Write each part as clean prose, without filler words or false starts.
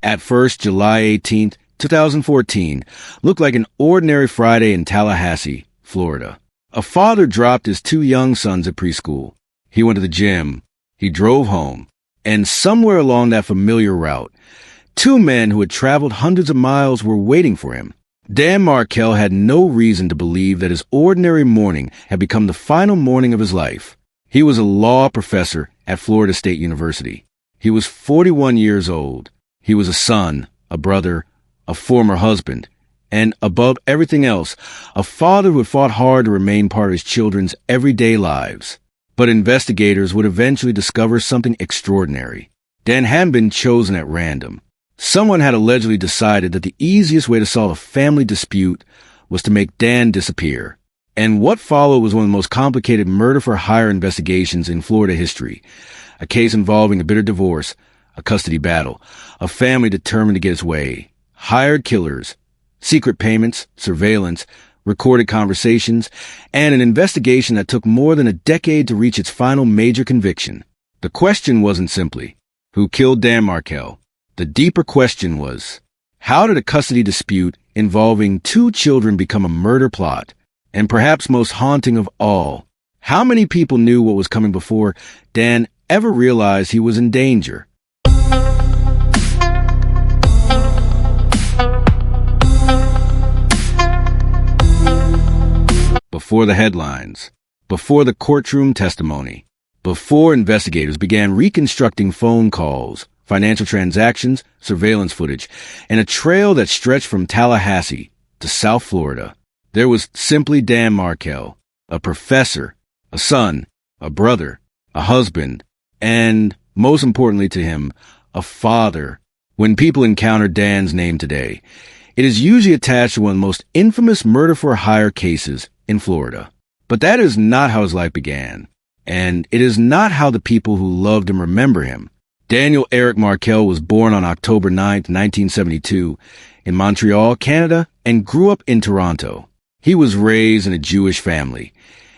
At first, July 18th, 2014, looked like an ordinary Friday in Tallahassee, Florida. A father dropped his two young sons at preschool. He went to the gym. He drove home. And somewhere along that familiar route, two men who had traveled hundreds of miles were waiting for him. Dan Markel had no reason to believe that his ordinary morning had become the final morning of his life. He was a law professor at Florida State University. He was 41 years old. He was a son, a brother, a former husband, and above everything else, a father who had fought hard to remain part of his children's everyday lives. But investigators would eventually discover something extraordinary. Dan hadn't been chosen at random. Someone had allegedly decided that the easiest way to solve a family dispute was to make Dan disappear. And what followed was one of the most complicated murder-for-hire investigations in Florida history. A case involving a bitter divorce, a custody battle, a family determined to get its way, hired killers, secret payments, surveillance, recorded conversations, and an investigation that took more than a decade to reach its final major conviction. The question wasn't simply, who killed Dan Markel? The deeper question was, how did a custody dispute involving two children become a murder plot? And perhaps most haunting of all, how many people knew what was coming before Dan ever realized he was in danger? Before the headlines, before the courtroom testimony, before investigators began reconstructing phone calls, financial transactions, surveillance footage, and a trail that stretched from Tallahassee to South Florida, there was simply Dan Markel, a professor, a son, a brother, a husband, and, most importantly to him, a father. When people encounter Dan's name today, it is usually attached to one of the most infamous murder-for-hire cases in Florida. But that is not how his life began, and it is not how the people who loved him remember him. Daniel Eric Markel was born on October 9, 1972, in Montreal, Canada, and grew up in Toronto. He was raised in a Jewish family,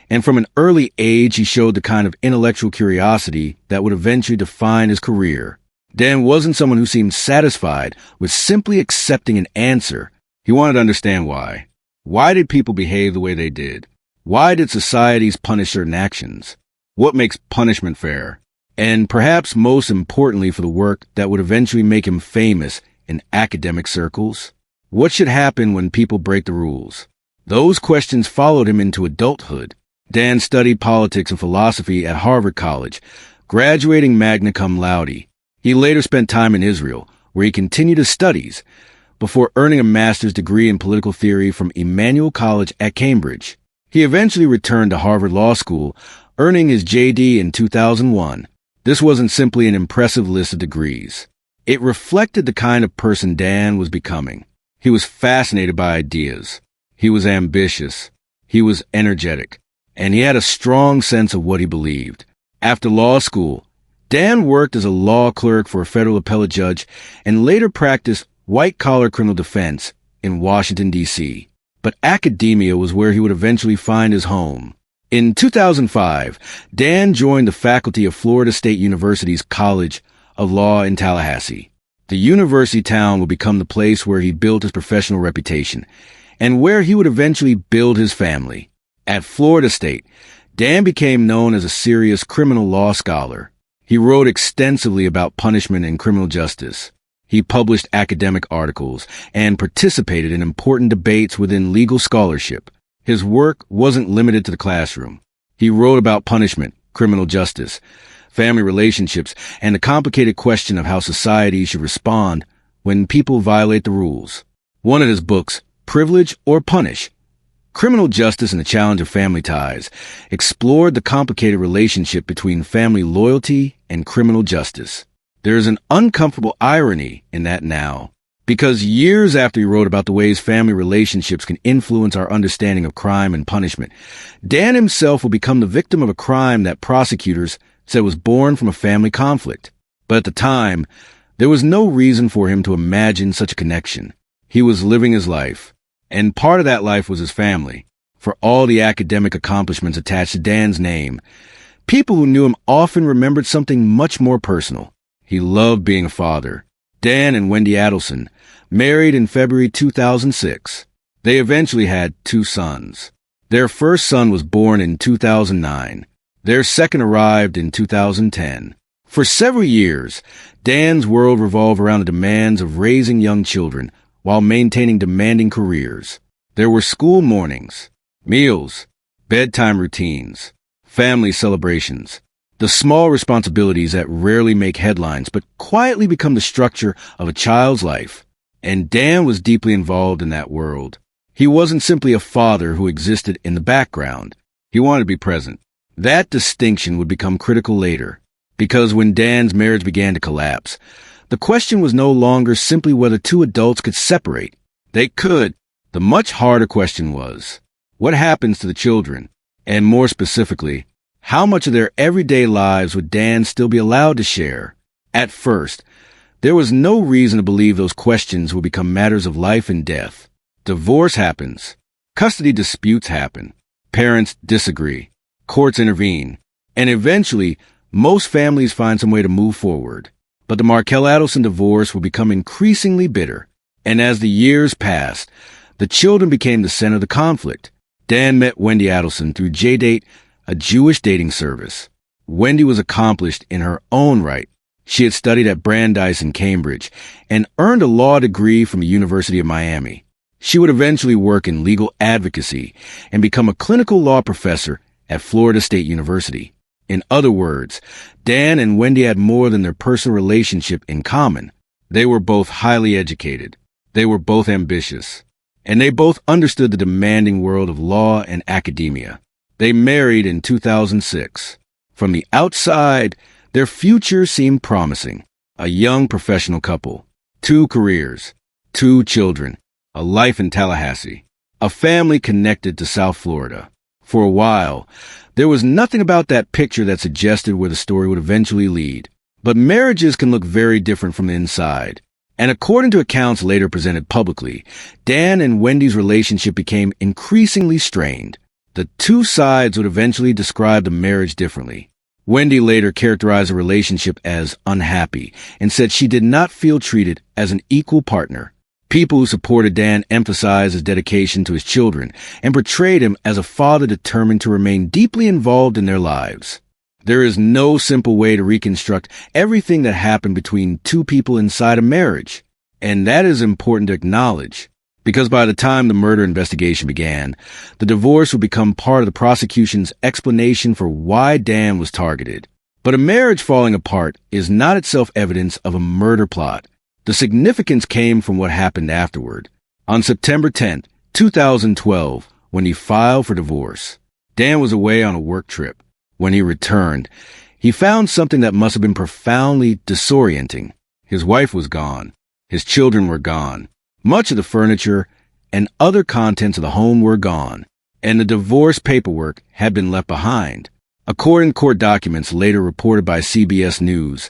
and from an early age he showed the kind of intellectual curiosity that would eventually define his career. Dan wasn't someone who seemed satisfied with simply accepting an answer. He wanted to understand why. Why did people behave the way they did? Why did societies punish certain actions? What makes punishment fair? And perhaps most importantly for the work that would eventually make him famous in academic circles, what should happen when people break the rules? Those questions followed him into adulthood. Dan studied politics and philosophy at Harvard College, graduating magna cum laude. He later spent time in Israel, where he continued his studies, before earning a master's degree in political theory from Emmanuel College at Cambridge. He eventually returned to Harvard Law School, earning his JD in 2001. This wasn't simply an impressive list of degrees. It reflected the kind of person Dan was becoming. He was fascinated by ideas. He was ambitious. He was energetic. And he had a strong sense of what he believed. After law school, Dan worked as a law clerk for a federal appellate judge and later practiced white-collar criminal defense in Washington, D.C. But academia was where he would eventually find his home. In 2005, Dan joined the faculty of Florida State University's College of Law in Tallahassee. The university town would become the place where he built his professional reputation and where he would eventually build his family. At Florida State, Dan became known as a serious criminal law scholar. He wrote extensively about punishment and criminal justice. He published academic articles and participated in important debates within legal scholarship. His work wasn't limited to the classroom. He wrote about punishment, criminal justice, family relationships, and the complicated question of how society should respond when people violate the rules. One of his books, Privilege or Punish? Criminal Justice and the Challenge of Family Ties, explored the complicated relationship between family loyalty and criminal justice. There is an uncomfortable irony in that now, because years after he wrote about the ways family relationships can influence our understanding of crime and punishment, Dan himself will become the victim of a crime that prosecutors said was born from a family conflict. But at the time, there was no reason for him to imagine such a connection. He was living his life, and part of that life was his family. For all the academic accomplishments attached to Dan's name, people who knew him often remembered something much more personal. He loved being a father. Dan and Wendy Adelson, married in February 2006. They eventually had 2 sons. Their first son was born in 2009. Their second arrived in 2010. For several years, Dan's world revolved around the demands of raising young children while maintaining demanding careers. There were school mornings, meals, bedtime routines, family celebrations, the small responsibilities that rarely make headlines but quietly become the structure of a child's life. And Dan was deeply involved in that world. He wasn't simply a father who existed in the background. He wanted to be present. That distinction would become critical later, because when Dan's marriage began to collapse, the question was no longer simply whether 2 adults could separate. They could. The much harder question was, what happens to the children? And more specifically, how much of their everyday lives would Dan still be allowed to share? At first, there was no reason to believe those questions would become matters of life and death. Divorce happens. Custody disputes happen. Parents disagree. Courts intervene. And eventually, most families find some way to move forward. But the Markel-Adelson divorce would become increasingly bitter. And as the years passed, the children became the center of the conflict. Dan met Wendy Adelson through JDate, a Jewish dating service. Wendy was accomplished in her own right. She had studied at Brandeis in Cambridge and earned a law degree from the University of Miami. She would eventually work in legal advocacy and become a clinical law professor at Florida State University. In other words, Dan and Wendy had more than their personal relationship in common. They were both highly educated. They were both ambitious. And they both understood the demanding world of law and academia. They married in 2006. From the outside, their future seemed promising. A young professional couple, 2 careers, 2 children, a life in Tallahassee, a family connected to South Florida. For a while, there was nothing about that picture that suggested where the story would eventually lead. But marriages can look very different from the inside. And according to accounts later presented publicly, Dan and Wendy's relationship became increasingly strained. The 2 sides would eventually describe the marriage differently. Wendy later characterized the relationship as unhappy and said she did not feel treated as an equal partner. People who supported Dan emphasized his dedication to his children and portrayed him as a father determined to remain deeply involved in their lives. There is no simple way to reconstruct everything that happened between 2 people inside a marriage, and that is important to acknowledge, because by the time the murder investigation began, the divorce would become part of the prosecution's explanation for why Dan was targeted. But a marriage falling apart is not itself evidence of a murder plot. The significance came from what happened afterward. On September 10, 2012, when he filed for divorce, Dan was away on a work trip. When he returned, he found something that must have been profoundly disorienting. His wife was gone. His children were gone. Much of the furniture and other contents of the home were gone, and the divorce paperwork had been left behind. According to court documents later reported by CBS News,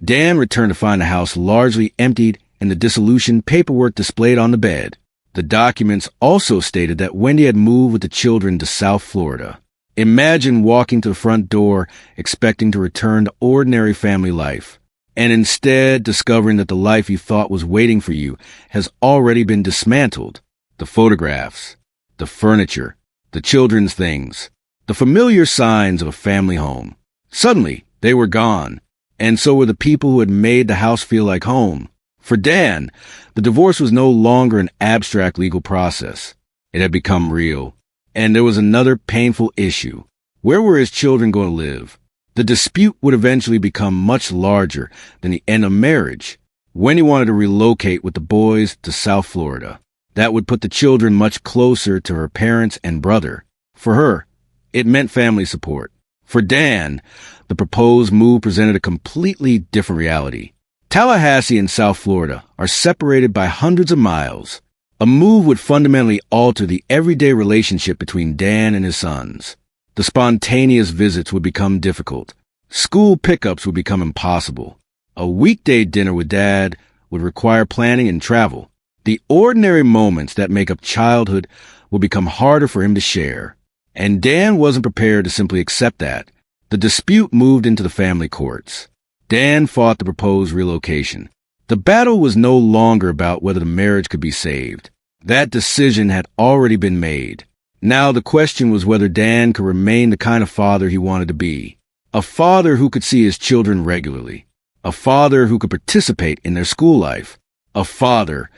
Dan returned to find the house largely emptied and the dissolution paperwork displayed on the bed. The documents also stated that Wendy had moved with the children to South Florida. Imagine walking to the front door expecting to return to ordinary family life, and instead discovering that the life you thought was waiting for you has already been dismantled. The photographs, the furniture, the children's things, the familiar signs of a family home. Suddenly, they were gone, and so were the people who had made the house feel like home. For Dan, the divorce was no longer an abstract legal process. It had become real. And there was another painful issue. Where were his children going to live? The dispute would eventually become much larger than the end of marriage. Wendy wanted to relocate with the boys to South Florida. That would put the children much closer to her parents and brother. For her, it meant family support. For Dan, the proposed move presented a completely different reality. Tallahassee and South Florida are separated by hundreds of miles. A move would fundamentally alter the everyday relationship between Dan and his sons. The spontaneous visits would become difficult. School pickups would become impossible. A weekday dinner with Dad would require planning and travel. The ordinary moments that make up childhood would become harder for him to share. And Dan wasn't prepared to simply accept that. The dispute moved into the family courts. Dan fought the proposed relocation. The battle was no longer about whether the marriage could be saved. That decision had already been made. Now the question was whether Dan could remain the kind of father he wanted to be. A father who could see his children regularly. A father who could participate in their school life. A father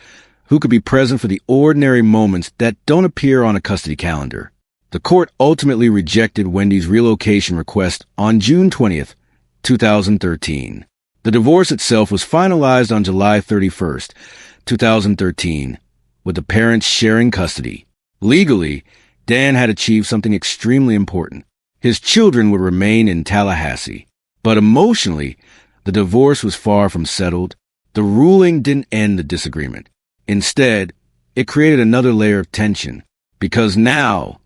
who could be present for the ordinary moments that don't appear on a custody calendar. The court ultimately rejected Wendy's relocation request on June 20th, 2013. The divorce itself was finalized on July 31st, 2013, with the parents sharing custody. Legally, Dan had achieved something extremely important. His children would remain in Tallahassee. But emotionally, the divorce was far from settled. The ruling didn't end the disagreement. Instead, it created another layer of tension, because now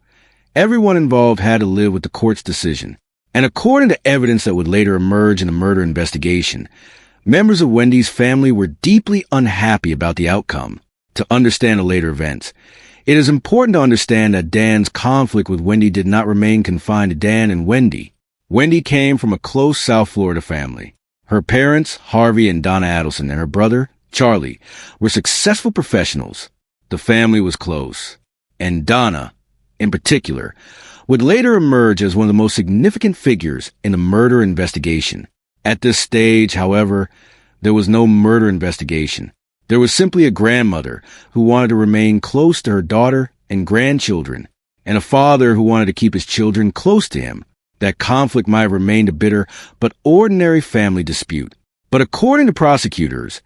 everyone involved had to live with the court's decision. And according to evidence that would later emerge in the murder investigation, members of Wendy's family were deeply unhappy about the outcome. To understand the later events, it is important to understand that Dan's conflict with Wendy did not remain confined to Dan and Wendy. Wendy came from a close South Florida family. Her parents, Harvey and Donna Adelson, and her brother, Charlie, were successful professionals. The family was close. And Donna, in particular, would later emerge as one of the most significant figures in the murder investigation. At this stage, however, there was no murder investigation. There was simply a grandmother who wanted to remain close to her daughter and grandchildren, and a father who wanted to keep his children close to him. That conflict might have remained a bitter but ordinary family dispute. But according to prosecutors,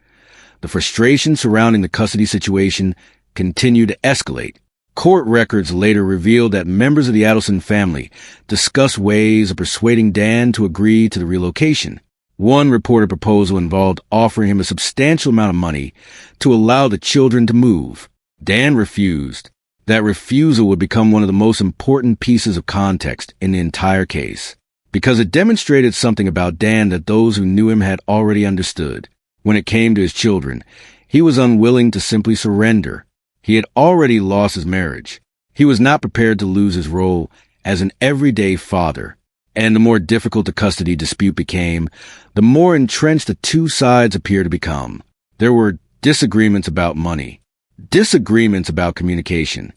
the frustration surrounding the custody situation continued to escalate. Court records later revealed that members of the Adelson family discussed ways of persuading Dan to agree to the relocation. One reported proposal involved offering him a substantial amount of money to allow the children to move. Dan refused. That refusal would become one of the most important pieces of context in the entire case, because it demonstrated something about Dan that those who knew him had already understood. When it came to his children, he was unwilling to simply surrender. He had already lost his marriage. He was not prepared to lose his role as an everyday father. And the more difficult the custody dispute became, the more entrenched the two sides appeared to become. There were disagreements about money, disagreements about communication,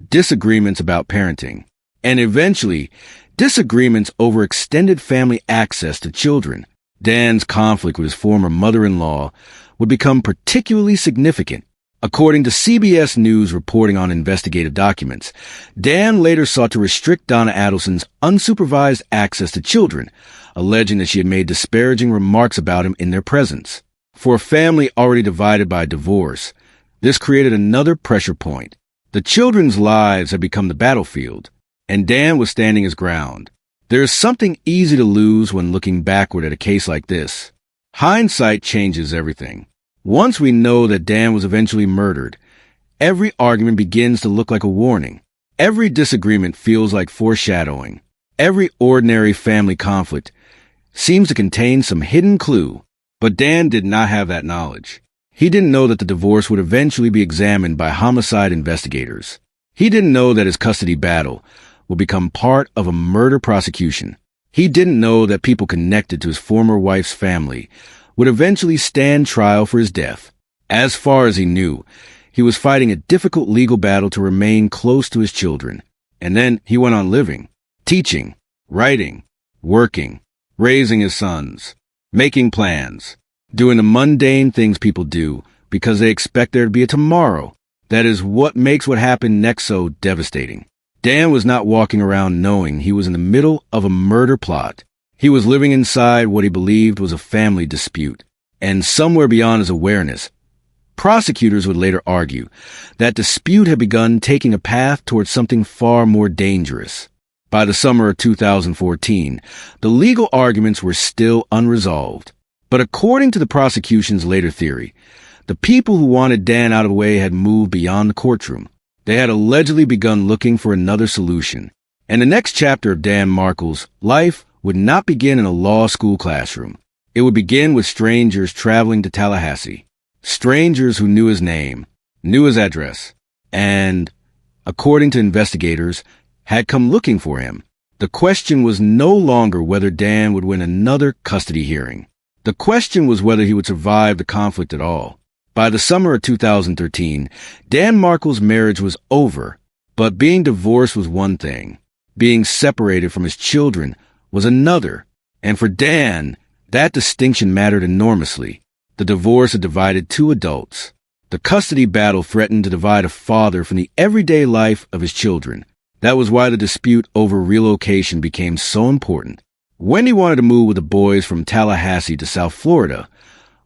disagreements about parenting, and eventually, disagreements over extended family access to children. Dan's conflict with his former mother-in-law would become particularly significant. According to CBS News reporting on investigative documents, Dan later sought to restrict Donna Adelson's unsupervised access to children, alleging that she had made disparaging remarks about him in their presence. For a family already divided by divorce, this created another pressure point. The children's lives had become the battlefield, and Dan was standing his ground. There is something easy to lose when looking backward at a case like this. Hindsight changes everything. Once we know that Dan was eventually murdered, every argument begins to look like a warning. Every disagreement feels like foreshadowing. Every ordinary family conflict seems to contain some hidden clue. But Dan did not have that knowledge. He didn't know that the divorce would eventually be examined by homicide investigators. He didn't know that his custody battle would become part of a murder prosecution. He didn't know that people connected to his former wife's family would eventually stand trial for his death. As far as he knew, he was fighting a difficult legal battle to remain close to his children. And then he went on living, teaching, writing, working, raising his sons, making plans, doing the mundane things people do because they expect there to be a tomorrow. That is what makes what happened next so devastating. Dan was not walking around knowing he was in the middle of a murder plot. He was living inside what he believed was a family dispute. And somewhere beyond his awareness, prosecutors would later argue that dispute had begun taking a path towards something far more dangerous. By the summer of 2014, the legal arguments were still unresolved. But according to the prosecution's later theory, the people who wanted Dan out of the way had moved beyond the courtroom. They had allegedly begun looking for another solution. And the next chapter of Dan Markel's life would not begin in a law school classroom. It would begin with strangers traveling to Tallahassee. Strangers who knew his name, knew his address, and, according to investigators, had come looking for him. The question was no longer whether Dan would win another custody hearing. The question was whether he would survive the conflict at all. By the summer of 2013, Dan Markel's marriage was over, but being divorced was one thing. Being separated from his children was another. And for Dan, that distinction mattered enormously. The divorce had divided two adults. The custody battle threatened to divide a father from the everyday life of his children. That was why the dispute over relocation became so important. Wendy wanted to move with the boys from Tallahassee to South Florida,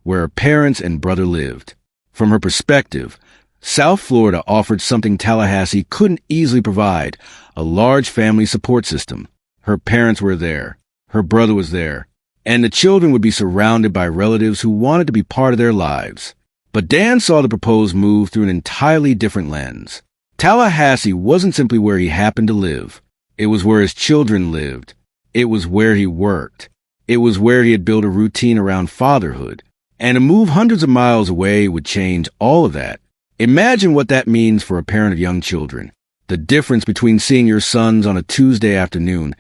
where her parents and brother lived. From her perspective, South Florida offered something Tallahassee couldn't easily provide, a large family support system. Her parents were there. Her brother was there. And the children would be surrounded by relatives who wanted to be part of their lives. But Dan saw the proposed move through an entirely different lens. Tallahassee wasn't simply where he happened to live. It was where his children lived. It was where he worked. It was where he had built a routine around fatherhood. And to move hundreds of miles away would change all of that. Imagine what that means for a parent of young children. The difference between seeing your sons on a Tuesday afternoon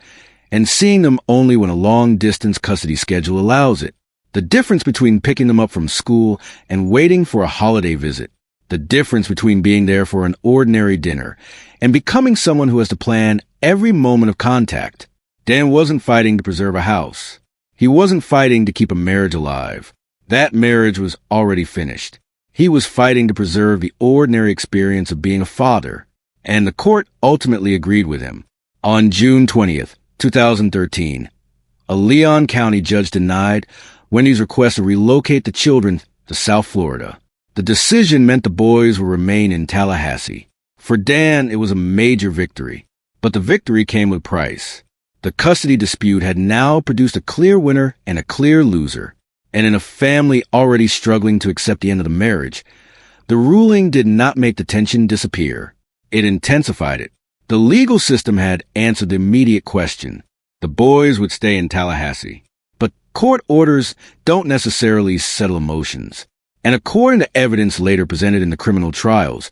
and seeing them only when a long-distance custody schedule allows it. The difference between picking them up from school and waiting for a holiday visit. The difference between being there for an ordinary dinner and becoming someone who has to plan every moment of contact. Dan wasn't fighting to preserve a house. He wasn't fighting to keep a marriage alive. That marriage was already finished. He was fighting to preserve the ordinary experience of being a father. And the court ultimately agreed with him. On June 20th, 2013, a Leon County judge denied Wendy's request to relocate the children to South Florida. The decision meant the boys would remain in Tallahassee. For Dan, it was a major victory. But the victory came with a price. The custody dispute had now produced a clear winner and a clear loser. And in a family already struggling to accept the end of the marriage, the ruling did not make the tension disappear. It intensified it. The legal system had answered the immediate question. The boys would stay in Tallahassee. But court orders don't necessarily settle emotions. And according to evidence later presented in the criminal trials,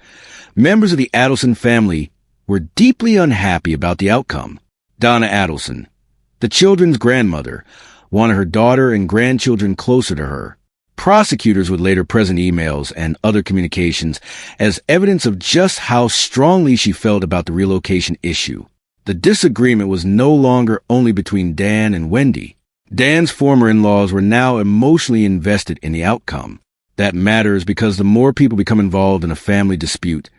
members of the Adelson family were deeply unhappy about the outcome. Donna Adelson, the children's grandmother, wanted her daughter and grandchildren closer to her. Prosecutors would later present emails and other communications as evidence of just how strongly she felt about the relocation issue. The disagreement was no longer only between Dan and Wendy. Dan's former in-laws were now emotionally invested in the outcome. That matters because the more people become involved in a family dispute,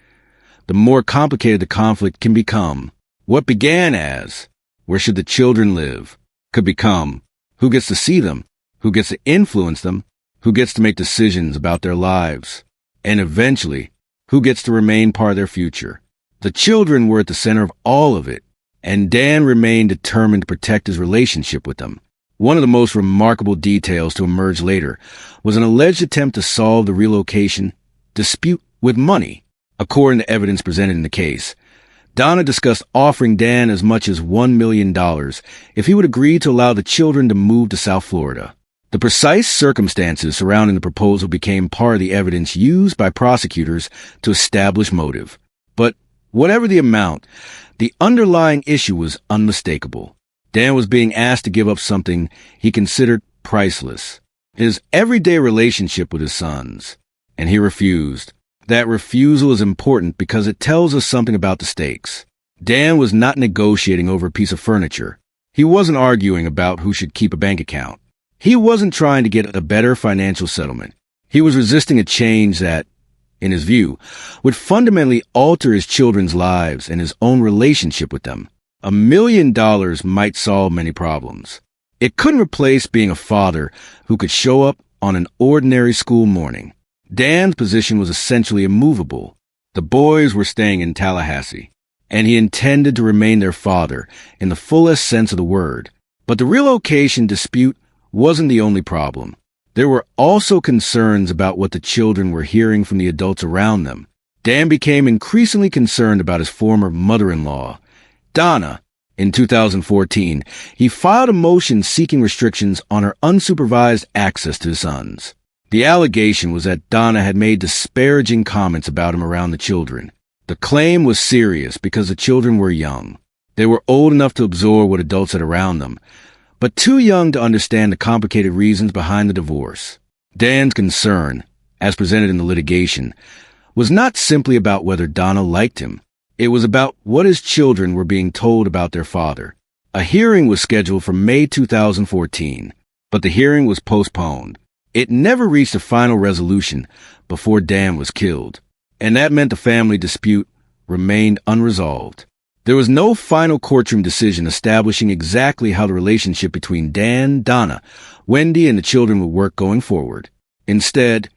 the more complicated the conflict can become. What began as, where should the children live, could become, who gets to see them, who gets to influence them, who gets to make decisions about their lives, and eventually, who gets to remain part of their future. The children were at the center of all of it, and Dan remained determined to protect his relationship with them. One of the most remarkable details to emerge later was an alleged attempt to solve the relocation dispute with money. According to evidence presented in the case, Donna discussed offering Dan as much as $1 million if he would agree to allow the children to move to South Florida. The precise circumstances surrounding the proposal became part of the evidence used by prosecutors to establish motive. But whatever the amount, the underlying issue was unmistakable. Dan was being asked to give up something he considered priceless, his everyday relationship with his sons, and he refused. That refusal is important because it tells us something about the stakes. Dan was not negotiating over a piece of furniture. He wasn't arguing about who should keep a bank account. He wasn't trying to get a better financial settlement. He was resisting a change that, in his view, would fundamentally alter his children's lives and his own relationship with them. $1 million might solve many problems. It couldn't replace being a father who could show up on an ordinary school morning. Dan's position was essentially immovable. The boys were staying in Tallahassee, and he intended to remain their father in the fullest sense of the word. But the relocation dispute wasn't the only problem. There were also concerns about what the children were hearing from the adults around them. Dan became increasingly concerned about his former mother-in-law, Donna. In 2014, he filed a motion seeking restrictions on her unsupervised access to his sons. The allegation was that Donna had made disparaging comments about him around the children. The claim was serious because the children were young. They were old enough to absorb what adults had around them, but too young to understand the complicated reasons behind the divorce. Dan's concern, as presented in the litigation, was not simply about whether Donna liked him. It was about what his children were being told about their father. A hearing was scheduled for May 2014, but the hearing was postponed. It never reached a final resolution before Dan was killed, and that meant the family dispute remained unresolved. There was no final courtroom decision establishing exactly how the relationship between Dan, Donna, Wendy, and the children would work going forward. Instead,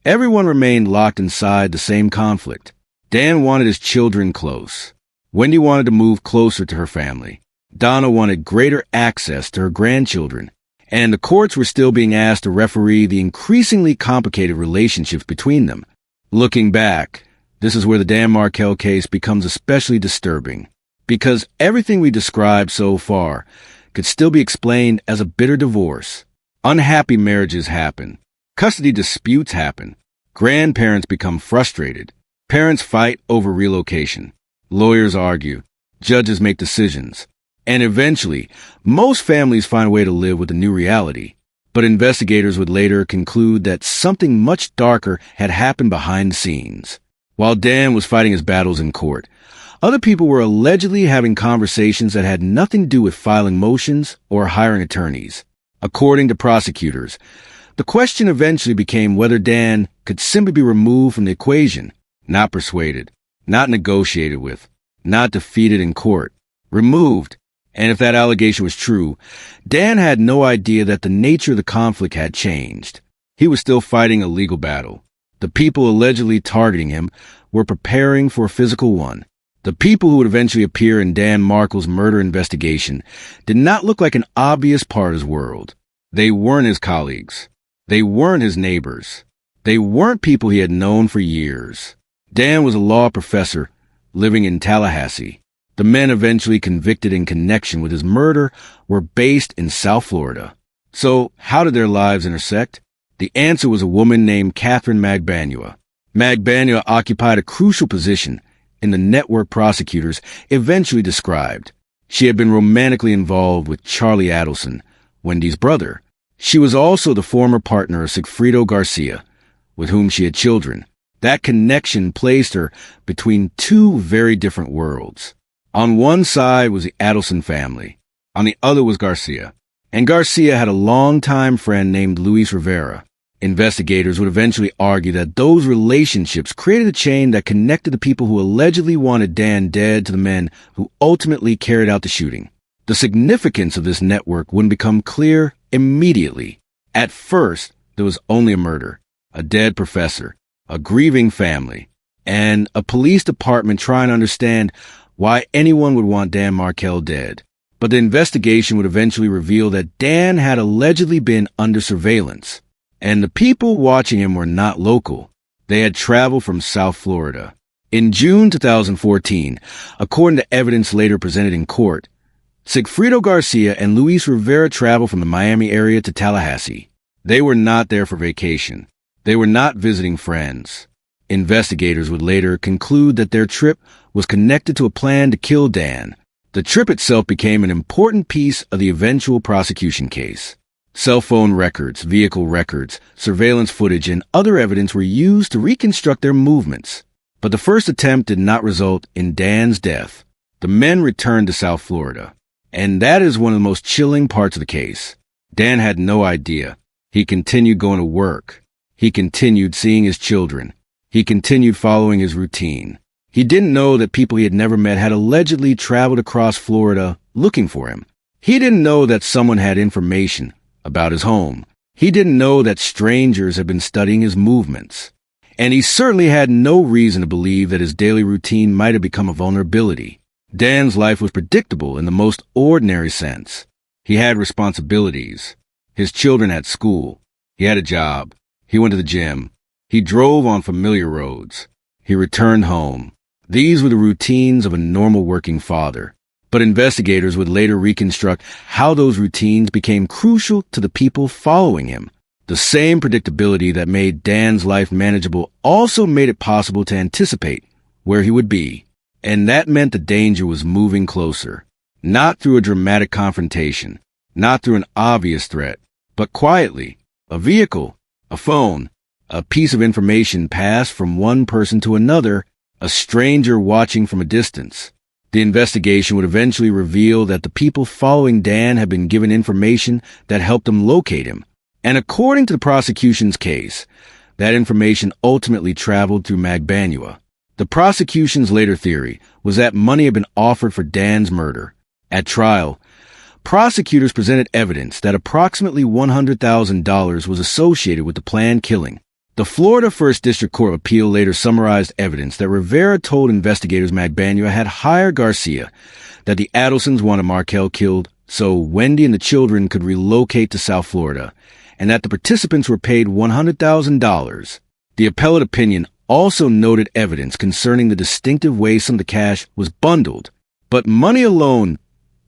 everyone remained locked inside the same conflict. Dan wanted his children close. Wendy wanted to move closer to her family. Donna wanted greater access to her grandchildren, and the courts were still being asked to referee the increasingly complicated relationships between them. Looking back, this is where the Dan Markel case becomes especially disturbing, because everything we described so far could still be explained as a bitter divorce. Unhappy marriages happen. Custody disputes happen. Grandparents become frustrated. Parents fight over relocation. Lawyers argue. Judges make decisions. And eventually, most families find a way to live with the new reality. But investigators would later conclude that something much darker had happened behind the scenes. While Dan was fighting his battles in court, other people were allegedly having conversations that had nothing to do with filing motions or hiring attorneys. According to prosecutors, the question eventually became whether Dan could simply be removed from the equation, not persuaded, not negotiated with, not defeated in court, removed. And if that allegation was true, Dan had no idea that the nature of the conflict had changed. He was still fighting a legal battle. The people allegedly targeting him were preparing for a physical one. The people who would eventually appear in Dan Markel's murder investigation did not look like an obvious part of his world. They weren't his colleagues. They weren't his neighbors. They weren't people he had known for years. Dan was a law professor living in Tallahassee. The men eventually convicted in connection with his murder were based in South Florida. So, how did their lives intersect? The answer was a woman named Katherine Magbanua. Magbanua occupied a crucial position in the network prosecutors eventually described. She had been romantically involved with Charlie Adelson, Wendy's brother. She was also the former partner of Sigfredo Garcia, with whom she had children. That connection placed her between two very different worlds. On one side was the Adelson family. On the other was Garcia. And Garcia had a longtime friend named Luis Rivera. Investigators would eventually argue that those relationships created a chain that connected the people who allegedly wanted Dan dead to the men who ultimately carried out the shooting. The significance of this network wouldn't become clear immediately. At first, there was only a murder, a dead professor, a grieving family, and a police department trying to understand why anyone would want Dan Markel dead. But the investigation would eventually reveal that Dan had allegedly been under surveillance, and the people watching him were not local. They had traveled from South Florida. In June 2014, according to evidence later presented in court, Sigfredo Garcia and Luis Rivera traveled from the Miami area to Tallahassee. They were not there for vacation. They were not visiting friends. Investigators would later conclude that their trip was connected to a plan to kill Dan. The trip itself became an important piece of the eventual prosecution case. Cell phone records, vehicle records, surveillance footage, and other evidence were used to reconstruct their movements. But the first attempt did not result in Dan's death. The men returned to South Florida. And that is one of the most chilling parts of the case. Dan had no idea. He continued going to work. He continued seeing his children. He continued following his routine. He didn't know that people he had never met had allegedly traveled across Florida looking for him. He didn't know that someone had information about his home. He didn't know that strangers had been studying his movements. And he certainly had no reason to believe that his daily routine might have become a vulnerability. Dan's life was predictable in the most ordinary sense. He had responsibilities. His children had school. He had a job. He went to the gym. He drove on familiar roads. He returned home. These were the routines of a normal working father. But investigators would later reconstruct how those routines became crucial to the people following him. The same predictability that made Dan's life manageable also made it possible to anticipate where he would be. And that meant the danger was moving closer. Not through a dramatic confrontation, not through an obvious threat, but quietly. A vehicle, a phone, a piece of information passed from one person to another, a stranger watching from a distance. The investigation would eventually reveal that the people following Dan had been given information that helped them locate him. And according to the prosecution's case, that information ultimately traveled through Magbanua. The prosecution's later theory was that money had been offered for Dan's murder. At trial, prosecutors presented evidence that approximately $100,000 was associated with the planned killing. The Florida First District Court of Appeal later summarized evidence that Rivera told investigators Magbanua had hired Garcia, that the Adelsons wanted Markel killed so Wendy and the children could relocate to South Florida, and that the participants were paid $100,000. The appellate opinion also noted evidence concerning the distinctive way some of the cash was bundled. But money alone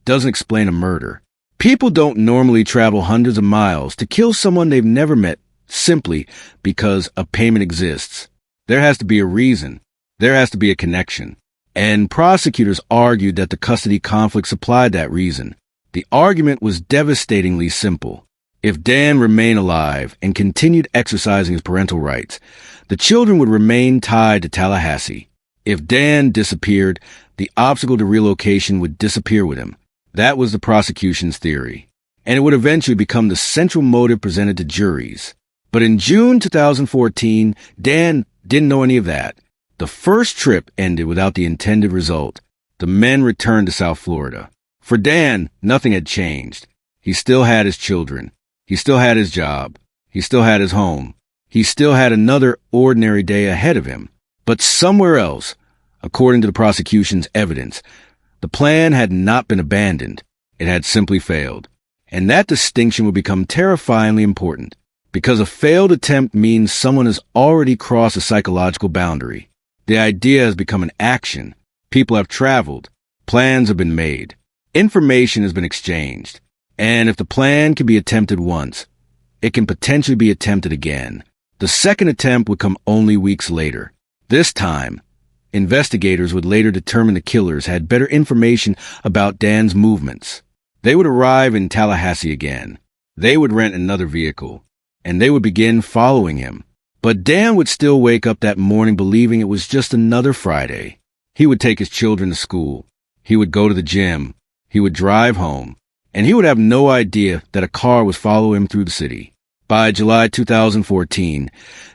doesn't explain a murder. People don't normally travel hundreds of miles to kill someone they've never met simply because a payment exists. There has to be a reason. There has to be a connection. And prosecutors argued that the custody conflict supplied that reason. The argument was devastatingly simple. If Dan remained alive and continued exercising his parental rights, the children would remain tied to Tallahassee. If Dan disappeared, the obstacle to relocation would disappear with him. That was the prosecution's theory, and it would eventually become the central motive presented to juries. But in June 2014, Dan didn't know any of that. The first trip ended without the intended result. The men returned to South Florida. For Dan, nothing had changed. He still had his children. He still had his job. He still had his home. He still had another ordinary day ahead of him. But somewhere else, according to the prosecution's evidence, the plan had not been abandoned. It had simply failed. And that distinction would become terrifyingly important, because a failed attempt means someone has already crossed a psychological boundary. The idea has become an action. People have traveled. Plans have been made. Information has been exchanged. And if the plan can be attempted once, it can potentially be attempted again. The second attempt would come only weeks later. This time, investigators would later determine the killers had better information about Dan's movements. They would arrive in Tallahassee again. They would rent another vehicle, and they would begin following him. But Dan would still wake up that morning believing it was just another Friday. He would take his children to school. He would go to the gym. He would drive home. And he would have no idea that a car was following him through the city. By July 2014,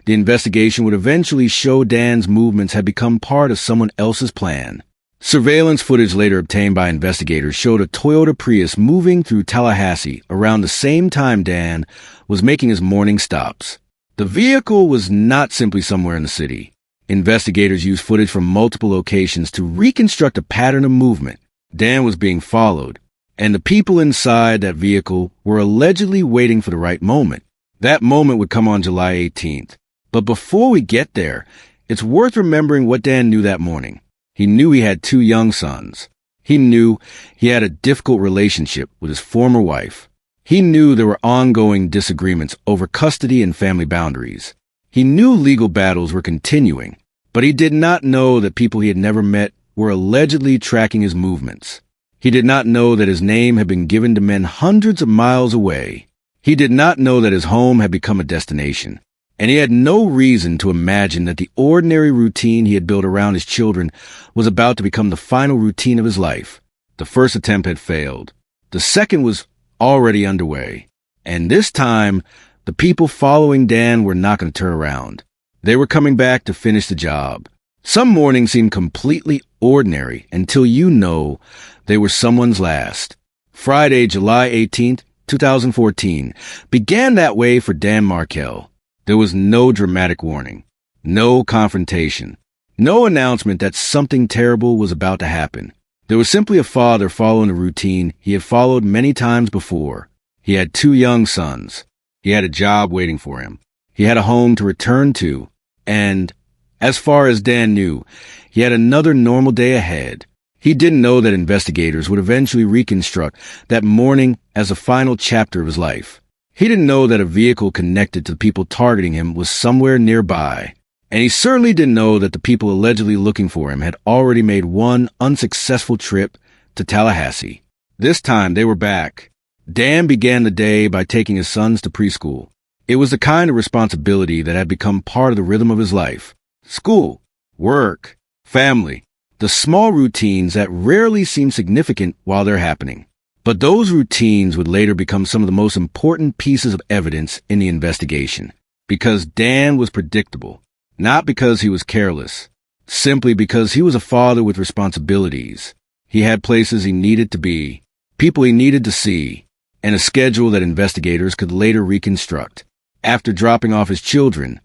the investigation would eventually show Dan's movements had become part of someone else's plan. Surveillance footage later obtained by investigators showed a Toyota Prius moving through Tallahassee around the same time Dan was making his morning stops. The vehicle was not simply somewhere in the city. Investigators used footage from multiple locations to reconstruct a pattern of movement. Dan was being followed, and the people inside that vehicle were allegedly waiting for the right moment. That moment would come on July 18th. But before we get there, it's worth remembering what Dan knew that morning. He knew he had 2 young sons. He knew he had a difficult relationship with his former wife. He knew there were ongoing disagreements over custody and family boundaries. He knew legal battles were continuing, but he did not know that people he had never met were allegedly tracking his movements. He did not know that his name had been given to men hundreds of miles away. He did not know that his home had become a destination. And he had no reason to imagine that the ordinary routine he had built around his children was about to become the final routine of his life. The first attempt had failed. The second was already underway. And this time, the people following Dan were not going to turn around. They were coming back to finish the job. Some mornings seem completely ordinary until you know they were someone's last. Friday, July 18th, 2014, began that way for Dan Markel. There was no dramatic warning, no confrontation, no announcement that something terrible was about to happen. There was simply a father following a routine he had followed many times before. He had 2 young sons. He had a job waiting for him. He had a home to return to. And, as far as Dan knew, he had another normal day ahead. He didn't know that investigators would eventually reconstruct that morning as a final chapter of his life. He didn't know that a vehicle connected to the people targeting him was somewhere nearby. And he certainly didn't know that the people allegedly looking for him had already made one unsuccessful trip to Tallahassee. This time they were back, Dan began the day by taking his sons to preschool. It was the kind of responsibility that had become part of the rhythm of his life. School, work, family, the small routines that rarely seem significant while they're happening. But those routines would later become some of the most important pieces of evidence in the investigation. Because Dan was predictable, not because he was careless, simply because he was a father with responsibilities. He had places he needed to be, people he needed to see, and a schedule that investigators could later reconstruct. After dropping off his children,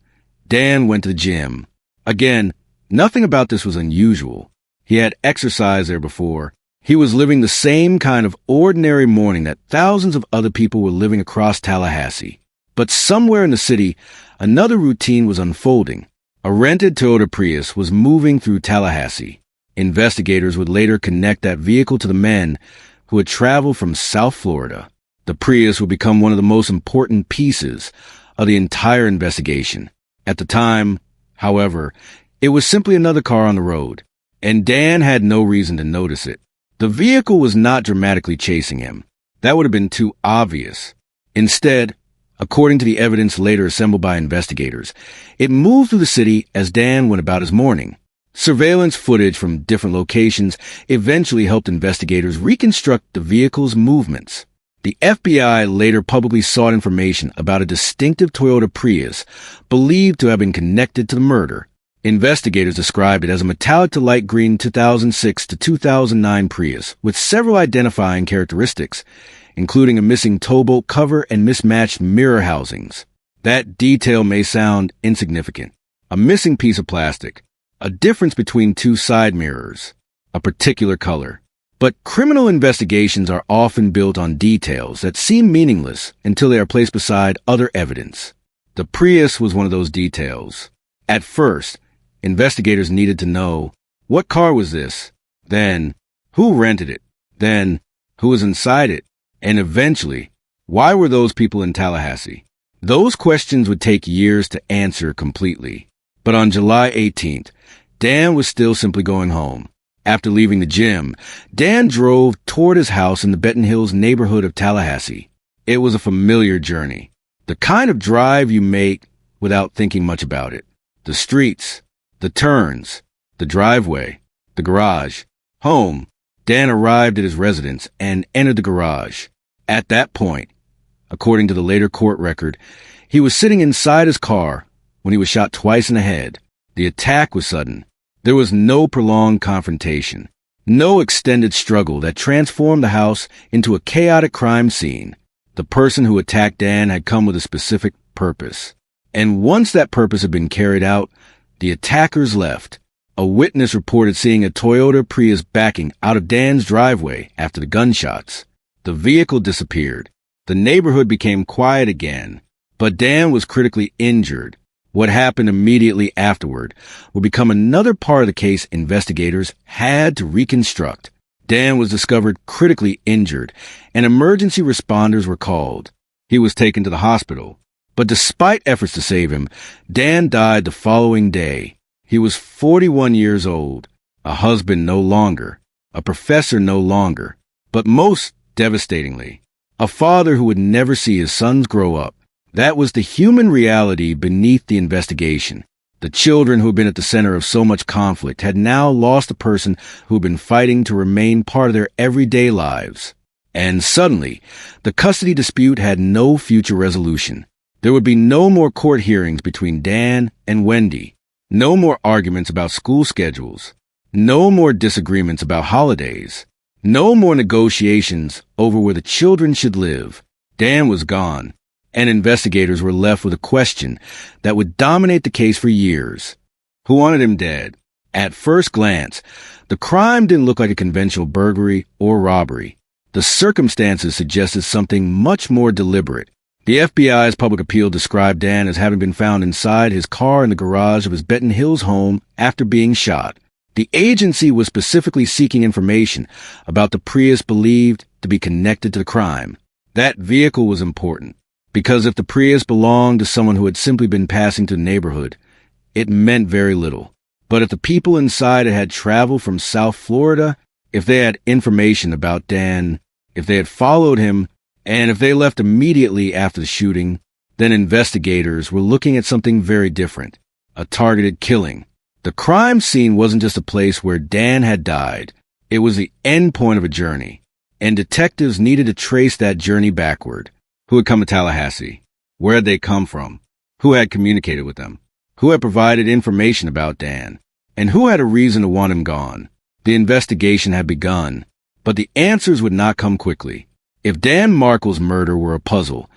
Dan went to the gym. Again, nothing about this was unusual. He had exercised there before. He was living the same kind of ordinary morning that thousands of other people were living across Tallahassee. But somewhere in the city, another routine was unfolding. A rented Toyota Prius was moving through Tallahassee. Investigators would later connect that vehicle to the men who had traveled from South Florida. The Prius would become one of the most important pieces of the entire investigation. At the time, however, it was simply another car on the road, and Dan had no reason to notice it. The vehicle was not dramatically chasing him. That would have been too obvious. Instead, according to the evidence later assembled by investigators, it moved through the city as Dan went about his morning. Surveillance footage from different locations eventually helped investigators reconstruct the vehicle's movements. The FBI later publicly sought information about a distinctive Toyota Prius believed to have been connected to the murder. Investigators described it as a metallic to light green 2006 to 2009 Prius with several identifying characteristics, including a missing towboat cover and mismatched mirror housings. That detail may sound insignificant. A missing piece of plastic, a difference between two side mirrors, a particular color. But criminal investigations are often built on details that seem meaningless until they are placed beside other evidence. The Prius was one of those details. At first, investigators needed to know, what car was this? Then, who rented it? Then, who was inside it? And eventually, why were those people in Tallahassee? Those questions would take years to answer completely. But on July 18th, Dan was still simply going home. After leaving the gym, Dan drove toward his house in the Benton Hills neighborhood of Tallahassee. It was a familiar journey, the kind of drive you make without thinking much about it. The streets, the turns, the driveway, the garage, home. Dan arrived at his residence and entered the garage. At that point, according to the later court record, he was sitting inside his car when he was shot twice in the head. The attack was sudden. There was no prolonged confrontation, no extended struggle that transformed the house into a chaotic crime scene. The person who attacked Dan had come with a specific purpose. And once that purpose had been carried out, the attackers left. A witness reported seeing a Toyota Prius backing out of Dan's driveway after the gunshots. The vehicle disappeared. The neighborhood became quiet again, but Dan was critically injured. What happened immediately afterward would become another part of the case investigators had to reconstruct. Dan was discovered critically injured, and emergency responders were called. He was taken to the hospital, but despite efforts to save him, Dan died the following day. He was 41 years old, a husband no longer, a professor no longer, but most devastatingly, a father who would never see his sons grow up. That was the human reality beneath the investigation. The children who had been at the center of so much conflict had now lost a person who had been fighting to remain part of their everyday lives. And suddenly, the custody dispute had no future resolution. There would be no more court hearings between Dan and Wendy. No more arguments about school schedules. No more disagreements about holidays. No more negotiations over where the children should live. Dan was gone, and investigators were left with a question that would dominate the case for years. Who wanted him dead? At first glance, the crime didn't look like a conventional burglary or robbery. The circumstances suggested something much more deliberate. The FBI's public appeal described Dan as having been found inside his car in the garage of his Benton Hills home after being shot. The agency was specifically seeking information about the Prius believed to be connected to the crime. That vehicle was important, because if the Prius belonged to someone who had simply been passing to the neighborhood, it meant very little. But if the people inside it had traveled from South Florida, if they had information about Dan, if they had followed him, And if they left immediately after the shooting, then investigators were looking at something very different, a targeted killing. The crime scene wasn't just a place where Dan had died. It was the end point of a journey, and detectives needed to trace that journey backward. Who had come to Tallahassee? Where had they come from? Who had communicated with them? Who had provided information about Dan? And who had a reason to want him gone? The investigation had begun, but the answers would not come quickly. If Dan Markel's murder were a puzzle,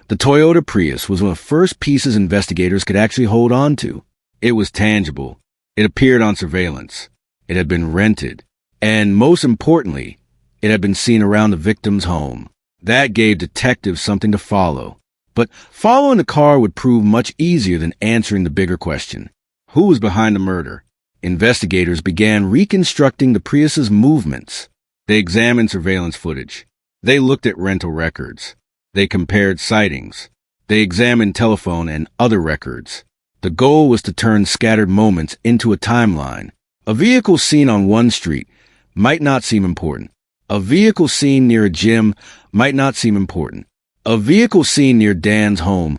the Toyota Prius was one of the first pieces investigators could actually hold on to. It was tangible. It appeared on surveillance. It had been rented. And most importantly, it had been seen around the victim's home. That gave detectives something to follow. But following the car would prove much easier than answering the bigger question. Who was behind the murder? Investigators began reconstructing the Prius's movements. They examined surveillance footage. They looked at rental records. They compared sightings. They examined telephone and other records. The goal was to turn scattered moments into a timeline. A vehicle seen on one street might not seem important. A vehicle seen near a gym might not seem important. A vehicle seen near Dan's home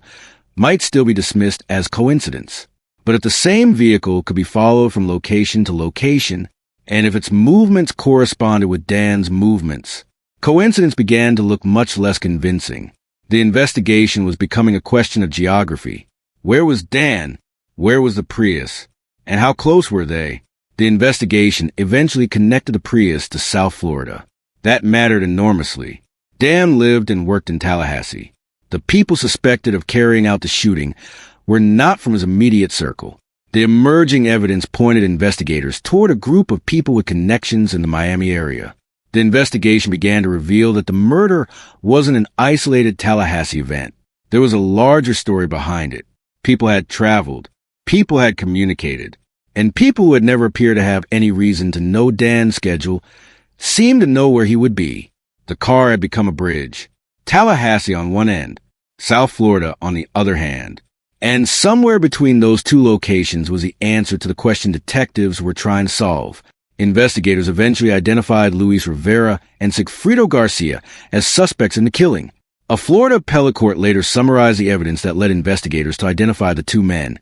might still be dismissed as coincidence. But if the same vehicle could be followed from location to location, and if its movements corresponded with Dan's movements, coincidence began to look much less convincing. The investigation was becoming a question of geography. Where was Dan? Where was the Prius? And how close were they? The investigation eventually connected the Prius to South Florida. That mattered enormously. Dan lived and worked in Tallahassee. The people suspected of carrying out the shooting were not from his immediate circle. The emerging evidence pointed investigators toward a group of people with connections in the Miami area. The investigation began to reveal that the murder wasn't an isolated Tallahassee event. There was a larger story behind it. People had traveled. People had communicated. And people who had never appeared to have any reason to know Dan's schedule seemed to know where he would be. The car had become a bridge. Tallahassee on one end, South Florida on the other hand. And somewhere between those two locations was the answer to the question detectives were trying to solve. Investigators eventually identified Luis Rivera and Sigfrido Garcia as suspects in the killing. A Florida appellate court later summarized the evidence that led investigators to identify the two men,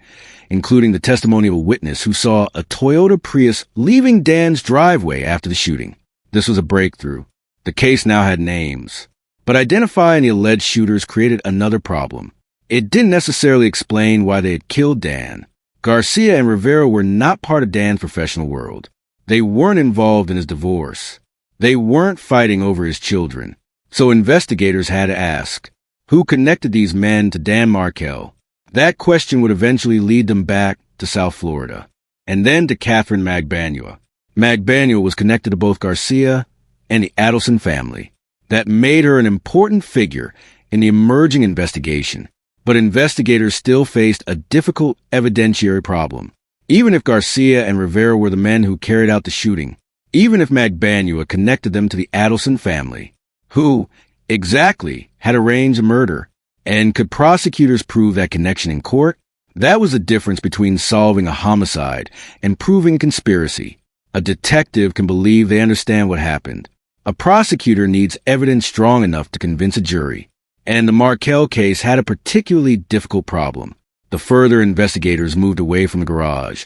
including the testimony of a witness who saw a Toyota Prius leaving Dan's driveway after the shooting. This was a breakthrough. The case now had names. But identifying the alleged shooters created another problem. It didn't necessarily explain why they had killed Dan. Garcia and Rivera were not part of Dan's professional world. They weren't involved in his divorce. They weren't fighting over his children. So investigators had to ask, who connected these men to Dan Markel? That question would eventually lead them back to South Florida, and then to Katherine Magbanua. Magbanua was connected to both Garcia and the Adelson family. That made her an important figure in the emerging investigation. But investigators still faced a difficult evidentiary problem. Even if Garcia and Rivera were the men who carried out the shooting, even if Magbanua connected them to the Adelson family, who exactly had arranged the murder, and could prosecutors prove that connection in court? That was the difference between solving a homicide and proving a conspiracy. A detective can believe they understand what happened. A prosecutor needs evidence strong enough to convince a jury. And the Markel case had a particularly difficult problem. The further investigators moved away from the garage,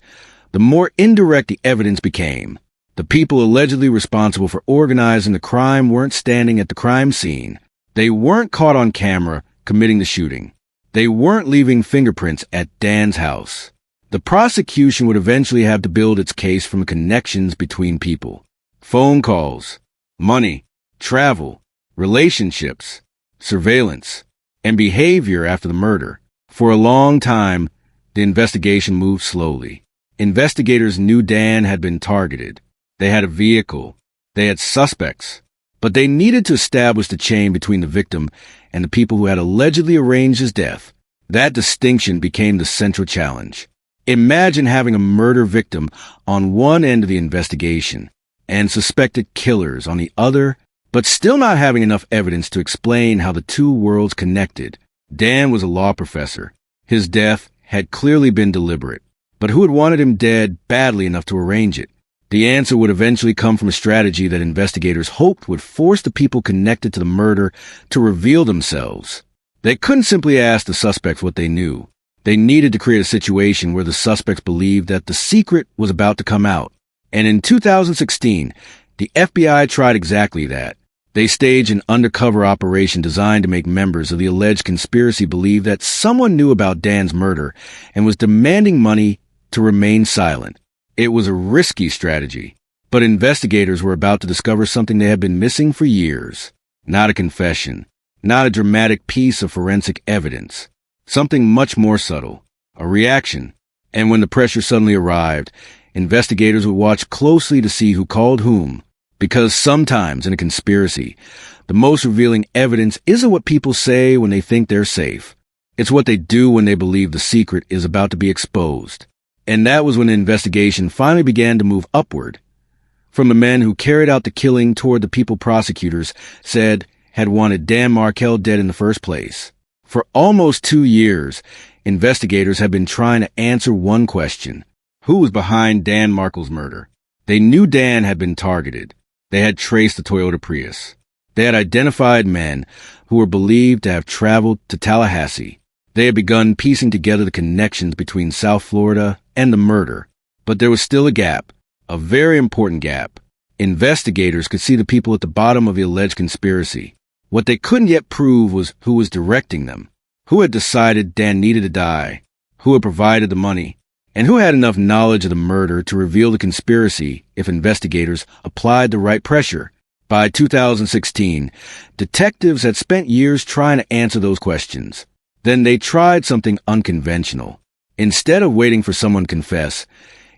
the more indirect the evidence became. The people allegedly responsible for organizing the crime weren't standing at the crime scene. They weren't caught on camera committing the shooting. They weren't leaving fingerprints at Dan's house. The prosecution would eventually have to build its case from connections between people. Phone calls, money, travel, relationships, surveillance, and behavior after the murder. For a long time, the investigation moved slowly. Investigators knew Dan had been targeted. They had a vehicle. They had suspects. But they needed to establish the chain between the victim and the people who had allegedly arranged his death. That distinction became the central challenge. Imagine having a murder victim on one end of the investigation and suspected killers on the other, but still not having enough evidence to explain how the two worlds connected. Dan was a law professor. His death had clearly been deliberate. But who had wanted him dead badly enough to arrange it? The answer would eventually come from a strategy that investigators hoped would force the people connected to the murder to reveal themselves. They couldn't simply ask the suspects what they knew. They needed to create a situation where the suspects believed that the secret was about to come out. And in 2016, the FBI tried exactly that. They staged an undercover operation designed to make members of the alleged conspiracy believe that someone knew about Dan's murder and was demanding money to remain silent. It was a risky strategy, but investigators were about to discover something they had been missing for years. Not a confession, not a dramatic piece of forensic evidence. Something much more subtle, a reaction. And when the pressure suddenly arrived, investigators would watch closely to see who called whom. Because sometimes in a conspiracy, the most revealing evidence isn't what people say when they think they're safe. It's what they do when they believe the secret is about to be exposed. And that was when the investigation finally began to move upward. From the men who carried out the killing toward the people prosecutors said had wanted Dan Markel dead in the first place. For almost 2 years, investigators have been trying to answer one question. Who was behind Dan Markel's murder? They knew Dan had been targeted. They had traced the Toyota Prius. They had identified men who were believed to have traveled to Tallahassee. They had begun piecing together the connections between South Florida and the murder. But there was still a gap, a very important gap. Investigators could see the people at the bottom of the alleged conspiracy. What they couldn't yet prove was who was directing them, who had decided Dan needed to die, who had provided the money, and who had enough knowledge of the murder to reveal the conspiracy if investigators applied the right pressure. By 2016, detectives had spent years trying to answer those questions. Then they tried something unconventional. Instead of waiting for someone to confess,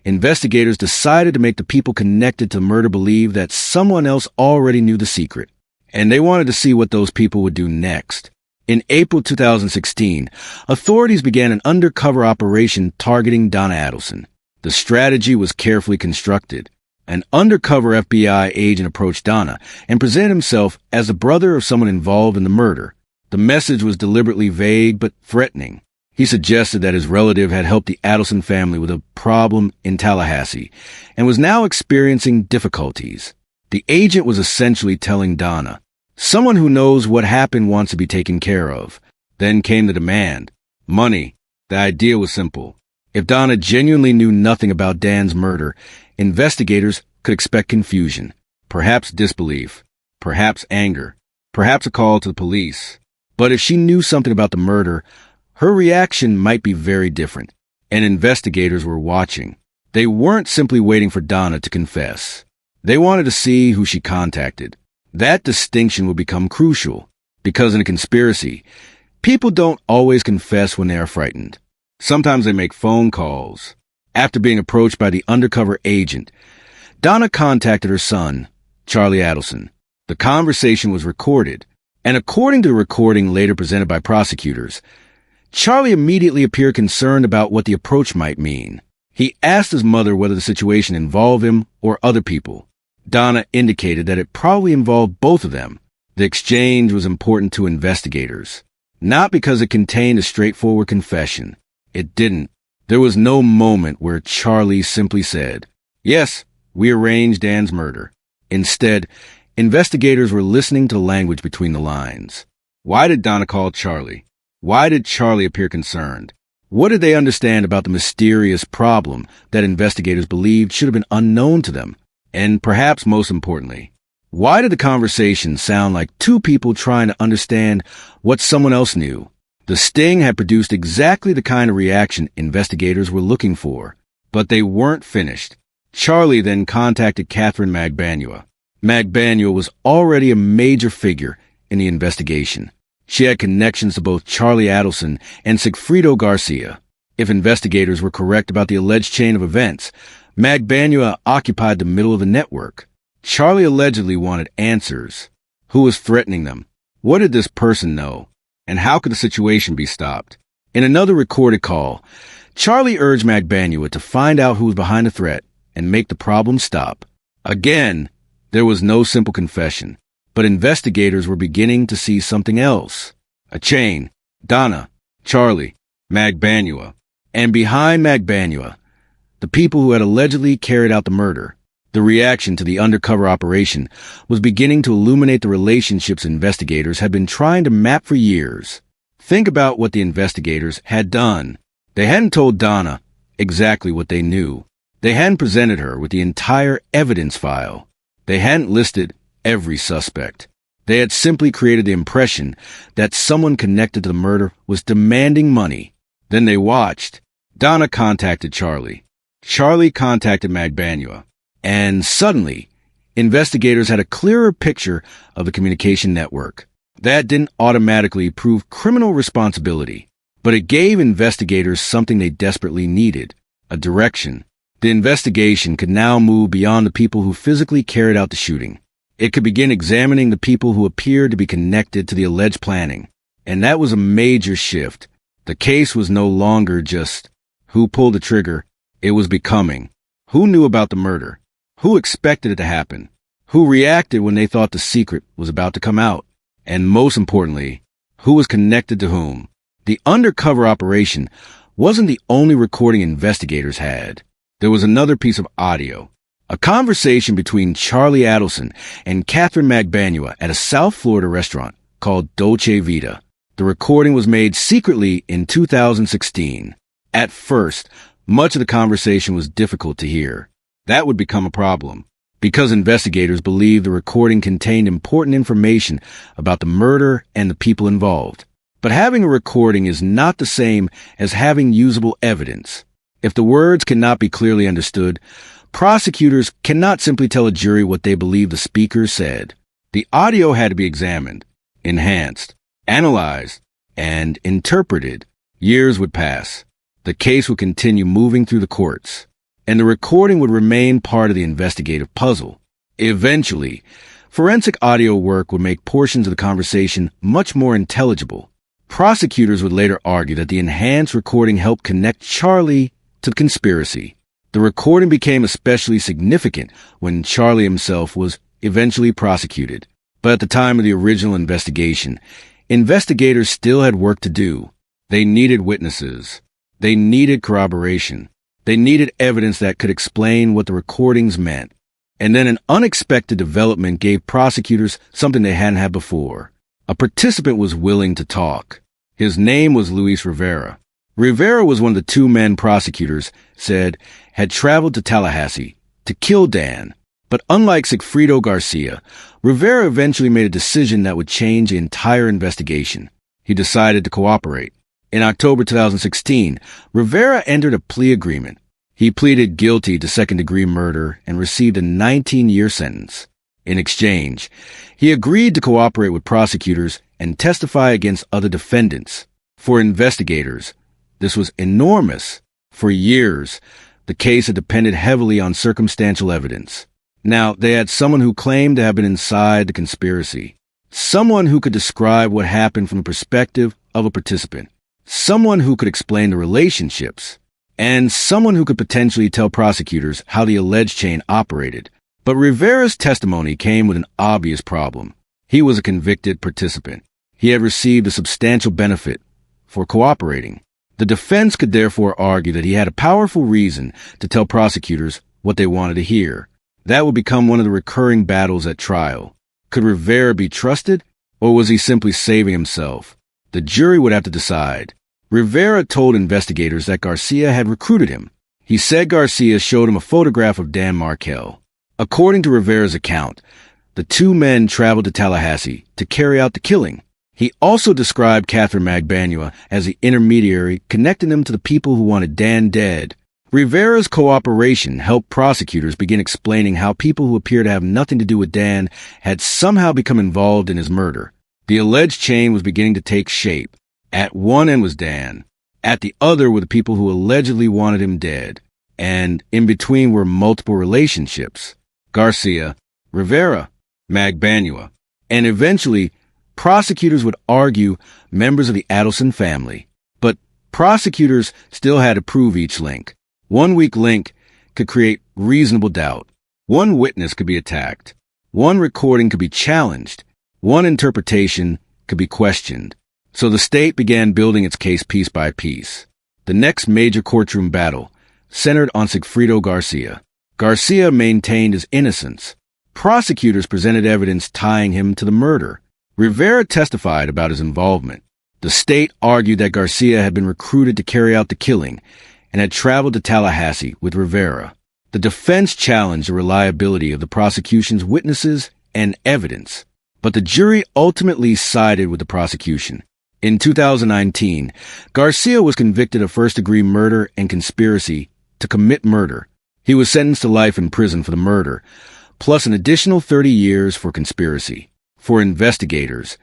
investigators decided to make the people connected to the murder believe that someone else already knew the secret. And they wanted to see what those people would do next. In April 2016, authorities began an undercover operation targeting Donna Adelson. The strategy was carefully constructed. An undercover FBI agent approached Donna and presented himself as the brother of someone involved in the murder. The message was deliberately vague but threatening. He suggested that his relative had helped the Adelson family with a problem in Tallahassee and was now experiencing difficulties. The agent was essentially telling Donna, someone who knows what happened wants to be taken care of. Then came the demand. Money. The idea was simple. If Donna genuinely knew nothing about Dan's murder, investigators could expect confusion, perhaps disbelief, perhaps anger, perhaps a call to the police. But if she knew something about the murder, her reaction might be very different. And investigators were watching. They weren't simply waiting for Donna to confess. They wanted to see who she contacted. That distinction would become crucial, because in a conspiracy, people don't always confess when they are frightened. Sometimes they make phone calls. After being approached by the undercover agent, Donna contacted her son, Charlie Adelson. The conversation was recorded, and according to the recording later presented by prosecutors, Charlie immediately appeared concerned about what the approach might mean. He asked his mother whether the situation involved him or other people. Donna indicated that it probably involved both of them. The exchange was important to investigators, not because it contained a straightforward confession. It didn't. There was no moment where Charlie simply said, "Yes, we arranged Dan's murder." Instead, investigators were listening to the language between the lines. Why did Donna call Charlie? Why did Charlie appear concerned? What did they understand about the mysterious problem that investigators believed should have been unknown to them? And perhaps most importantly, why did the conversation sound like two people trying to understand what someone else knew? The sting had produced exactly the kind of reaction investigators were looking for. But they weren't finished. Charlie then contacted Katherine Magbanua. Magbanua was already a major figure in the investigation. She had connections to both Charlie Adelson and Sigfrido Garcia. If investigators were correct about the alleged chain of events, Magbanua occupied the middle of the network. Charlie allegedly wanted answers. Who was threatening them? What did this person know? And how could the situation be stopped? In another recorded call, Charlie urged Magbanua to find out who was behind the threat and make the problem stop. Again, there was no simple confession, but investigators were beginning to see something else. A chain. Donna, Charlie, Magbanua. And behind Magbanua, the people who had allegedly carried out the murder. The reaction to the undercover operation was beginning to illuminate the relationships investigators had been trying to map for years. Think about what the investigators had done. They hadn't told Donna exactly what they knew. They hadn't presented her with the entire evidence file. They hadn't listed every suspect. They had simply created the impression that someone connected to the murder was demanding money. Then they watched. Donna contacted Charlie. Charlie contacted Magbanua. And suddenly, investigators had a clearer picture of the communication network. That didn't automatically prove criminal responsibility, but it gave investigators something they desperately needed, a direction. The investigation could now move beyond the people who physically carried out the shooting. It could begin examining the people who appeared to be connected to the alleged planning. And that was a major shift. The case was no longer just who pulled the trigger. It was becoming who knew about the murder, who expected it to happen, who reacted when they thought the secret was about to come out, and most importantly, who was connected to whom. The undercover operation wasn't the only recording investigators had. There was another piece of audio, a conversation between Charlie Adelson and Katherine Magbanua at a South Florida restaurant called Dolce Vita. The recording was made secretly in 2016. At first, much of the conversation was difficult to hear. That would become a problem, because investigators believed the recording contained important information about the murder and the people involved. But having a recording is not the same as having usable evidence. If the words cannot be clearly understood, prosecutors cannot simply tell a jury what they believe the speaker said. The audio had to be examined, enhanced, analyzed, and interpreted. Years would pass. The case would continue moving through the courts, and the recording would remain part of the investigative puzzle. Eventually, forensic audio work would make portions of the conversation much more intelligible. Prosecutors would later argue that the enhanced recording helped connect Charlie to the conspiracy. The recording became especially significant when Charlie himself was eventually prosecuted. But at the time of the original investigation, investigators still had work to do. They needed witnesses. They needed corroboration. They needed evidence that could explain what the recordings meant. And then an unexpected development gave prosecutors something they hadn't had before. A participant was willing to talk. His name was Luis Rivera. Rivera was one of the two men prosecutors said had traveled to Tallahassee to kill Dan. But unlike Sigfredo Garcia, Rivera eventually made a decision that would change the entire investigation. He decided to cooperate. In October 2016, Rivera entered a plea agreement. He pleaded guilty to second-degree murder and received a 19-year sentence. In exchange, he agreed to cooperate with prosecutors and testify against other defendants. For investigators, this was enormous. For years, the case had depended heavily on circumstantial evidence. Now, they had someone who claimed to have been inside the conspiracy, someone who could describe what happened from the perspective of a participant, someone who could explain the relationships, and someone who could potentially tell prosecutors how the alleged chain operated. But Rivera's testimony came with an obvious problem. He was a convicted participant. He had received a substantial benefit for cooperating. The defense could therefore argue that he had a powerful reason to tell prosecutors what they wanted to hear. That would become one of the recurring battles at trial. Could Rivera be trusted, or was he simply saving himself? The jury would have to decide. Rivera told investigators that Garcia had recruited him. He said Garcia showed him a photograph of Dan Markel. According to Rivera's account, the two men traveled to Tallahassee to carry out the killing. He also described Katherine Magbanua as the intermediary connecting them to the people who wanted Dan dead. Rivera's cooperation helped prosecutors begin explaining how people who appear to have nothing to do with Dan had somehow become involved in his murder. The alleged chain was beginning to take shape. At one end was Dan. At the other were the people who allegedly wanted him dead. And in between were multiple relationships. Garcia, Rivera, Magbanua. And eventually, prosecutors would argue members of the Adelson family. But prosecutors still had to prove each link. One weak link could create reasonable doubt. One witness could be attacked. One recording could be challenged. One interpretation could be questioned. So the state began building its case piece by piece. The next major courtroom battle centered on Sigfredo Garcia. Garcia maintained his innocence. Prosecutors presented evidence tying him to the murder. Rivera testified about his involvement. The state argued that Garcia had been recruited to carry out the killing and had traveled to Tallahassee with Rivera. The defense challenged the reliability of the prosecution's witnesses and evidence, but the jury ultimately sided with the prosecution. In 2019, Garcia was convicted of first-degree murder and conspiracy to commit murder. He was sentenced to life in prison for the murder, plus an additional 30 years for conspiracy. For investigators,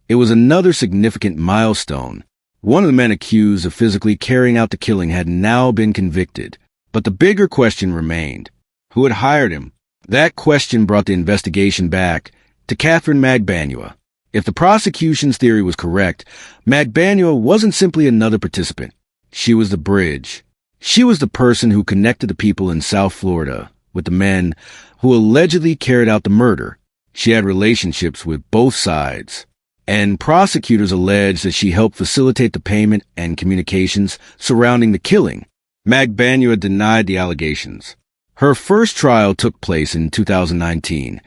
it was another significant milestone. One of the men accused of physically carrying out the killing had now been convicted. But the bigger question remained. Who had hired him? That question brought the investigation back to Katherine Magbanua. If the prosecution's theory was correct, Magbanua wasn't simply another participant. She was the bridge. She was the person who connected the people in South Florida with the men who allegedly carried out the murder. She had relationships with both sides, and prosecutors alleged that she helped facilitate the payment and communications surrounding the killing. Magbanua denied the allegations. Her first trial took place in 2019,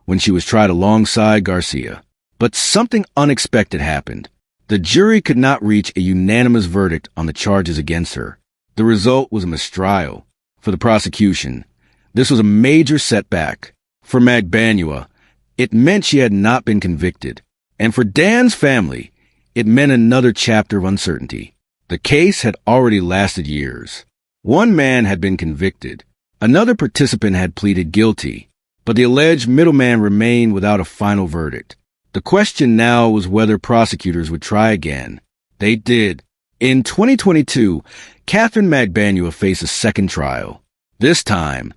when she was tried alongside Garcia. But something unexpected happened. The jury could not reach a unanimous verdict on the charges against her. The result was a mistrial. For the prosecution, this was a major setback. For Magbanua, it meant she had not been convicted. And for Dan's family, it meant another chapter of uncertainty. The case had already lasted years. One man had been convicted. Another participant had pleaded guilty, but the alleged middleman remained without a final verdict. The question now was whether prosecutors would try again. They did. In 2022, Katherine Magbanua faced a second trial. This time,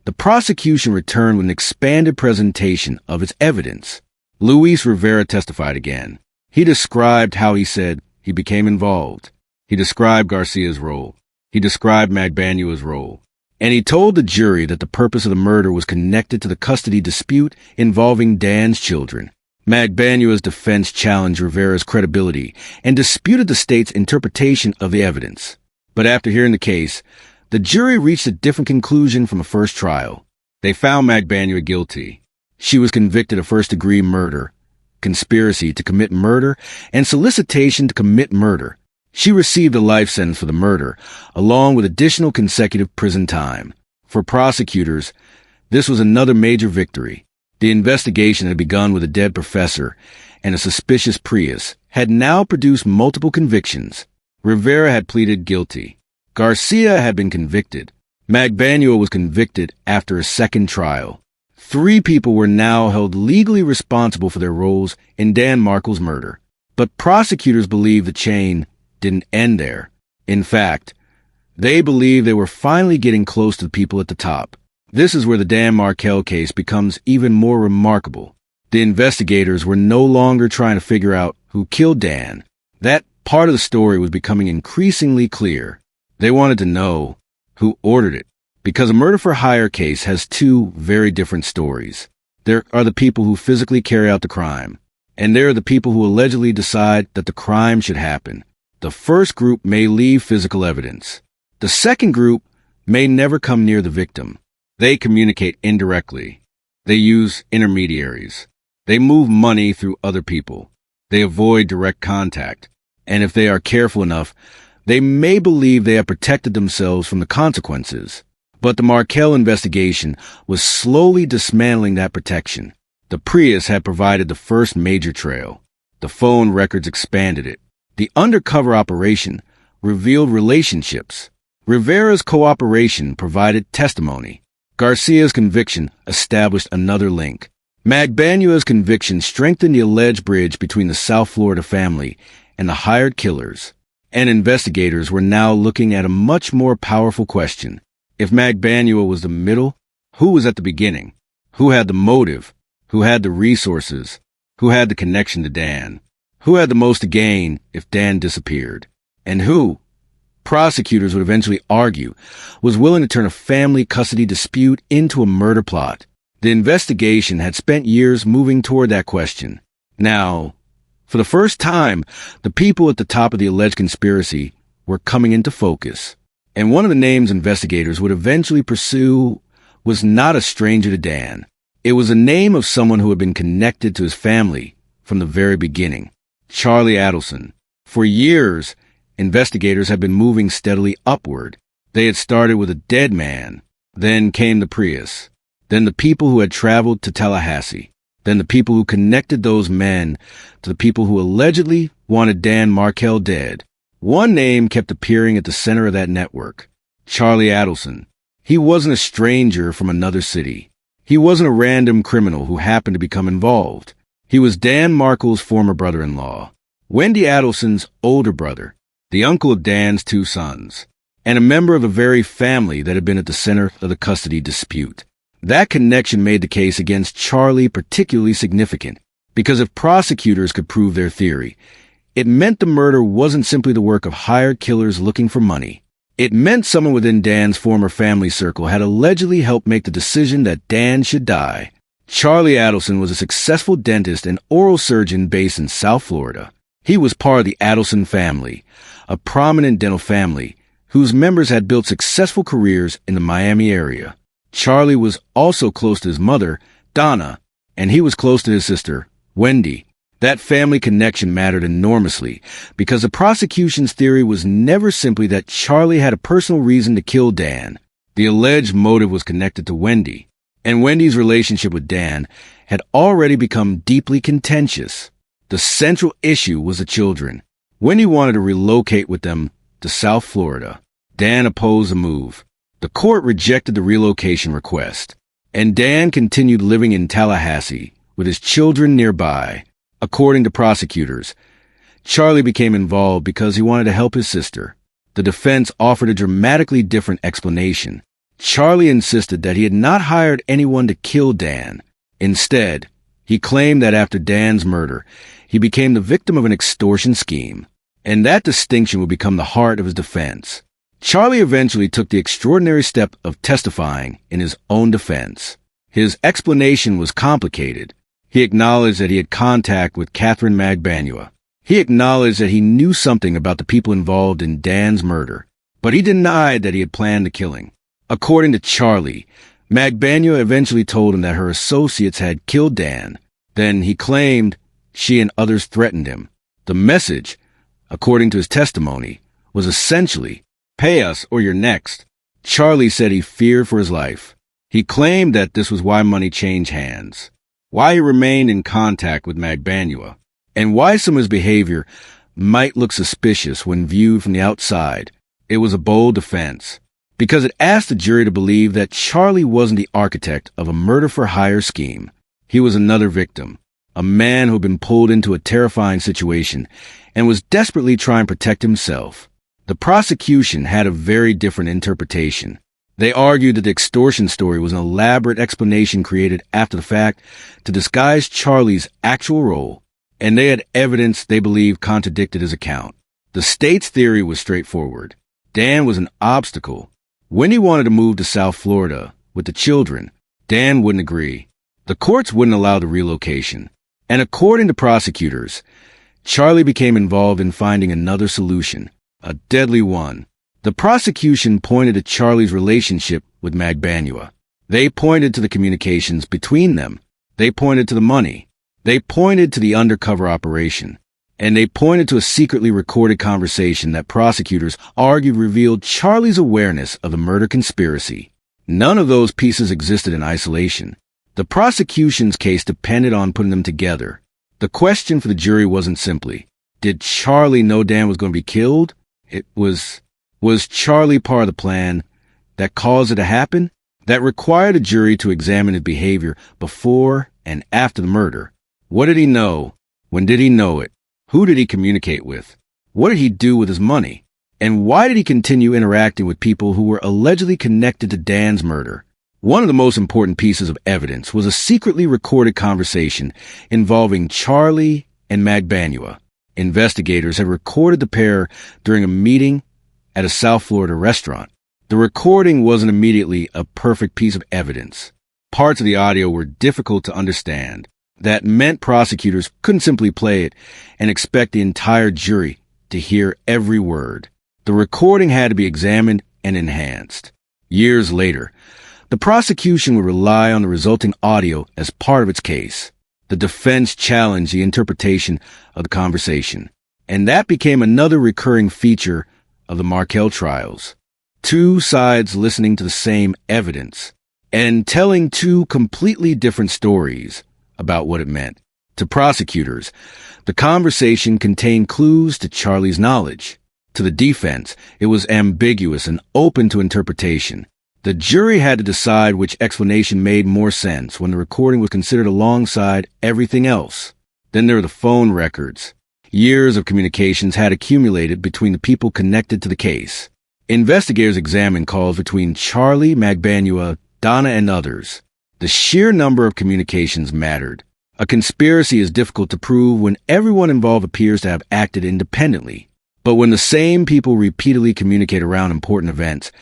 the prosecution returned with an expanded presentation of its evidence. Luis Rivera testified again. He described how he said he became involved. He described Garcia's role. He described Magbanua's role. And he told the jury that the purpose of the murder was connected to the custody dispute involving Dan's children. Magbanua's defense challenged Rivera's credibility and disputed the state's interpretation of the evidence. But after hearing the case, the jury reached a different conclusion from the first trial. They found Magbanua guilty. She was convicted of first-degree murder, conspiracy to commit murder, and solicitation to commit murder. She received a life sentence for the murder, along with additional consecutive prison time. For prosecutors, this was another major victory. The investigation had begun with a dead professor, and a suspicious Prius had now produced multiple convictions. Rivera had pleaded guilty. Garcia had been convicted. Magbanua was convicted after a second trial. 3 people were now held legally responsible for their roles in Dan Markel's murder. But prosecutors believed the chain didn't end there. In fact, they believed they were finally getting close to the people at the top. This is where the Dan Markel case becomes even more remarkable. The investigators were no longer trying to figure out who killed Dan. That part of the story was becoming increasingly clear. They wanted to know who ordered it, because a murder-for-hire case has 2 very different stories. There are the people who physically carry out the crime, and there are the people who allegedly decide that the crime should happen. The first group may leave physical evidence. The second group may never come near the victim. They communicate indirectly. They use intermediaries. They move money through other people. They avoid direct contact. And if they are careful enough, they may believe they have protected themselves from the consequences. But the Markel investigation was slowly dismantling that protection. The Prius had provided the first major trail. The phone records expanded it. The undercover operation revealed relationships. Rivera's cooperation provided testimony. Garcia's conviction established another link. Magbanua's conviction strengthened the alleged bridge between the South Florida family and the hired killers. And investigators were now looking at a much more powerful question. If Magbanua was the middle, who was at the beginning? Who had the motive? Who had the resources? Who had the connection to Dan? Who had the most to gain if Dan disappeared? And who, prosecutors would eventually argue, was willing to turn a family custody dispute into a murder plot? The investigation had spent years moving toward that question. Now, for the first time, the people at the top of the alleged conspiracy were coming into focus. And one of the names investigators would eventually pursue was not a stranger to Dan. It was the name of someone who had been connected to his family from the very beginning, Charlie Adelson. For years, investigators had been moving steadily upward. They had started with a dead man. Then came the Prius. Then the people who had traveled to Tallahassee. Then the people who connected those men to the people who allegedly wanted Dan Markel dead. One name kept appearing at the center of that network, Charlie Adelson. He wasn't a stranger from another city. He wasn't a random criminal who happened to become involved. He was Dan Markel's former brother-in-law, Wendy Adelson's older brother, the uncle of Dan's two sons, and a member of the very family that had been at the center of the custody dispute. That connection made the case against Charlie particularly significant, because if prosecutors could prove their theory, it meant the murder wasn't simply the work of hired killers looking for money. It meant someone within Dan's former family circle had allegedly helped make the decision that Dan should die. Charlie Adelson was a successful dentist and oral surgeon based in South Florida. He was part of the Adelson family, a prominent dental family whose members had built successful careers in the Miami area. Charlie was also close to his mother, Donna, and he was close to his sister, Wendy. That family connection mattered enormously because the prosecution's theory was never simply that Charlie had a personal reason to kill Dan. The alleged motive was connected to Wendy, and Wendy's relationship with Dan had already become deeply contentious. The central issue was the children. Wendy wanted to relocate with them to South Florida. Dan opposed the move. The court rejected the relocation request, and Dan continued living in Tallahassee with his children nearby. According to prosecutors, Charlie became involved because he wanted to help his sister. The defense offered a dramatically different explanation. Charlie insisted that he had not hired anyone to kill Dan. Instead, he claimed that after Dan's murder, he became the victim of an extortion scheme, and that distinction would become the heart of his defense. Charlie eventually took the extraordinary step of testifying in his own defense. His explanation was complicated. He acknowledged that he had contact with Katherine Magbanua. He acknowledged that he knew something about the people involved in Dan's murder, but he denied that he had planned the killing. According to Charlie, Magbanua eventually told him that her associates had killed Dan. Then he claimed she and others threatened him. The message, according to his testimony, was essentially, "Pay us or you're next." Charlie said he feared for his life. He claimed that this was why money changed hands, why he remained in contact with Magbanua, and why some of his behavior might look suspicious when viewed from the outside. It was a bold defense, because it asked the jury to believe that Charlie wasn't the architect of a murder-for-hire scheme. He was another victim, a man who had been pulled into a terrifying situation and was desperately trying to protect himself. The prosecution had a very different interpretation. They argued that the extortion story was an elaborate explanation created after the fact to disguise Charlie's actual role, and they had evidence they believed contradicted his account. The state's theory was straightforward. Dan was an obstacle. When he wanted to move to South Florida with the children, Dan wouldn't agree. The courts wouldn't allow the relocation. And according to prosecutors, Charlie became involved in finding another solution, a deadly one. The prosecution pointed to Charlie's relationship with Magbanua. They pointed to the communications between them. They pointed to the money. They pointed to the undercover operation. And they pointed to a secretly recorded conversation that prosecutors argued revealed Charlie's awareness of the murder conspiracy. None of those pieces existed in isolation. The prosecution's case depended on putting them together. The question for the jury wasn't simply, did Charlie know Dan was going to be killed? It was Charlie part of the plan that caused it to happen? That required a jury to examine his behavior before and after the murder. What did he know? When did he know it? Who did he communicate with? What did he do with his money? And why did he continue interacting with people who were allegedly connected to Dan's murder? One of the most important pieces of evidence was a secretly recorded conversation involving Charlie and Magbanua. Investigators had recorded the pair during a meeting at a South Florida restaurant. The recording wasn't immediately a perfect piece of evidence. Parts of the audio were difficult to understand. That meant prosecutors couldn't simply play it and expect the entire jury to hear every word. The recording had to be examined and enhanced. Years later, The prosecution would rely on the resulting audio as part of its case. The defense challenged the interpretation of the conversation, and that became another recurring feature of the Markel trials. Two sides listening to the same evidence and telling two completely different stories about what it meant. To prosecutors, the conversation contained clues to Charlie's knowledge. To the defense, it was ambiguous and open to interpretation. The jury had to decide which explanation made more sense when the recording was considered alongside everything else. Then there were the phone records. Years of communications had accumulated between the people connected to the case. Investigators examined calls between Charlie, Magbanua, Donna, and others. The sheer number of communications mattered. A conspiracy is difficult to prove when everyone involved appears to have acted independently. But when the same people repeatedly communicate around important events,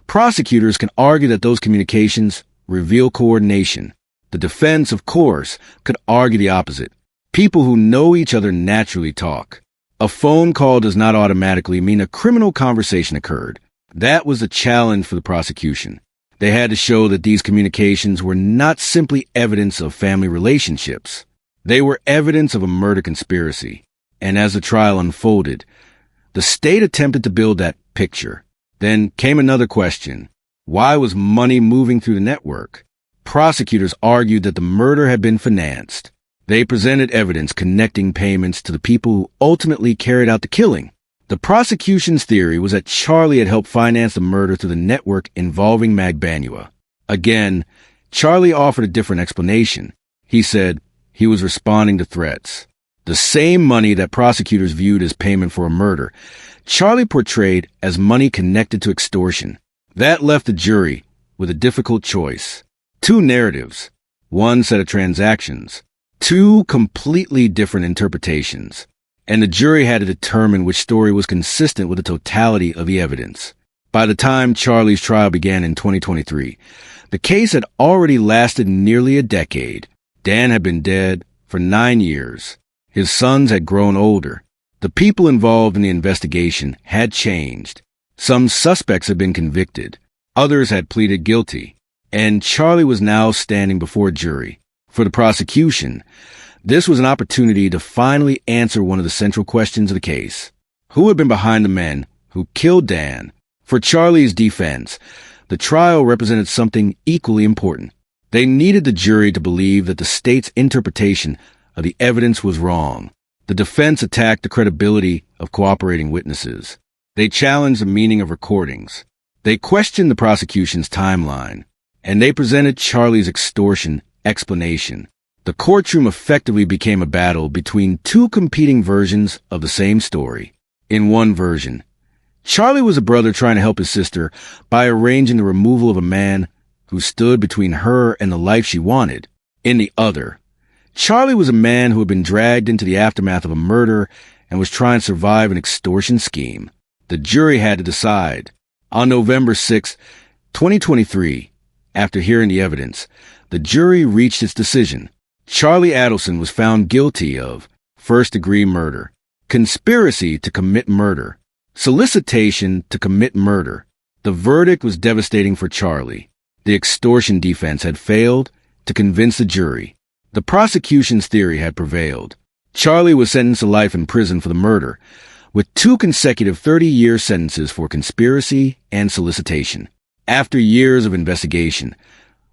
prosecutors can argue that those communications reveal coordination. The defense, of course, could argue the opposite. People who know each other naturally talk. A phone call does not automatically mean a criminal conversation occurred. That was a challenge for the prosecution. They had to show that these communications were not simply evidence of family relationships. They were evidence of a murder conspiracy. And as the trial unfolded, the state attempted to build that picture. Then came another question. Why was money moving through the network? Prosecutors argued that the murder had been financed. They presented evidence connecting payments to the people who ultimately carried out the killing. The prosecution's theory was that Charlie had helped finance the murder through the network involving Magbanua. Again, Charlie offered a different explanation. He said he was responding to threats. The same money that prosecutors viewed as payment for a murder, Charlie portrayed as money connected to extortion. That left the jury with a difficult choice. Two narratives, one set of transactions, two completely different interpretations. And the jury had to determine which story was consistent with the totality of the evidence. By the time Charlie's trial began in 2023, the case had already lasted nearly a decade. Dan had been dead for 9 years. His sons had grown older. The people involved in the investigation had changed. Some suspects had been convicted. Others had pleaded guilty. And Charlie was now standing before a jury. For the prosecution, this was an opportunity to finally answer one of the central questions of the case. Who had been behind the men who killed Dan? For Charlie's defense, the trial represented something equally important. They needed the jury to believe that the state's interpretation of the evidence was wrong. The defense attacked the credibility of cooperating witnesses. They challenged the meaning of recordings. They questioned the prosecution's timeline. And they presented Charlie's extortion explanation. The courtroom effectively became a battle between two competing versions of the same story. In one version, Charlie was a brother trying to help his sister by arranging the removal of a man who stood between her and the life she wanted. In the other, Charlie was a man who had been dragged into the aftermath of a murder and was trying to survive an extortion scheme. The jury had to decide. On November 6, 2023, after hearing the evidence, the jury reached its decision. Charlie Adelson was found guilty of first-degree murder, conspiracy to commit murder, solicitation to commit murder. The verdict was devastating for Charlie. The extortion defense had failed to convince the jury. The prosecution's theory had prevailed. Charlie was sentenced to life in prison for the murder, with 2 consecutive 30-year sentences for conspiracy and solicitation. After years of investigation,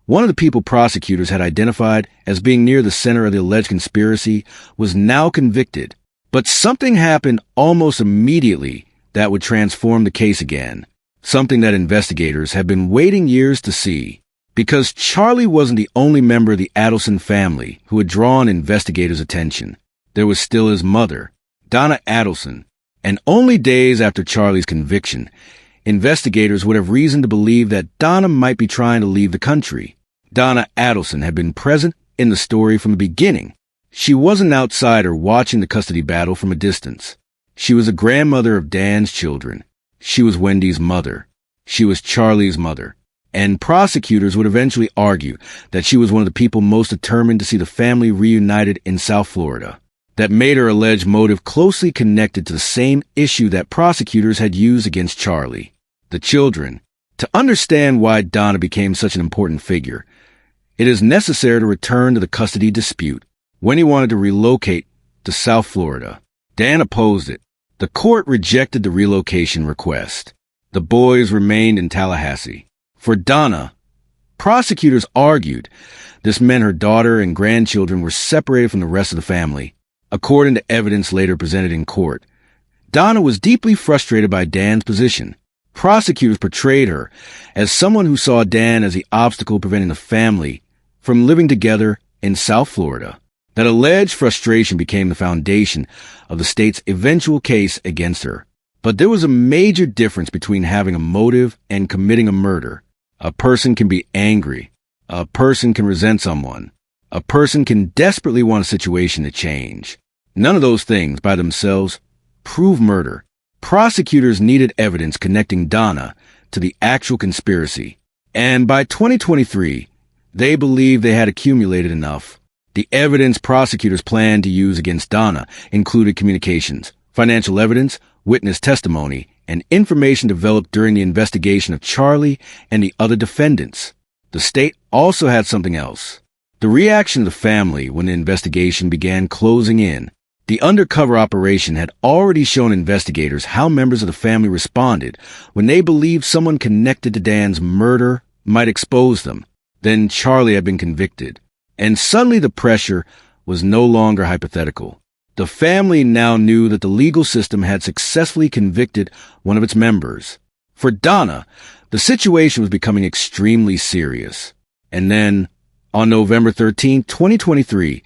one of the people prosecutors had identified as being near the center of the alleged conspiracy was now convicted. But something happened almost immediately that would transform the case again. Something that investigators had been waiting years to see. Because Charlie wasn't the only member of the Adelson family who had drawn investigators' attention. There was still his mother, Donna Adelson. And only days after Charlie's conviction, investigators would have reason to believe that Donna might be trying to leave the country. Donna Adelson had been present in the story from the beginning. She wasn't an outsider watching the custody battle from a distance. She was a grandmother of Dan's children. She was Wendy's mother. She was Charlie's mother. And prosecutors would eventually argue that she was one of the people most determined to see the family reunited in South Florida. That made her alleged motive closely connected to the same issue that prosecutors had used against Charlie. The children, To understand why Donna became such an important figure, it is necessary to return to the custody dispute. When he wanted to relocate to South Florida, Dan opposed it. The court rejected the relocation request. The boys remained in Tallahassee. For Donna, prosecutors argued this meant her daughter and grandchildren were separated from the rest of the family. According to evidence later presented in court, Donna was deeply frustrated by Dan's position. Prosecutors portrayed her as someone who saw Dan as the obstacle preventing the family from living together in South Florida. That alleged frustration became the foundation of the state's eventual case against her. But there was a major difference between having a motive and committing a murder. A person can be angry. A person can resent someone. A person can desperately want a situation to change. None of those things by themselves prove murder. Prosecutors needed evidence connecting Donna to the actual conspiracy. And by 2023, they believed they had accumulated enough. The evidence prosecutors planned to use against Donna included communications, financial evidence, witness testimony, and information developed during the investigation of Charlie and the other defendants. The state also had something else. The reaction of the family when the investigation began closing in. The undercover operation had already shown investigators how members of the family responded when they believed someone connected to Dan's murder might expose them. Then Charlie had been convicted, and suddenly the pressure was no longer hypothetical. The family now knew that the legal system had successfully convicted one of its members. For Donna, the situation was becoming extremely serious. And then, on November 13, 2023,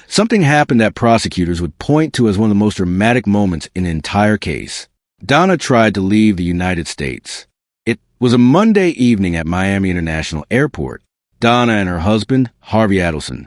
something happened that prosecutors would point to as one of the most dramatic moments in the entire case. Donna tried to leave the United States. It was a Monday evening at Miami International Airport. Donna and her husband, Harvey Adelson,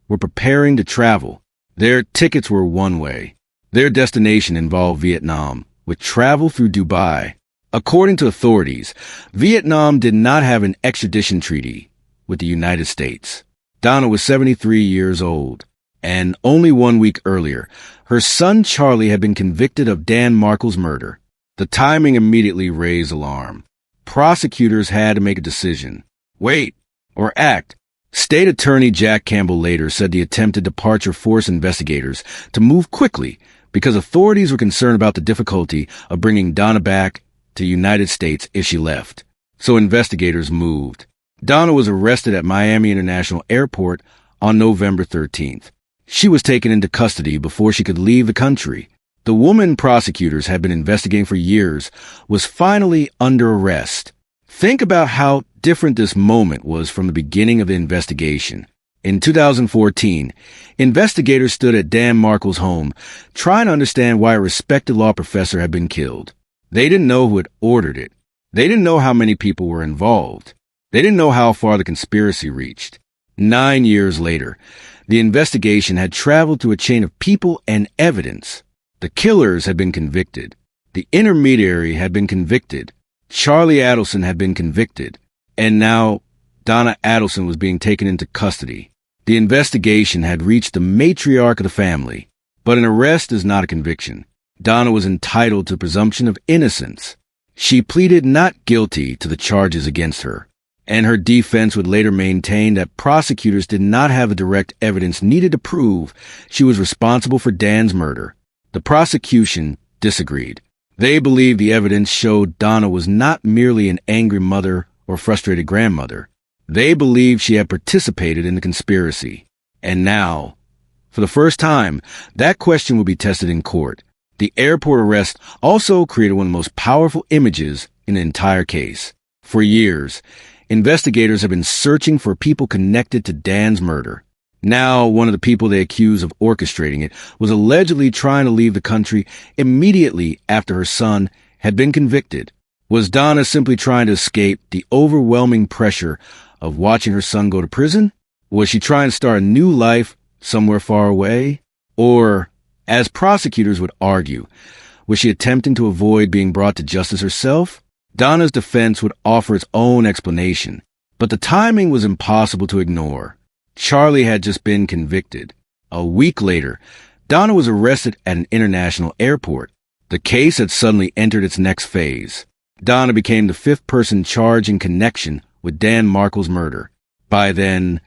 were preparing to travel. Their tickets were one way. Their destination involved Vietnam, with travel through Dubai. According to authorities, Vietnam did not have an extradition treaty with the United States. Donna was 73 years old, and only 1 week earlier, her son Charlie had been convicted of Dan Markel's murder. The timing immediately raised alarm. Prosecutors had to make a decision. Wait, or act. State Attorney Jack Campbell later said the attempted departure forced investigators to move quickly because authorities were concerned about the difficulty of bringing Donna back to the United States if she left. So investigators moved. Donna was arrested at Miami International Airport on November 13th. She was taken into custody before she could leave the country. The woman prosecutors had been investigating for years was finally under arrest. Think about how different this moment was from the beginning of the investigation. In 2014, investigators stood at Dan Markel's home trying to understand why a respected law professor had been killed. They didn't know who had ordered it. They didn't know how many people were involved. They didn't know how far the conspiracy reached. 9 years later, the investigation had traveled through a chain of people and evidence. The killers had been convicted. The intermediary had been convicted. Charlie Adelson had been convicted. And now, Donna Adelson was being taken into custody. The investigation had reached the matriarch of the family. But an arrest is not a conviction. Donna was entitled to presumption of innocence. She pleaded not guilty to the charges against her, and her defense would later maintain that prosecutors did not have the direct evidence needed to prove she was responsible for Dan's murder. The prosecution disagreed. They believed the evidence showed Donna was not merely an angry mother or frustrated grandmother. They believed she had participated in the conspiracy. And now, for the first time, that question will be tested in court. The airport arrest also created one of the most powerful images in the entire case. For years, investigators have been searching for people connected to Dan's murder. Now, one of the people they accused of orchestrating it was allegedly trying to leave the country immediately after her son had been convicted. Was Donna simply trying to escape the overwhelming pressure of watching her son go to prison? Was she trying to start a new life somewhere far away? Or, as prosecutors would argue, was she attempting to avoid being brought to justice herself? Donna's defense would offer its own explanation, but the timing was impossible to ignore. Charlie had just been convicted. A week later, Donna was arrested at an international airport. The case had suddenly entered its next phase. Donna became the fifth person charged in connection with Dan Markel's murder. By then,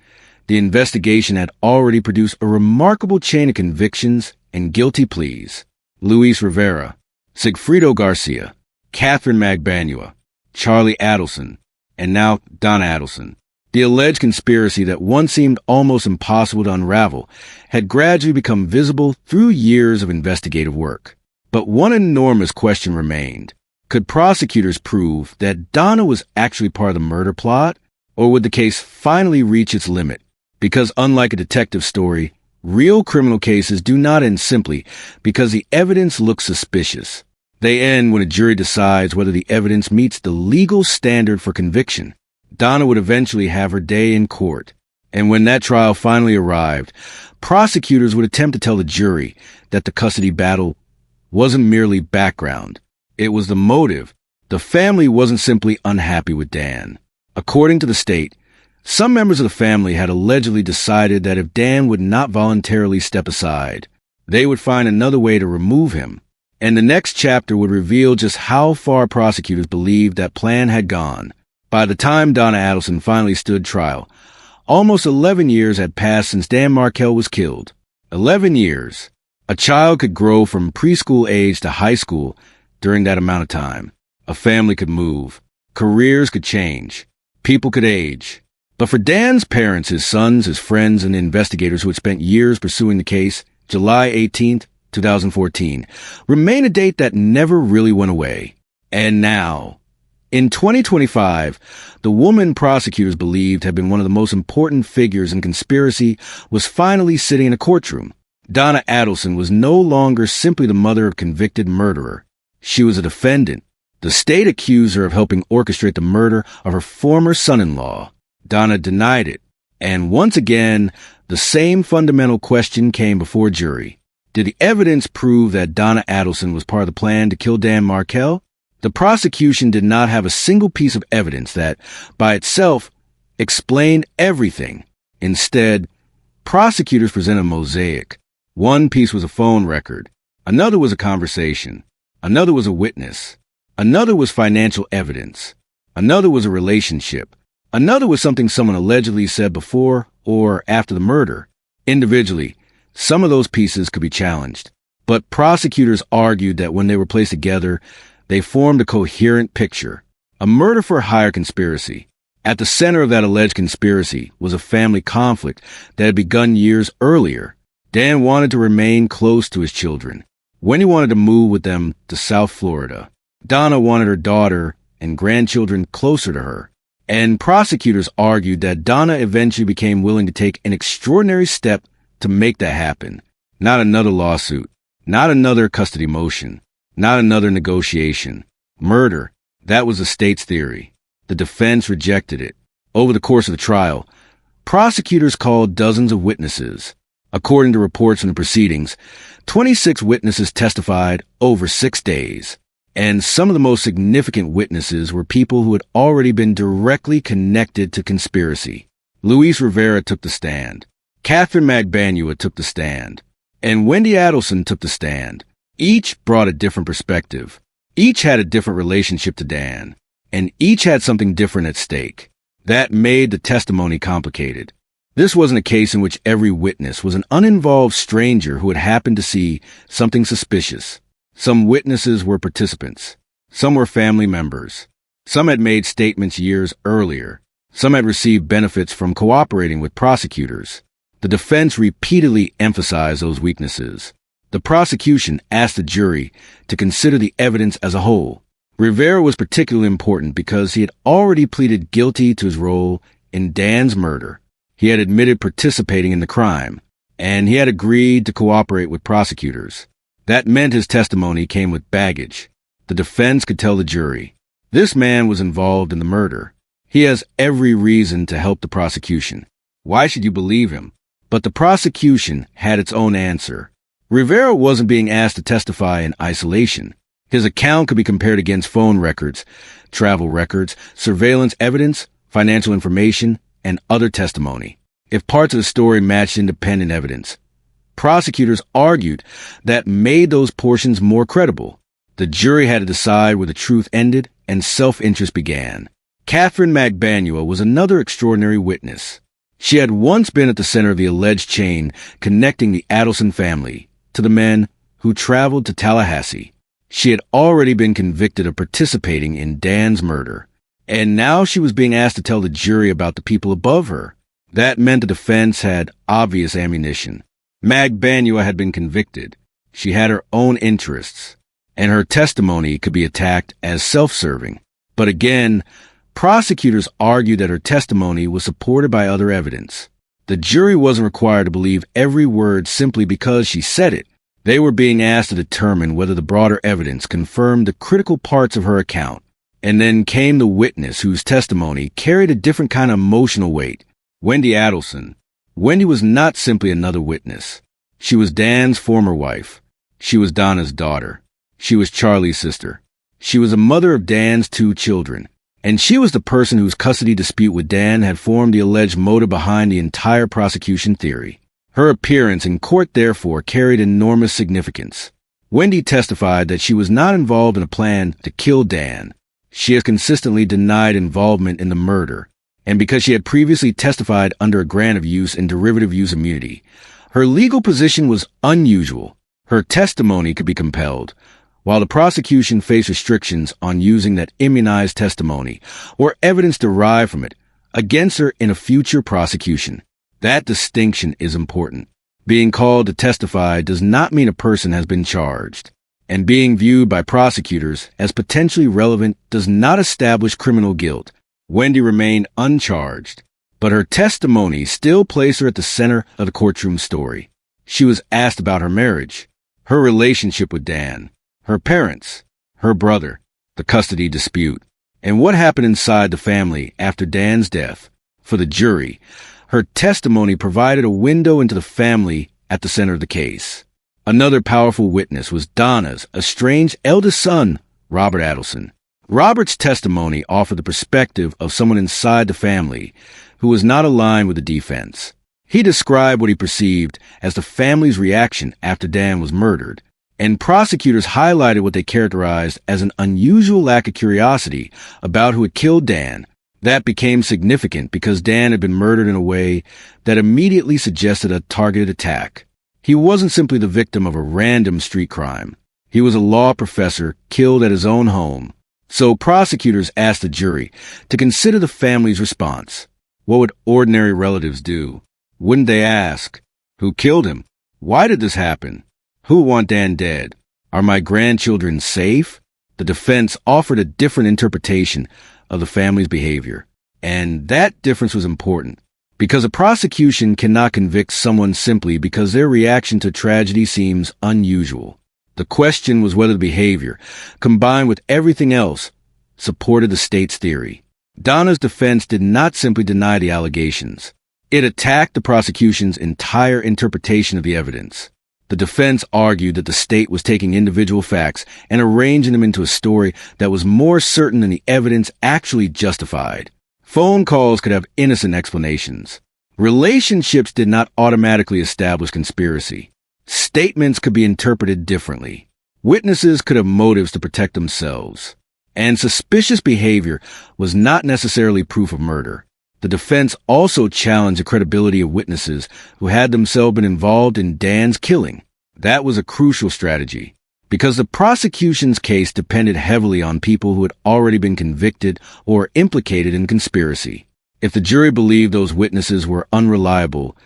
the investigation had already produced a remarkable chain of convictions and guilty pleas. Luis Rivera, Sigfrido Garcia, Katherine Magbanua, Charlie Adelson, and now Donna Adelson. The alleged conspiracy that once seemed almost impossible to unravel had gradually become visible through years of investigative work. But one enormous question remained. Could prosecutors prove that Donna was actually part of the murder plot, or would the case finally reach its limit? Because unlike a detective story, real criminal cases do not end simply because the evidence looks suspicious. They end when a jury decides whether the evidence meets the legal standard for conviction. Donna would eventually have her day in court, and when that trial finally arrived, prosecutors would attempt to tell the jury that the custody battle wasn't merely background. It was the motive. The family wasn't simply unhappy with Dan. According to the state, some members of the family had allegedly decided that if Dan would not voluntarily step aside, they would find another way to remove him. And the next chapter would reveal just how far prosecutors believed that plan had gone. By the time Donna Adelson finally stood trial, almost 11 years had passed since Dan Markel was killed. 11 years. A child could grow from preschool age to high school during that amount of time. A family could move. Careers could change. People could age. But for Dan's parents, his sons, his friends, and the investigators who had spent years pursuing the case, July 18th, 2014, remained a date that never really went away. And now, in 2025, the woman prosecutors believed had been one of the most important figures in conspiracy was finally sitting in a courtroom. Donna Adelson was no longer simply the mother of a convicted murderer. She was a defendant. The state accused her of helping orchestrate the murder of her former son-in-law. Donna denied it. And once again, the same fundamental question came before a jury. Did the evidence prove that Donna Adelson was part of the plan to kill Dan Markel? The prosecution did not have a single piece of evidence that, by itself, explained everything. Instead, prosecutors presented a mosaic. One piece was a phone record. Another was a conversation. Another was a witness. Another was financial evidence. Another was a relationship. Another was something someone allegedly said before or after the murder. Individually, some of those pieces could be challenged. But prosecutors argued that when they were placed together, they formed a coherent picture. A murder-for-hire conspiracy. At the center of that alleged conspiracy was a family conflict that had begun years earlier. Dan wanted to remain close to his children. When he wanted to move with them to South Florida, Donna wanted her daughter and grandchildren closer to her. And prosecutors argued that Donna eventually became willing to take an extraordinary step to make that happen. Not another lawsuit. Not another custody motion. Not another negotiation. Murder. That was the state's theory. The defense rejected it. Over the course of the trial, prosecutors called dozens of witnesses. According to reports from the proceedings, 26 witnesses testified over 6 days. And some of the most significant witnesses were people who had already been directly connected to conspiracy. Luis Rivera took the stand. Katherine Magbanua took the stand. And Wendy Adelson took the stand. Each brought a different perspective. Each had a different relationship to Dan. And each had something different at stake. That made the testimony complicated. This wasn't a case in which every witness was an uninvolved stranger who had happened to see something suspicious. Some witnesses were participants. Some were family members. Some had made statements years earlier. Some had received benefits from cooperating with prosecutors. The defense repeatedly emphasized those weaknesses. The prosecution asked the jury to consider the evidence as a whole. Rivera was particularly important because he had already pleaded guilty to his role in Dan's murder. He had admitted participating in the crime, and he had agreed to cooperate with prosecutors. That meant his testimony came with baggage. The defense could tell the jury, this man was involved in the murder. He has every reason to help the prosecution. Why should you believe him? But the prosecution had its own answer. Rivera wasn't being asked to testify in isolation. His account could be compared against phone records, travel records, surveillance evidence, financial information, and other testimony. If parts of the story matched independent evidence, prosecutors argued that made those portions more credible. The jury had to decide where the truth ended and self-interest began. Katherine Magbanua was another extraordinary witness. She had once been at the center of the alleged chain connecting the Adelson family to the men who traveled to Tallahassee. She had already been convicted of participating in Dan's murder, and now she was being asked to tell the jury about the people above her. That meant the defense had obvious ammunition. Magbanua had been convicted. She had her own interests, and her testimony could be attacked as self-serving. But again, prosecutors argued that her testimony was supported by other evidence. The jury wasn't required to believe every word simply because she said it. They were being asked to determine whether the broader evidence confirmed the critical parts of her account. And then came the witness whose testimony carried a different kind of emotional weight. Wendy Adelson. Wendy was not simply another witness. She was Dan's former wife. She was Donna's daughter. She was Charlie's sister. She was a mother of Dan's 2 children. And she was the person whose custody dispute with Dan had formed the alleged motive behind the entire prosecution theory. Her appearance in court, therefore, carried enormous significance. Wendy testified that she was not involved in a plan to kill Dan. She has consistently denied involvement in the murder, and because she had previously testified under a grant of use and derivative use immunity, her legal position was unusual. Her testimony could be compelled, while the prosecution faced restrictions on using that immunized testimony or evidence derived from it against her in a future prosecution. That distinction is important. Being called to testify does not mean a person has been charged, and being viewed by prosecutors as potentially relevant does not establish criminal guilt. Wendy remained uncharged, but her testimony still placed her at the center of the courtroom story. She was asked about her marriage, her relationship with Dan, her parents, her brother, the custody dispute, and what happened inside the family after Dan's death. For the jury, her testimony provided a window into the family at the center of the case. Another powerful witness was Donna's estranged eldest son, Robert Adelson. Robert's testimony offered the perspective of someone inside the family who was not aligned with the defense. He described what he perceived as the family's reaction after Dan was murdered, and prosecutors highlighted what they characterized as an unusual lack of curiosity about who had killed Dan. That became significant because Dan had been murdered in a way that immediately suggested a targeted attack. He wasn't simply the victim of a random street crime. He was a law professor killed at his own home. So prosecutors asked the jury to consider the family's response. What would ordinary relatives do? Wouldn't they ask, who killed him? Why did this happen? Who want Dan dead? Are my grandchildren safe? The defense offered a different interpretation of the family's behavior. And that difference was important, because a prosecution cannot convict someone simply because their reaction to tragedy seems unusual. The question was whether the behavior, combined with everything else, supported the state's theory. Donna's defense did not simply deny the allegations. It attacked the prosecution's entire interpretation of the evidence. The defense argued that the state was taking individual facts and arranging them into a story that was more certain than the evidence actually justified. Phone calls could have innocent explanations. Relationships did not automatically establish conspiracy. Statements could be interpreted differently. Witnesses could have motives to protect themselves. And suspicious behavior was not necessarily proof of murder. The defense also challenged the credibility of witnesses who had themselves been involved in Dan's killing. That was a crucial strategy, because the prosecution's case depended heavily on people who had already been convicted or implicated in conspiracy. If the jury believed those witnesses were unreliable,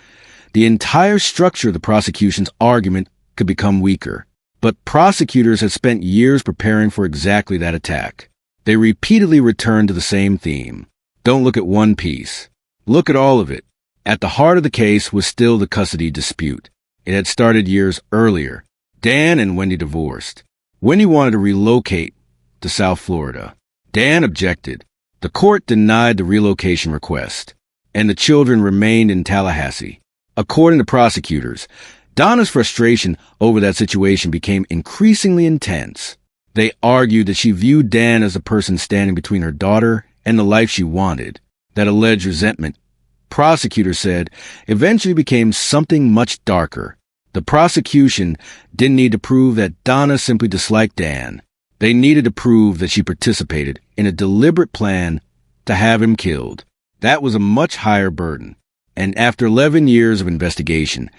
the entire structure of the prosecution's argument could become weaker. But prosecutors had spent years preparing for exactly that attack. They repeatedly returned to the same theme. Don't look at one piece. Look at all of it. At the heart of the case was still the custody dispute. It had started years earlier. Dan and Wendy divorced. Wendy wanted to relocate to South Florida. Dan objected. The court denied the relocation request, and the children remained in Tallahassee. According to prosecutors, Donna's frustration over that situation became increasingly intense. They argued that she viewed Dan as a person standing between her daughter and the life she wanted. That alleged resentment, prosecutors said, eventually became something much darker. The prosecution didn't need to prove that Donna simply disliked Dan. They needed to prove that she participated in a deliberate plan to have him killed. That was a much higher burden. And after 11 years of investigation,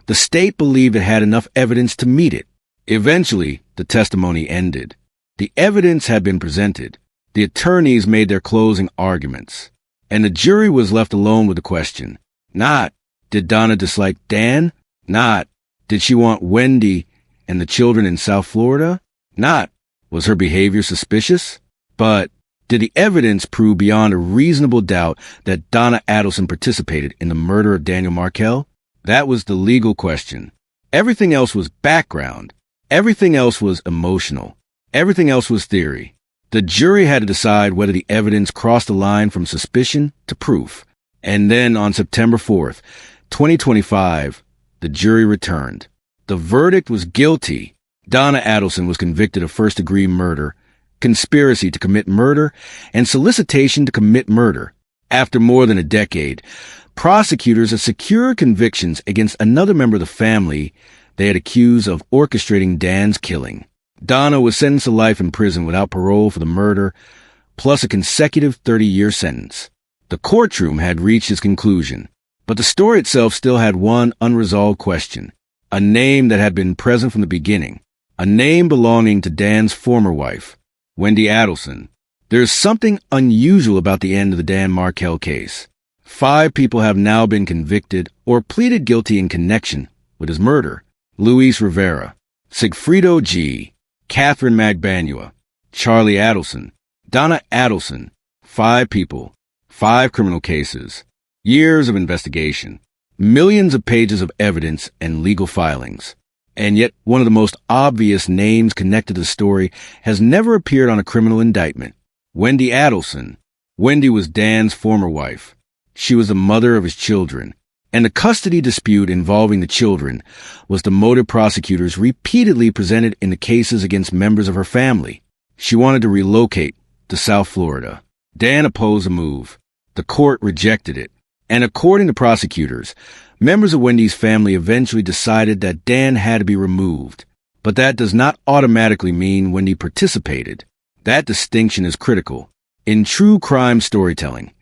the state believed it had enough evidence to meet it. Eventually, the testimony ended. The evidence had been presented. The attorneys made their closing arguments. And the jury was left alone with the question. Not, did Donna dislike Dan? Not, did she want Wendy and the children in South Florida? Not, was her behavior suspicious? But did the evidence prove beyond a reasonable doubt that Donna Adelson participated in the murder of Daniel Markel? That was the legal question. Everything else was background. Everything else was emotional. Everything else was theory. The jury had to decide whether the evidence crossed the line from suspicion to proof. And then on September 4th, 2025, the jury returned. The verdict was guilty. Donna Adelson was convicted of first-degree murder, conspiracy to commit murder, and solicitation to commit murder. After more than a decade, prosecutors had secured convictions against another member of the family they had accused of orchestrating Dan's killing. Donna was sentenced to life in prison without parole for the murder, plus a consecutive 30-year sentence. The courtroom had reached its conclusion, but the story itself still had one unresolved question, a name that had been present from the beginning, a name belonging to Dan's former wife, Wendy Adelson. There's something unusual about the end of the Dan Markel case. 5 people have now been convicted or pleaded guilty in connection with his murder. Luis Rivera, Sigfredo G., Katherine Magbanua, Charlie Adelson, Donna Adelson. 5 people, 5 criminal cases, years of investigation, millions of pages of evidence and legal filings. And yet one of the most obvious names connected to the story has never appeared on a criminal indictment. Wendy Adelson. Wendy was Dan's former wife. She was the mother of his children. And the custody dispute involving the children was the motive prosecutors repeatedly presented in the cases against members of her family. She wanted to relocate to South Florida. Dan opposed the move. The court rejected it. And according to prosecutors, members of Wendy's family eventually decided that Dan had to be removed. But that does not automatically mean Wendy participated. That distinction is critical. In true crime storytelling,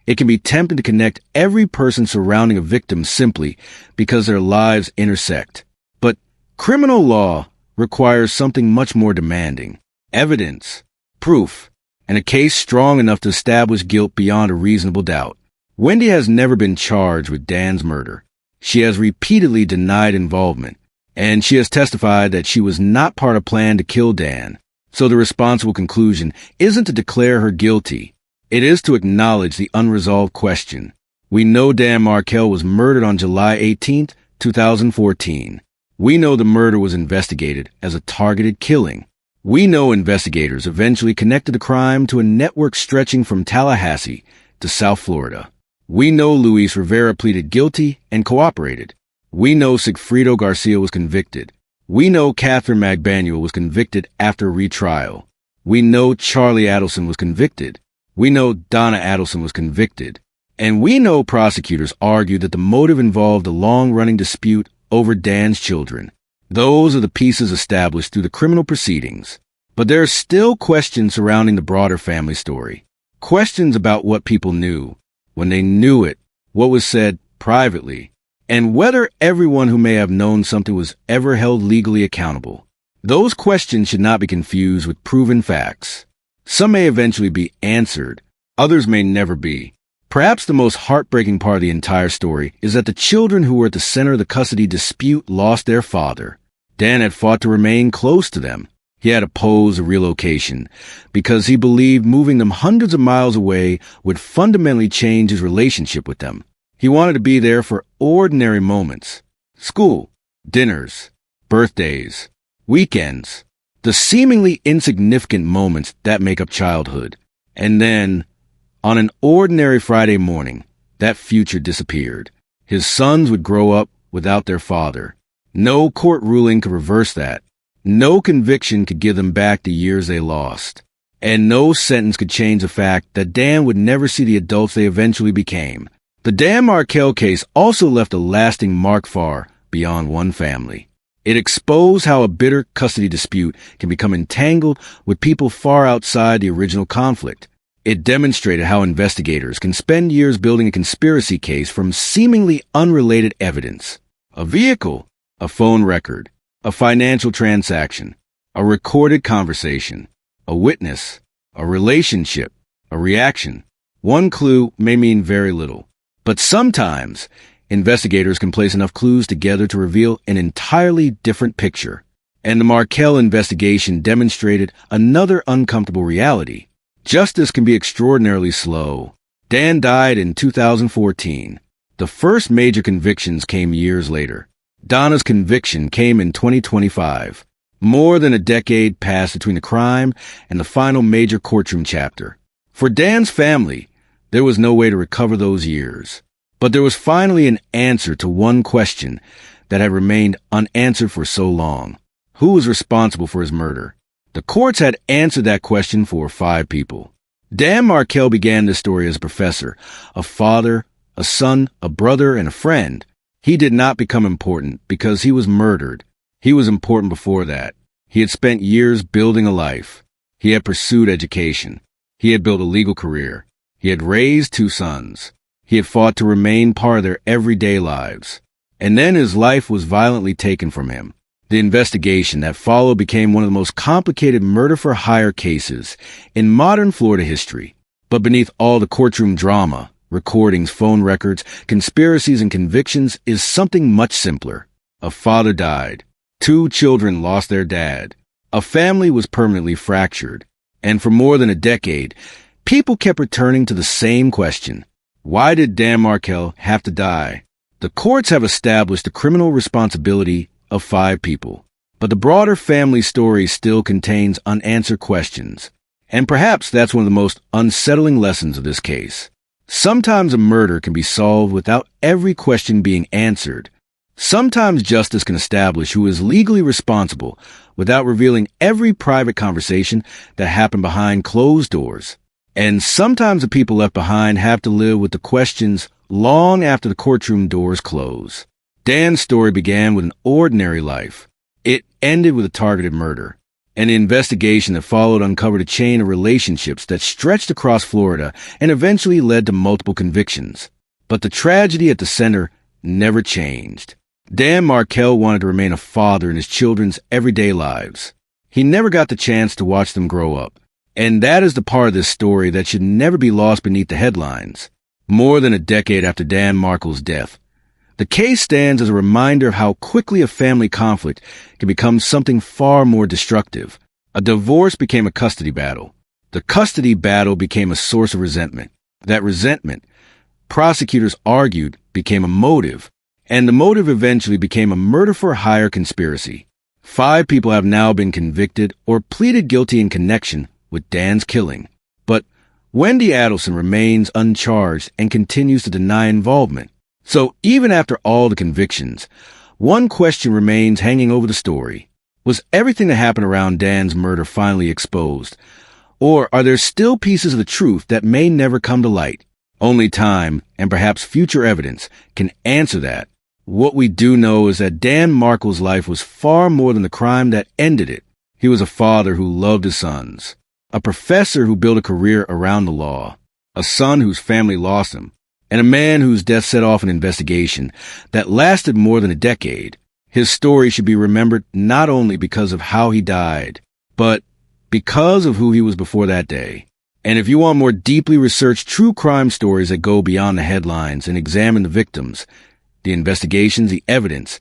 it can be tempting to connect every person surrounding a victim simply because their lives intersect. But criminal law requires something much more demanding. Evidence, proof, and a case strong enough to establish guilt beyond a reasonable doubt. Wendy has never been charged with Dan's murder. She has repeatedly denied involvement, and she has testified that she was not part of a plan to kill Dan. So the responsible conclusion isn't to declare her guilty. It is to acknowledge the unresolved question. We know Dan Markel was murdered on July 18, 2014. We know the murder was investigated as a targeted killing. We know investigators eventually connected the crime to a network stretching from Tallahassee to South Florida. We know Luis Rivera pleaded guilty and cooperated. We know Sigfredo Garcia was convicted. We know Katherine Magbanua was convicted after retrial. We know Charlie Adelson was convicted. We know Donna Adelson was convicted. And we know prosecutors argued that the motive involved a long-running dispute over Dan's children. Those are the pieces established through the criminal proceedings. But there are still questions surrounding the broader family story. Questions about what people knew, when they knew it, what was said privately, and whether everyone who may have known something was ever held legally accountable. Those questions should not be confused with proven facts. Some may eventually be answered, others may never be. Perhaps the most heartbreaking part of the entire story is that the children who were at the center of the custody dispute lost their father. Dan had fought to remain close to them. He had opposed a relocation because he believed moving them hundreds of miles away would fundamentally change his relationship with them. He wanted to be there for ordinary moments. School, dinners, birthdays, weekends, the seemingly insignificant moments that make up childhood. And then, on an ordinary Friday morning, that future disappeared. His sons would grow up without their father. No court ruling could reverse that. No conviction could give them back the years they lost. And no sentence could change the fact that Dan would never see the adults they eventually became. The Dan Markel case also left a lasting mark far beyond one family. It exposed how a bitter custody dispute can become entangled with people far outside the original conflict. It demonstrated how investigators can spend years building a conspiracy case from seemingly unrelated evidence. A vehicle, a phone record, a financial transaction, a recorded conversation, a witness, a relationship, a reaction. One clue may mean very little, but sometimes investigators can place enough clues together to reveal an entirely different picture. And the Markel investigation demonstrated another uncomfortable reality. Justice can be extraordinarily slow. Dan died in 2014. The first major convictions came years later. Donna's conviction came in 2025. More than a decade passed between the crime and the final major courtroom chapter. For Dan's family, there was no way to recover those years. But there was finally an answer to one question that had remained unanswered for so long. Who was responsible for his murder? The courts had answered that question for 5 people. Dan Markel began this story as a professor, a father, a son, a brother, and a friend. He did not become important because he was murdered. He was important before that. He had spent years building a life. He had pursued education. He had built a legal career. He had raised 2 sons. He had fought to remain part of their everyday lives. And then his life was violently taken from him. The investigation that followed became one of the most complicated murder-for-hire cases in modern Florida history. But beneath all the courtroom drama, recordings, phone records, conspiracies, and convictions is something much simpler. A father died. 2 children lost their dad. A family was permanently fractured. And for more than a decade, people kept returning to the same question. Why did Dan Markel have to die? The courts have established the criminal responsibility of 5 people, but the broader family story still contains unanswered questions. And perhaps that's one of the most unsettling lessons of this case. Sometimes a murder can be solved without every question being answered. Sometimes justice can establish who is legally responsible without revealing every private conversation that happened behind closed doors. And sometimes the people left behind have to live with the questions long after the courtroom doors close. Dan's story began with an ordinary life. It ended with a targeted murder. And the investigation that followed uncovered a chain of relationships that stretched across Florida and eventually led to multiple convictions. But the tragedy at the center never changed. Dan Markel wanted to remain a father in his children's everyday lives. He never got the chance to watch them grow up. And that is the part of this story that should never be lost beneath the headlines. More than a decade after Dan Markel's death, the case stands as a reminder of how quickly a family conflict can become something far more destructive. A divorce became a custody battle. The custody battle became a source of resentment. That resentment, prosecutors argued, became a motive. And the motive eventually became a murder-for-hire conspiracy. 5 people have now been convicted or pleaded guilty in connection with Dan's killing. But Wendy Adelson remains uncharged and continues to deny involvement. So even after all the convictions, one question remains hanging over the story. Was everything that happened around Dan's murder finally exposed? Or are there still pieces of the truth that may never come to light? Only time, and perhaps future evidence, can answer that. What we do know is that Dan Markel's life was far more than the crime that ended it. He was a father who loved his sons, a professor who built a career around the law, a son whose family lost him, and a man whose death set off an investigation that lasted more than a decade. His story should be remembered not only because of how he died, but because of who he was before that day. And if you want more deeply researched true crime stories that go beyond the headlines and examine the victims, the investigations, the evidence,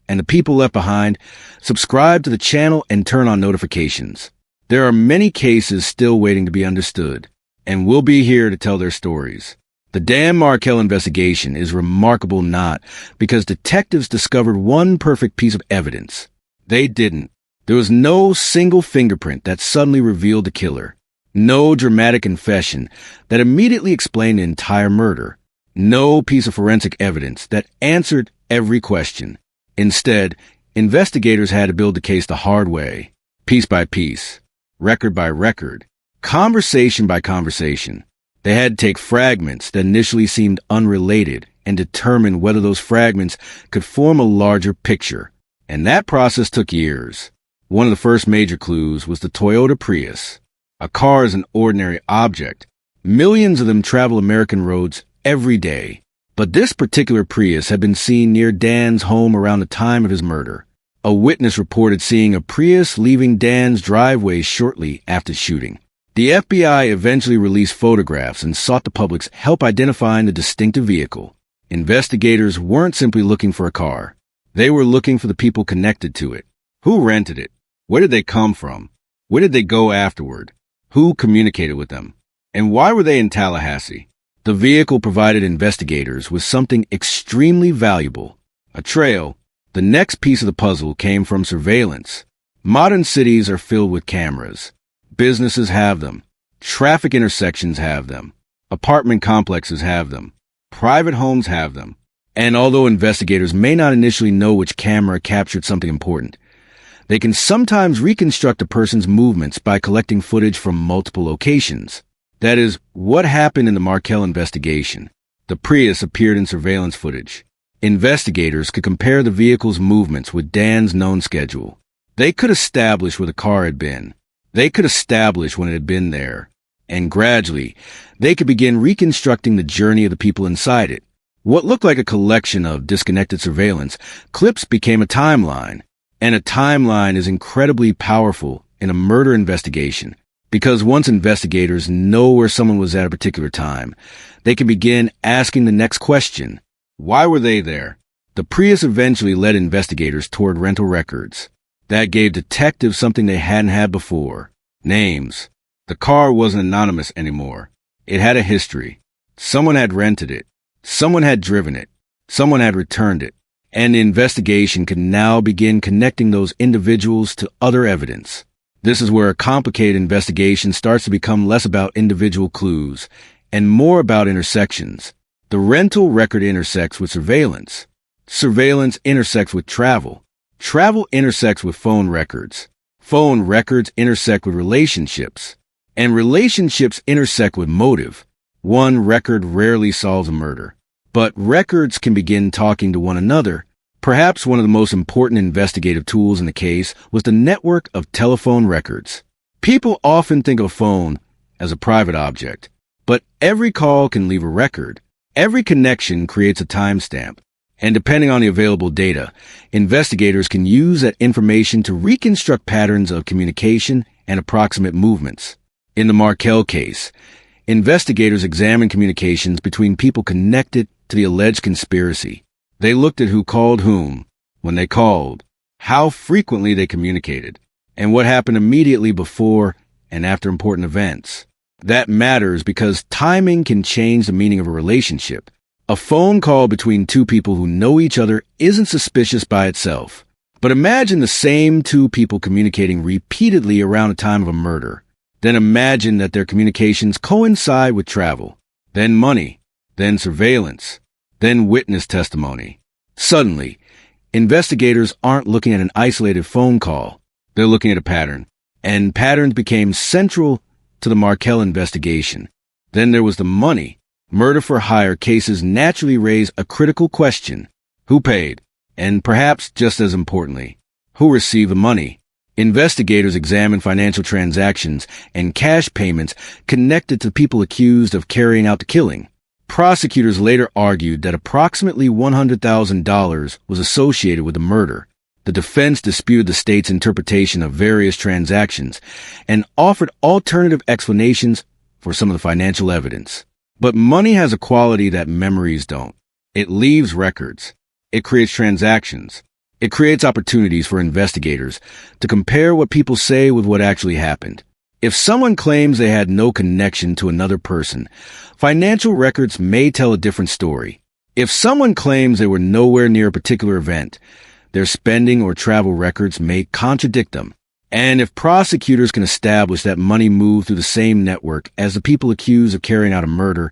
and the people left behind, subscribe to the channel and turn on notifications. There are many cases still waiting to be understood, and we'll be here to tell their stories. The Dan Markel investigation is remarkable not because detectives discovered one perfect piece of evidence. They didn't. There was no single fingerprint that suddenly revealed the killer. No dramatic confession that immediately explained the entire murder. No piece of forensic evidence that answered every question. Instead, investigators had to build the case the hard way, piece by piece, record by record, conversation by conversation. They had to take fragments that initially seemed unrelated and determine whether those fragments could form a larger picture. And that process took years. One of the first major clues was the Toyota Prius. A car is an ordinary object. Millions of them travel American roads every day. But this particular Prius had been seen near Dan's home around the time of his murder. A witness reported seeing a Prius leaving Dan's driveway shortly after shooting. The FBI eventually released photographs and sought the public's help identifying the distinctive vehicle. Investigators weren't simply looking for a car. They were looking for the people connected to it. Who rented it? Where did they come from? Where did they go afterward? Who communicated with them? And why were they in Tallahassee? The vehicle provided investigators with something extremely valuable, a trail. The next piece of the puzzle came from surveillance. Modern cities are filled with cameras. Businesses have them. Traffic intersections have them. Apartment complexes have them. Private homes have them. And although investigators may not initially know which camera captured something important, they can sometimes reconstruct a person's movements by collecting footage from multiple locations. That is, what happened in the Markel investigation. The Prius appeared in surveillance footage. Investigators could compare the vehicle's movements with Dan's known schedule. They could establish where the car had been. They could establish when it had been there. And gradually, they could begin reconstructing the journey of the people inside it. What looked like a collection of disconnected surveillance clips became a timeline. And a timeline is incredibly powerful in a murder investigation, because once investigators know where someone was at a particular time, they can begin asking the next question. Why were they there? The Prius eventually led investigators toward rental records. That gave detectives something they hadn't had before. Names. The car wasn't anonymous anymore. It had a history. Someone had rented it. Someone had driven it. Someone had returned it. And the investigation could now begin connecting those individuals to other evidence. This is where a complicated investigation starts to become less about individual clues and more about intersections. The rental record intersects with surveillance. Surveillance intersects with travel. Travel intersects with phone records. Phone records intersect with relationships. And relationships intersect with motive. One record rarely solves a murder, but records can begin talking to one another. Perhaps one of the most important investigative tools in the case was the network of telephone records. People often think of a phone as a private object, but every call can leave a record. Every connection creates a timestamp. And depending on the available data, investigators can use that information to reconstruct patterns of communication and approximate movements. In the Markel case, investigators examined communications between people connected to the alleged conspiracy. They looked at who called whom, when they called, how frequently they communicated, and what happened immediately before and after important events. That matters because timing can change the meaning of a relationship. A phone call between two people who know each other isn't suspicious by itself. But imagine the same two people communicating repeatedly around the time of a murder. Then imagine that their communications coincide with travel, then money, then surveillance, then witness testimony. Suddenly, investigators aren't looking at an isolated phone call. They're looking at a pattern. And patterns became central to the Markel investigation. Then there was the money. Murder-for-hire cases naturally raise a critical question. Who paid? And perhaps just as importantly, who received the money? Investigators examined financial transactions and cash payments connected to people accused of carrying out the killing. Prosecutors later argued that approximately $100,000 was associated with the murder. The defense disputed the state's interpretation of various transactions and offered alternative explanations for some of the financial evidence. But money has a quality that memories don't. It leaves records. It creates transactions. It creates opportunities for investigators to compare what people say with what actually happened. If someone claims they had no connection to another person, financial records may tell a different story. If someone claims they were nowhere near a particular event, their spending or travel records may contradict them. And if prosecutors can establish that money moved through the same network as the people accused of carrying out a murder,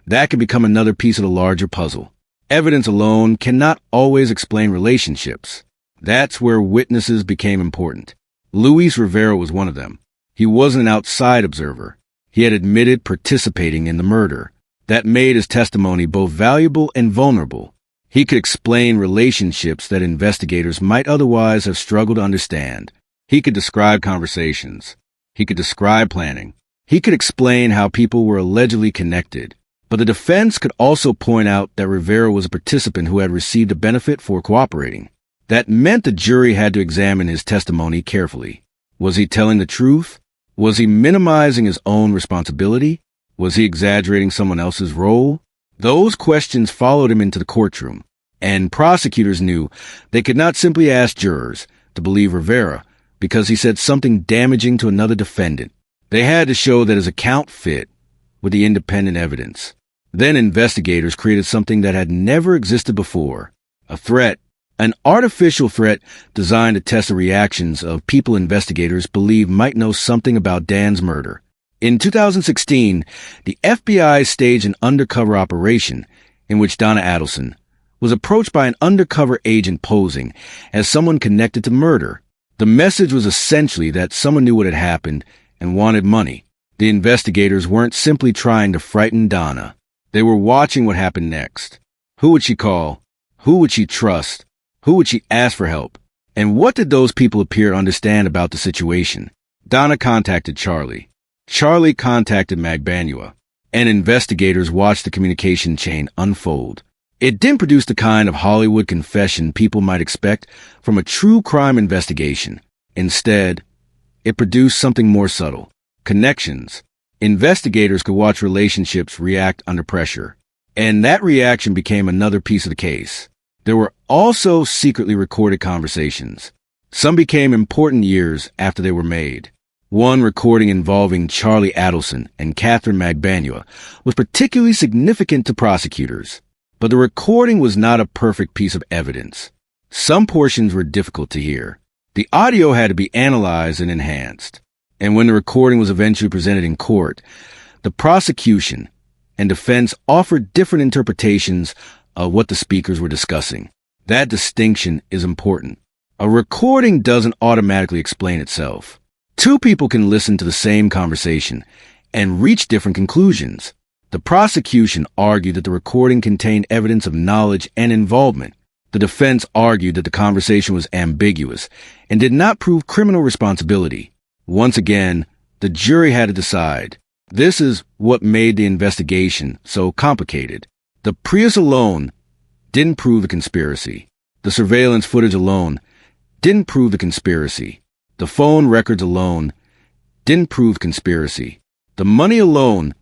that can become another piece of the larger puzzle. Evidence alone cannot always explain relationships. That's where witnesses became important. Luis Rivera was one of them. He wasn't an outside observer. He had admitted participating in the murder. That made his testimony both valuable and vulnerable. He could explain relationships that investigators might otherwise have struggled to understand. He could describe conversations. He could describe planning. He could explain how people were allegedly connected. But the defense could also point out that Rivera was a participant who had received a benefit for cooperating. That meant the jury had to examine his testimony carefully. Was he telling the truth? Was he minimizing his own responsibility? Was he exaggerating someone else's role? Those questions followed him into the courtroom, and prosecutors knew they could not simply ask jurors to believe Rivera because he said something damaging to another defendant. They had to show that his account fit with the independent evidence. Then investigators created something that had never existed before, a threat, an artificial threat designed to test the reactions of people investigators believe might know something about Dan's murder. In 2016, the FBI staged an undercover operation in which Donna Adelson was approached by an undercover agent posing as someone connected to murder. The message was essentially that someone knew what had happened and wanted money. The investigators weren't simply trying to frighten Donna. They were watching what happened next. Who would she call? Who would she trust? Who would she ask for help? And what did those people appear to understand about the situation? Donna contacted Charlie. Charlie contacted Magbanua, and investigators watched the communication chain unfold. It didn't produce the kind of Hollywood confession people might expect from a true crime investigation. Instead, it produced something more subtle. Connections. Investigators could watch relationships react under pressure, and that reaction became another piece of the case. There were also secretly recorded conversations. Some became important years after they were made. One recording involving Charlie Adelson and Katherine Magbanua was particularly significant to prosecutors, but the recording was not a perfect piece of evidence. Some portions were difficult to hear. The audio had to be analyzed and enhanced, and when the recording was eventually presented in court, the prosecution and defense offered different interpretations of what the speakers were discussing. That distinction is important. A recording doesn't automatically explain itself. Two people can listen to the same conversation and reach different conclusions. The prosecution argued that the recording contained evidence of knowledge and involvement. The defense argued that the conversation was ambiguous and did not prove criminal responsibility. Once again, the jury had to decide. This is what made the investigation so complicated. The Prius alone didn't prove the conspiracy. The surveillance footage alone didn't prove the conspiracy. The phone records alone didn't prove conspiracy. The money alone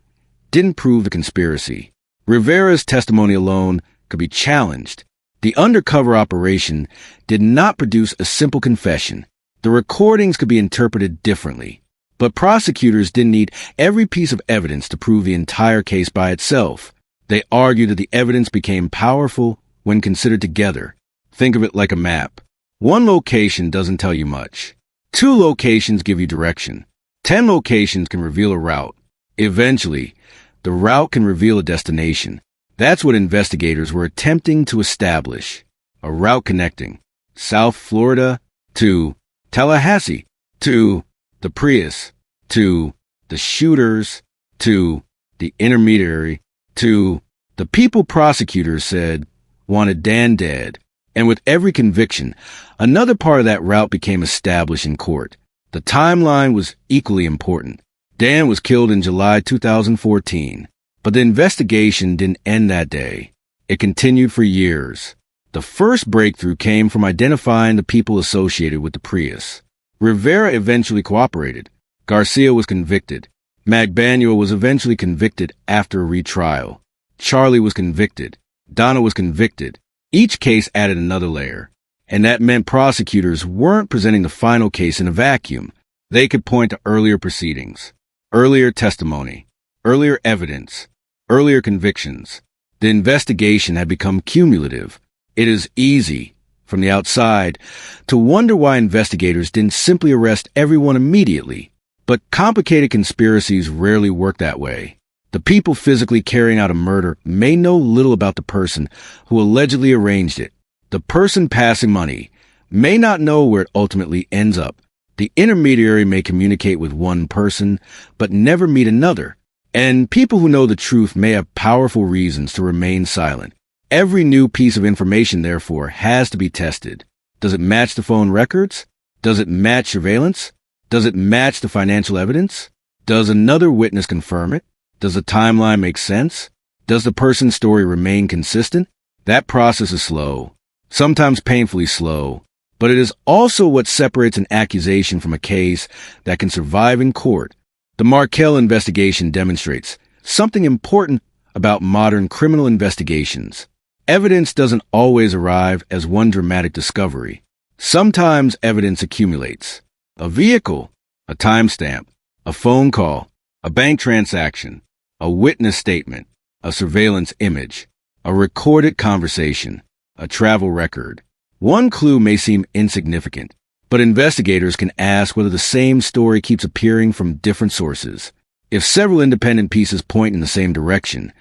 didn't prove the conspiracy. Rivera's testimony alone could be challenged. The undercover operation did not produce a simple confession. The recordings could be interpreted differently. But prosecutors didn't need every piece of evidence to prove the entire case by itself. They argued that the evidence became powerful when considered together. Think of it like a map. One location doesn't tell you much. 2 locations give you direction. 10 locations can reveal a route. Eventually, the route can reveal a destination. That's what investigators were attempting to establish. A route connecting South Florida to Tallahassee, to the Prius, to the shooters, to the intermediary, to the people prosecutors said wanted Dan dead. And with every conviction, another part of that route became established in court. The timeline was equally important. Dan was killed in July 2014, but the investigation didn't end that day. It continued for years. The first breakthrough came from identifying the people associated with the Prius. Rivera eventually cooperated. Garcia was convicted. Magbanua was eventually convicted after a retrial. Charlie was convicted. Donna was convicted. Each case added another layer, and that meant prosecutors weren't presenting the final case in a vacuum. They could point to earlier proceedings, earlier testimony, earlier evidence, earlier convictions. The investigation had become cumulative. It is easy, from the outside, to wonder why investigators didn't simply arrest everyone immediately. But complicated conspiracies rarely work that way. The people physically carrying out a murder may know little about the person who allegedly arranged it. The person passing money may not know where it ultimately ends up. The intermediary may communicate with one person, but never meet another. And people who know the truth may have powerful reasons to remain silent. Every new piece of information, therefore, has to be tested. Does it match the phone records? Does it match surveillance? Does it match the financial evidence? Does another witness confirm it? Does the timeline make sense? Does the person's story remain consistent? That process is slow, sometimes painfully slow, but it is also what separates an accusation from a case that can survive in court. The Markel investigation demonstrates something important about modern criminal investigations. Evidence doesn't always arrive as one dramatic discovery. Sometimes evidence accumulates. A vehicle, a timestamp, a phone call, a bank transaction, a witness statement, a surveillance image, a recorded conversation, a travel record. One clue may seem insignificant, but investigators can ask whether the same story keeps appearing from different sources. If several independent pieces point in the same direction,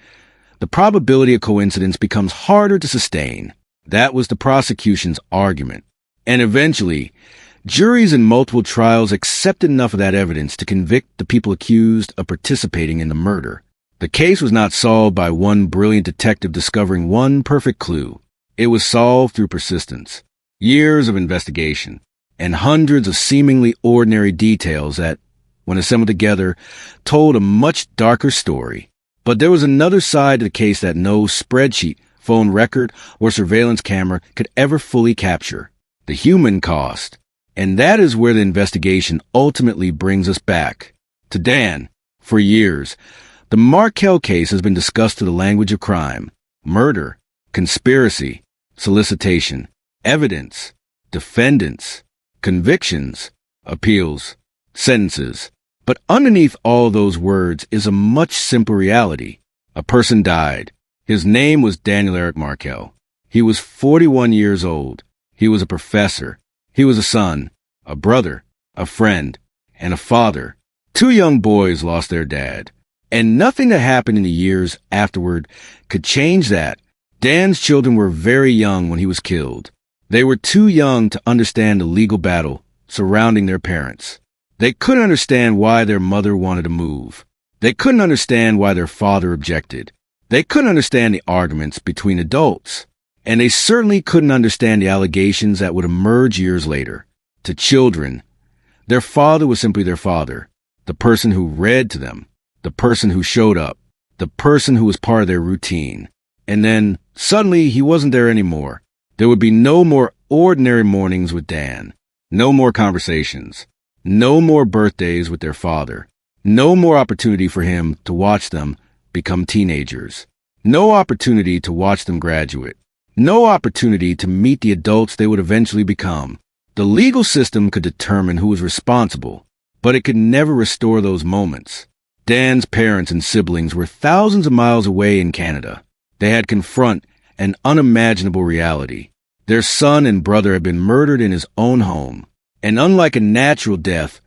the probability of coincidence becomes harder to sustain. That was the prosecution's argument. And eventually, juries in multiple trials accepted enough of that evidence to convict the people accused of participating in the murder. The case was not solved by one brilliant detective discovering one perfect clue. It was solved through persistence, years of investigation, and hundreds of seemingly ordinary details that, when assembled together, told a much darker story. But there was another side to the case that no spreadsheet, phone record, or surveillance camera could ever fully capture: the human cost. And that is where the investigation ultimately brings us back to Dan. For years, the Markel case has been discussed through the language of crime: murder, conspiracy, solicitation, evidence, defendants, convictions, appeals, sentences. But underneath all those words is a much simpler reality. A person died. His name was Daniel Eric Markel. He was 41 years old. He was a professor. He was a son, a brother, a friend, and a father. 2 young boys lost their dad. And nothing that happened in the years afterward could change that. Dan's children were very young when he was killed. They were too young to understand the legal battle surrounding their parents. They couldn't understand why their mother wanted to move. They couldn't understand why their father objected. They couldn't understand the arguments between adults. And they certainly couldn't understand the allegations that would emerge years later. To children, their father was simply their father, the person who read to them, the person who showed up, the person who was part of their routine. And then, suddenly, he wasn't there anymore. There would be no more ordinary mornings with Dan, no more conversations, no more birthdays with their father, no more opportunity for him to watch them become teenagers, no opportunity to watch them graduate, no opportunity to meet the adults they would eventually become. The legal system could determine who was responsible, but it could never restore those moments. Dan's parents and siblings were thousands of miles away in Canada. They had confront an unimaginable reality. Their son and brother had been murdered in his own home. And unlike a natural death,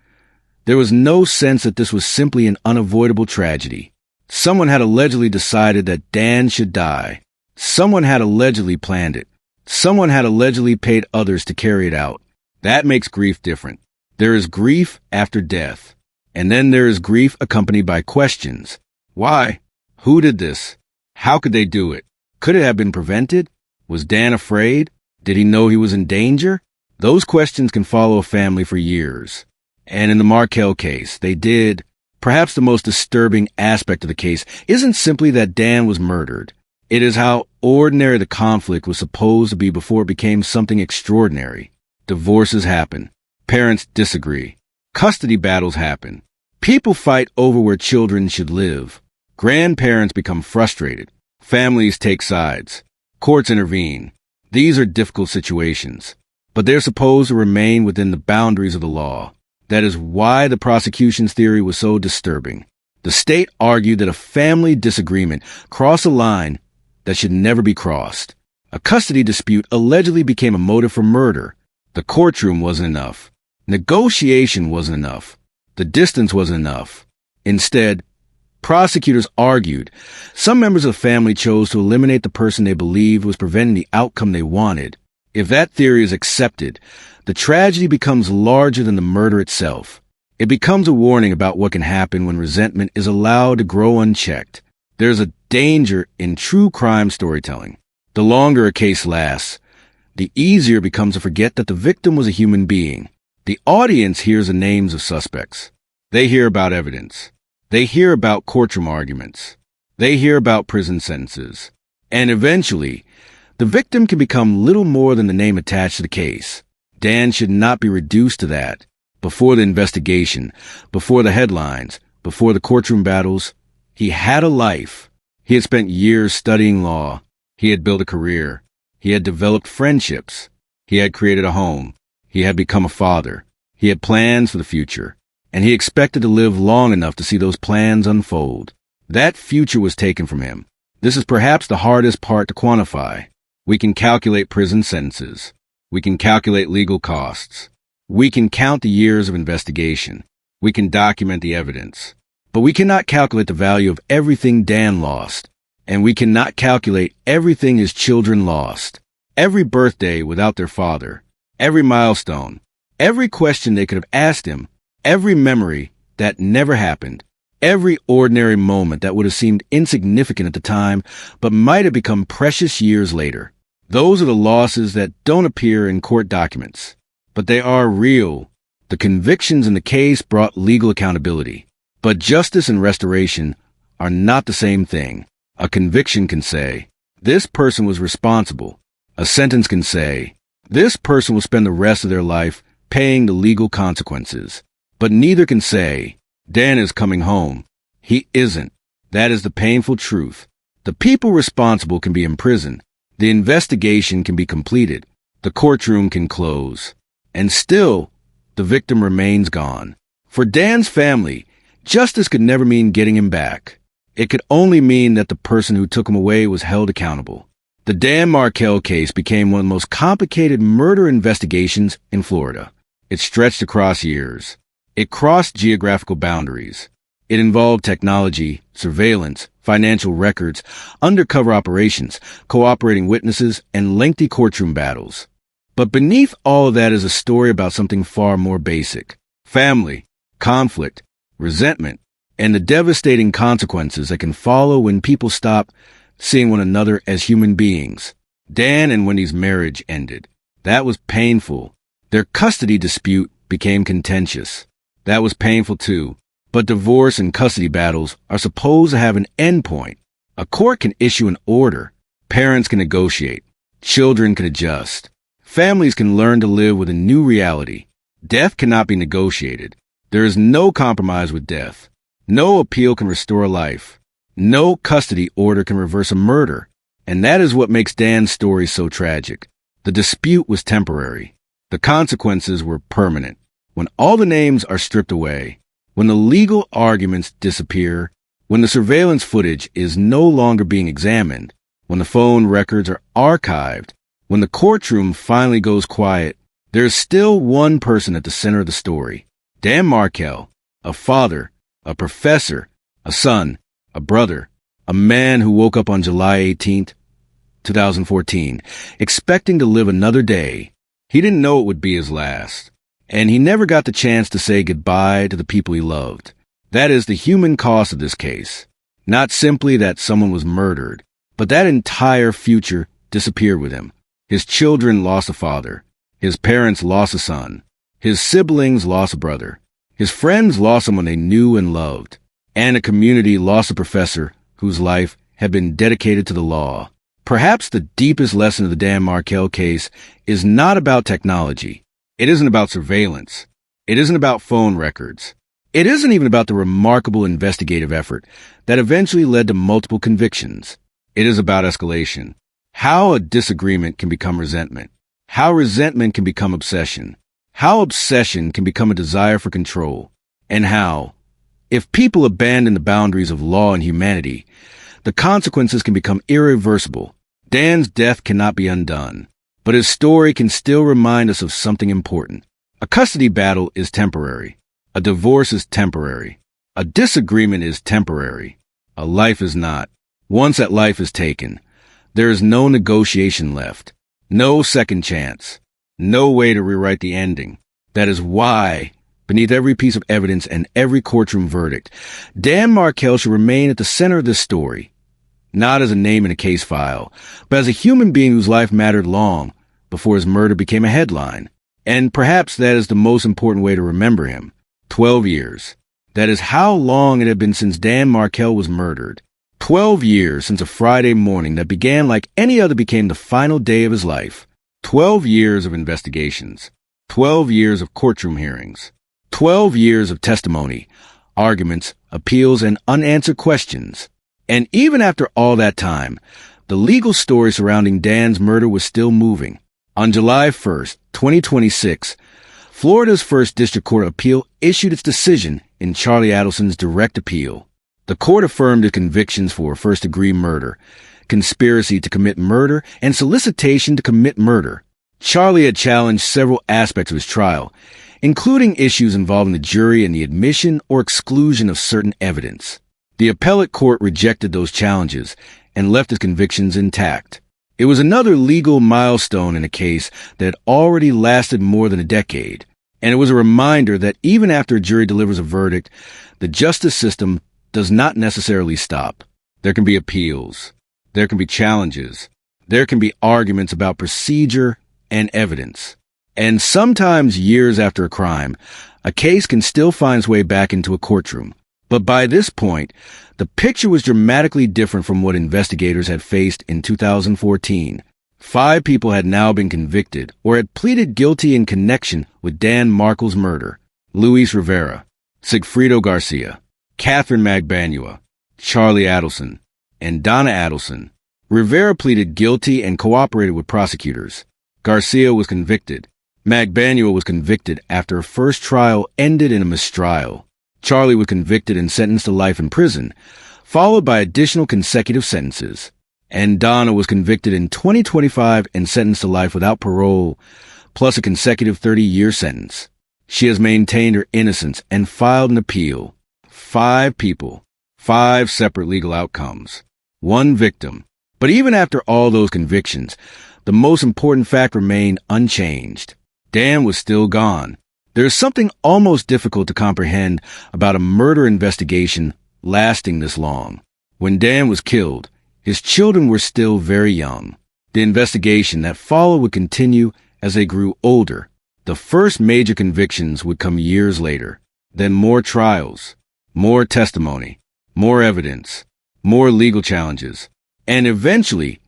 there was no sense that this was simply an unavoidable tragedy. Someone had allegedly decided that Dan should die. Someone had allegedly planned it. Someone had allegedly paid others to carry it out. That makes grief different. There is grief after death. And then there is grief accompanied by questions. Why? Who did this? How could they do it? Could it have been prevented? Was Dan afraid? Did he know he was in danger? Those questions can follow a family for years. And in the Markel case, they did. Perhaps the most disturbing aspect of the case isn't simply that Dan was murdered. It is how ordinary the conflict was supposed to be before it became something extraordinary. Divorces happen. Parents disagree. Custody battles happen. People fight over where children should live. Grandparents become frustrated. Families take sides. Courts intervene. These are difficult situations, but they're supposed to remain within the boundaries of the law. That is why the prosecution's theory was so disturbing. The state argued that a family disagreement crossed a line that should never be crossed. A custody dispute allegedly became a motive for murder. The courtroom wasn't enough. Negotiation wasn't enough. The distance wasn't enough. Instead, prosecutors argued some members of the family chose to eliminate the person they believed was preventing the outcome they wanted. If that theory is accepted, the tragedy becomes larger than the murder itself. It becomes a warning about what can happen when resentment is allowed to grow unchecked. There's a danger in true crime storytelling. The longer a case lasts, the easier it becomes to forget that the victim was a human being. The audience hears the names of suspects. They hear about evidence. They hear about courtroom arguments. They hear about prison sentences. And eventually, the victim can become little more than the name attached to the case. Dan should not be reduced to that. Before the investigation, before the headlines, before the courtroom battles, he had a life. He had spent years studying law. He had built a career. He had developed friendships. He had created a home. He had become a father. He had plans for the future. And he expected to live long enough to see those plans unfold. That future was taken from him. This is perhaps the hardest part to quantify. We can calculate prison sentences. We can calculate legal costs. We can count the years of investigation. We can document the evidence. But we cannot calculate the value of everything Dan lost. And we cannot calculate everything his children lost. Every birthday without their father. Every milestone. Every question they could have asked him. Every memory that never happened. Every ordinary moment that would have seemed insignificant at the time, but might have become precious years later. Those are the losses that don't appear in court documents. But they are real. The convictions in the case brought legal accountability. But justice and restoration are not the same thing. A conviction can say, this person was responsible. A sentence can say, this person will spend the rest of their life paying the legal consequences. But neither can say, Dan is coming home. He isn't. That is the painful truth. The people responsible can be imprisoned. The investigation can be completed. The courtroom can close. And still, the victim remains gone. For Dan's family, justice could never mean getting him back. It could only mean that the person who took him away was held accountable. The Dan Markel case became one of the most complicated murder investigations in Florida. It stretched across years. It crossed geographical boundaries. It involved technology, surveillance, financial records, undercover operations, cooperating witnesses, and lengthy courtroom battles. But beneath all of that is a story about something far more basic. Family, conflict, resentment, and the devastating consequences that can follow when people stop seeing one another as human beings. Dan and Wendy's marriage ended. That was painful. Their custody dispute became contentious. That was painful too. But divorce and custody battles are supposed to have an endpoint. A court can issue an order. Parents can negotiate. Children can adjust. Families can learn to live with a new reality. Death cannot be negotiated. There is no compromise with death. No appeal can restore life. No custody order can reverse a murder. And that is what makes Dan's story so tragic. The dispute was temporary. The consequences were permanent. When all the names are stripped away, when the legal arguments disappear, when the surveillance footage is no longer being examined, when the phone records are archived, when the courtroom finally goes quiet, there is still one person at the center of the story. Dan Markel, a father, a professor, a son, a brother, a man who woke up on July 18th, 2014, expecting to live another day. He didn't know it would be his last. And he never got the chance to say goodbye to the people he loved. That is the human cost of this case. Not simply that someone was murdered, but that entire future disappeared with him. His children lost a father. His parents lost a son. His siblings lost a brother. His friends lost someone they knew and loved. And a community lost a professor whose life had been dedicated to the law. Perhaps the deepest lesson of the Dan Markel case is not about technology. It isn't about surveillance. It isn't about phone records. It isn't even about the remarkable investigative effort that eventually led to multiple convictions. It is about escalation. How a disagreement can become resentment. How resentment can become obsession. How obsession can become a desire for control. And how, if people abandon the boundaries of law and humanity, the consequences can become irreversible. Dan's death cannot be undone. But his story can still remind us of something important. A custody battle is temporary. A divorce is temporary. A disagreement is temporary. A life is not. Once that life is taken, there is no negotiation left. No second chance. No way to rewrite the ending. That is why, beneath every piece of evidence and every courtroom verdict, Dan Markel should remain at the center of this story. not as a name in a case file, but as a human being whose life mattered long before his murder became a headline. And perhaps that is the most important way to remember him. 12 years. That is how long it had been since Dan Markel was murdered. 12 years since a Friday morning that began like any other became the final day of his life. 12 years of investigations. 12 years of courtroom hearings. 12 years of testimony, arguments, appeals, and unanswered questions. And even after all that time, the legal story surrounding Dan's murder was still moving. On July 1st, 2026, Florida's First District Court of Appeal issued its decision in Charlie Adelson's direct appeal. The court affirmed his convictions for first-degree murder, conspiracy to commit murder, and solicitation to commit murder. Charlie had challenged several aspects of his trial, including issues involving the jury and the admission or exclusion of certain evidence. The appellate court rejected those challenges and left his convictions intact. It was another legal milestone in a case that had already lasted more than a decade, and it was a reminder that even after a jury delivers a verdict, the justice system does not necessarily stop. There can be appeals. There can be challenges. There can be arguments about procedure and evidence. And sometimes years after a crime, a case can still find its way back into a courtroom. But by this point, the picture was dramatically different from what investigators had faced in 2014. 5 people had now been convicted or had pleaded guilty in connection with Dan Markel's murder: Luis Rivera, Sigfredo Garcia, Katherine Magbanua, Charlie Adelson, and Donna Adelson. Rivera pleaded guilty and cooperated with prosecutors. Garcia was convicted. Magbanua was convicted after a first trial ended in a mistrial. Charlie was convicted and sentenced to life in prison, followed by additional consecutive sentences. And Donna was convicted in 2025 and sentenced to life without parole, plus a consecutive 30-year sentence. She has maintained her innocence and filed an appeal. 5 people, 5 separate legal outcomes, 1 victim. But even after all those convictions, the most important fact remained unchanged. Dan was still gone. There is something almost difficult to comprehend about a murder investigation lasting this long. When Dan was killed, his children were still very young. The investigation that followed would continue as they grew older. The first major convictions would come years later. Then more trials, more testimony, more evidence, more legal challenges, and eventually,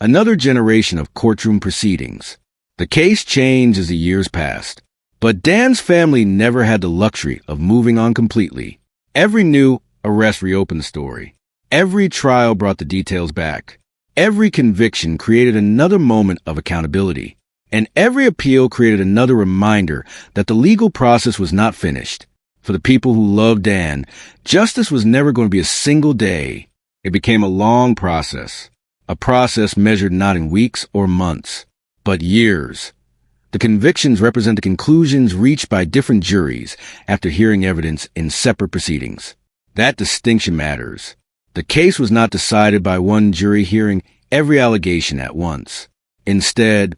another generation of courtroom proceedings. The case changed as the years passed. But Dan's family never had the luxury of moving on completely. Every new arrest reopened the story. Every trial brought the details back. Every conviction created another moment of accountability. And every appeal created another reminder that the legal process was not finished. For the people who loved Dan, justice was never going to be a single day. It became a long process. A process measured not in weeks or months, but years. The convictions represent the conclusions reached by different juries after hearing evidence in separate proceedings. That distinction matters. The case was not decided by one jury hearing every allegation at once. Instead,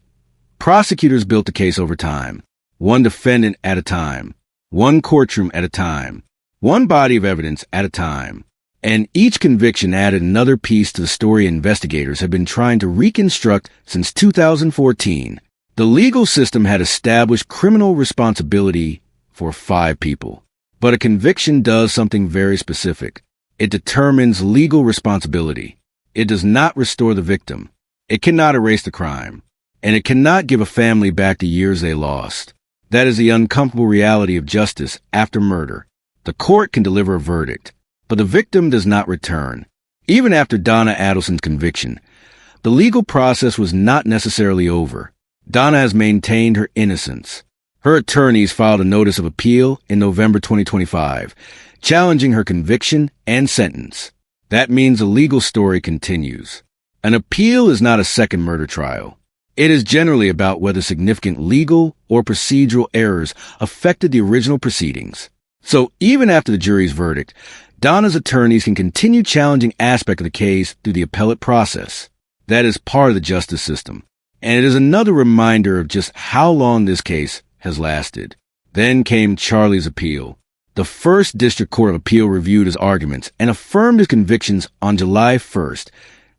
prosecutors built the case over time, one defendant at a time, one courtroom at a time, one body of evidence at a time. And each conviction added another piece to the story investigators have been trying to reconstruct since 2014. The legal system had established criminal responsibility for 5 people. But a conviction does something very specific. It determines legal responsibility. It does not restore the victim. It cannot erase the crime. And it cannot give a family back the years they lost. That is the uncomfortable reality of justice after murder. The court can deliver a verdict, but the victim does not return. Even after Donna Adelson's conviction, the legal process was not necessarily over. Donna has maintained her innocence. Her attorneys filed a notice of appeal in November 2025, challenging her conviction and sentence. That means the legal story continues. An appeal is not a second murder trial. It is generally about whether significant legal or procedural errors affected the original proceedings. So even after the jury's verdict, Donna's attorneys can continue challenging aspects of the case through the appellate process. That is part of the justice system. And it is another reminder of just how long this case has lasted. Then came Charlie's appeal. The First District Court of Appeal reviewed his arguments and affirmed his convictions on July 1st,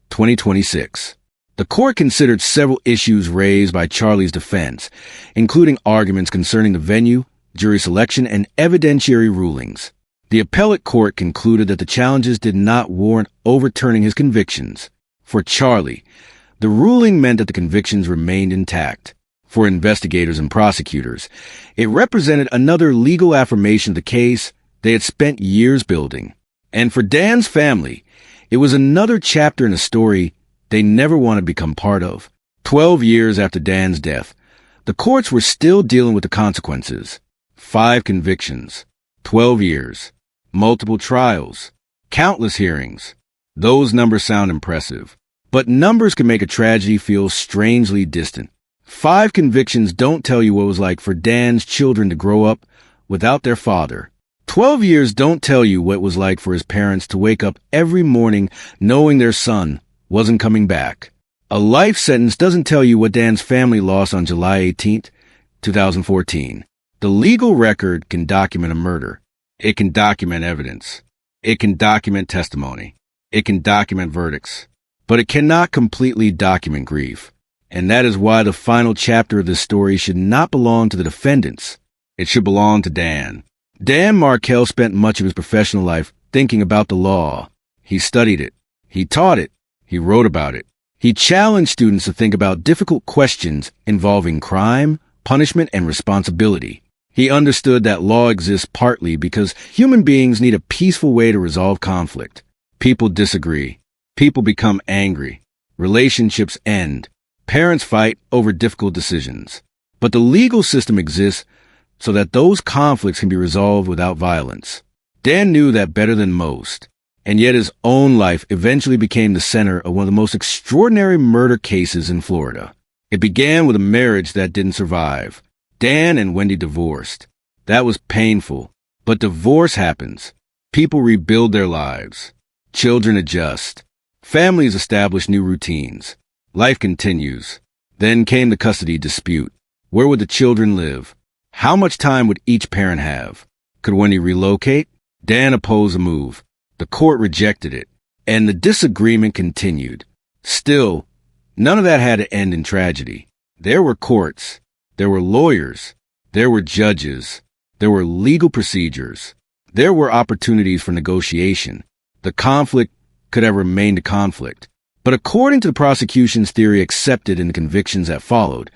2026. The court considered several issues raised by Charlie's defense, including arguments concerning the venue, jury selection, and evidentiary rulings. The appellate court concluded that the challenges did not warrant overturning his convictions. For Charlie, the ruling meant that the convictions remained intact. For investigators and prosecutors, it represented another legal affirmation of the case they had spent years building. And for Dan's family, it was another chapter in a story they never wanted to become part of. 12 years after Dan's death, the courts were still dealing with the consequences. 5 convictions, 12 years, multiple trials, countless hearings. Those numbers sound impressive, but numbers can make a tragedy feel strangely distant. 5 convictions don't tell you what it was like for Dan's children to grow up without their father. 12 years don't tell you what it was like for his parents to wake up every morning knowing their son wasn't coming back. A life sentence doesn't tell you what Dan's family lost on July 18th, 2014. The legal record can document a murder. It can document evidence. It can document testimony. It can document verdicts. But it cannot completely document grief. And that is why the final chapter of this story should not belong to the defendants. It should belong to Dan. Dan Markel spent much of his professional life thinking about the law. He studied it. He taught it. He wrote about it. He challenged students to think about difficult questions involving crime, punishment, and responsibility. He understood that law exists partly because human beings need a peaceful way to resolve conflict. People disagree. People become angry. Relationships end. Parents fight over difficult decisions. But the legal system exists so that those conflicts can be resolved without violence. Dan knew that better than most, and yet his own life eventually became the center of one of the most extraordinary murder cases in Florida. It began with a marriage that didn't survive. Dan and Wendy divorced. That was painful, but divorce happens. People rebuild their lives. Children adjust. Families establish new routines. Life continues. Then came the custody dispute. Where would the children live? How much time would each parent have? Could Wendy relocate? Dan opposed the move. The court rejected it, and the disagreement continued. Still, none of that had to end in tragedy. There were courts. There were lawyers. There were judges. There were legal procedures. There were opportunities for negotiation. The conflict could have remained a conflict. But according to the prosecution's theory accepted in the convictions that followed,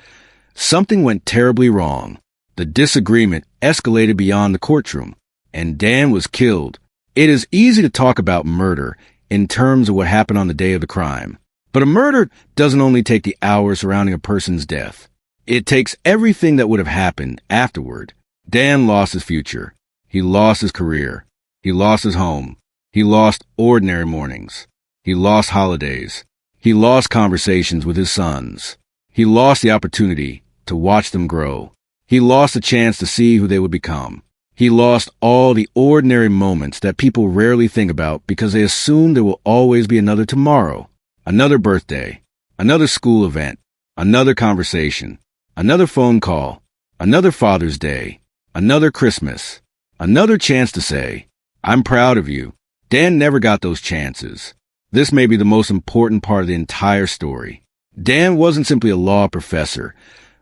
something went terribly wrong. The disagreement escalated beyond the courtroom, and Dan was killed. It is easy to talk about murder in terms of what happened on the day of the crime. But a murder doesn't only take the hours surrounding a person's death. It takes everything that would have happened afterward. Dan lost his future. He lost his career. He lost his home. He lost ordinary mornings. He lost holidays. He lost conversations with his sons. He lost the opportunity to watch them grow. He lost the chance to see who they would become. He lost all the ordinary moments that people rarely think about because they assume there will always be another tomorrow, another birthday, another school event, another conversation, another phone call, another Father's Day, another Christmas, another chance to say, "I'm proud of you." Dan never got those chances. This may be the most important part of the entire story. Dan wasn't simply a law professor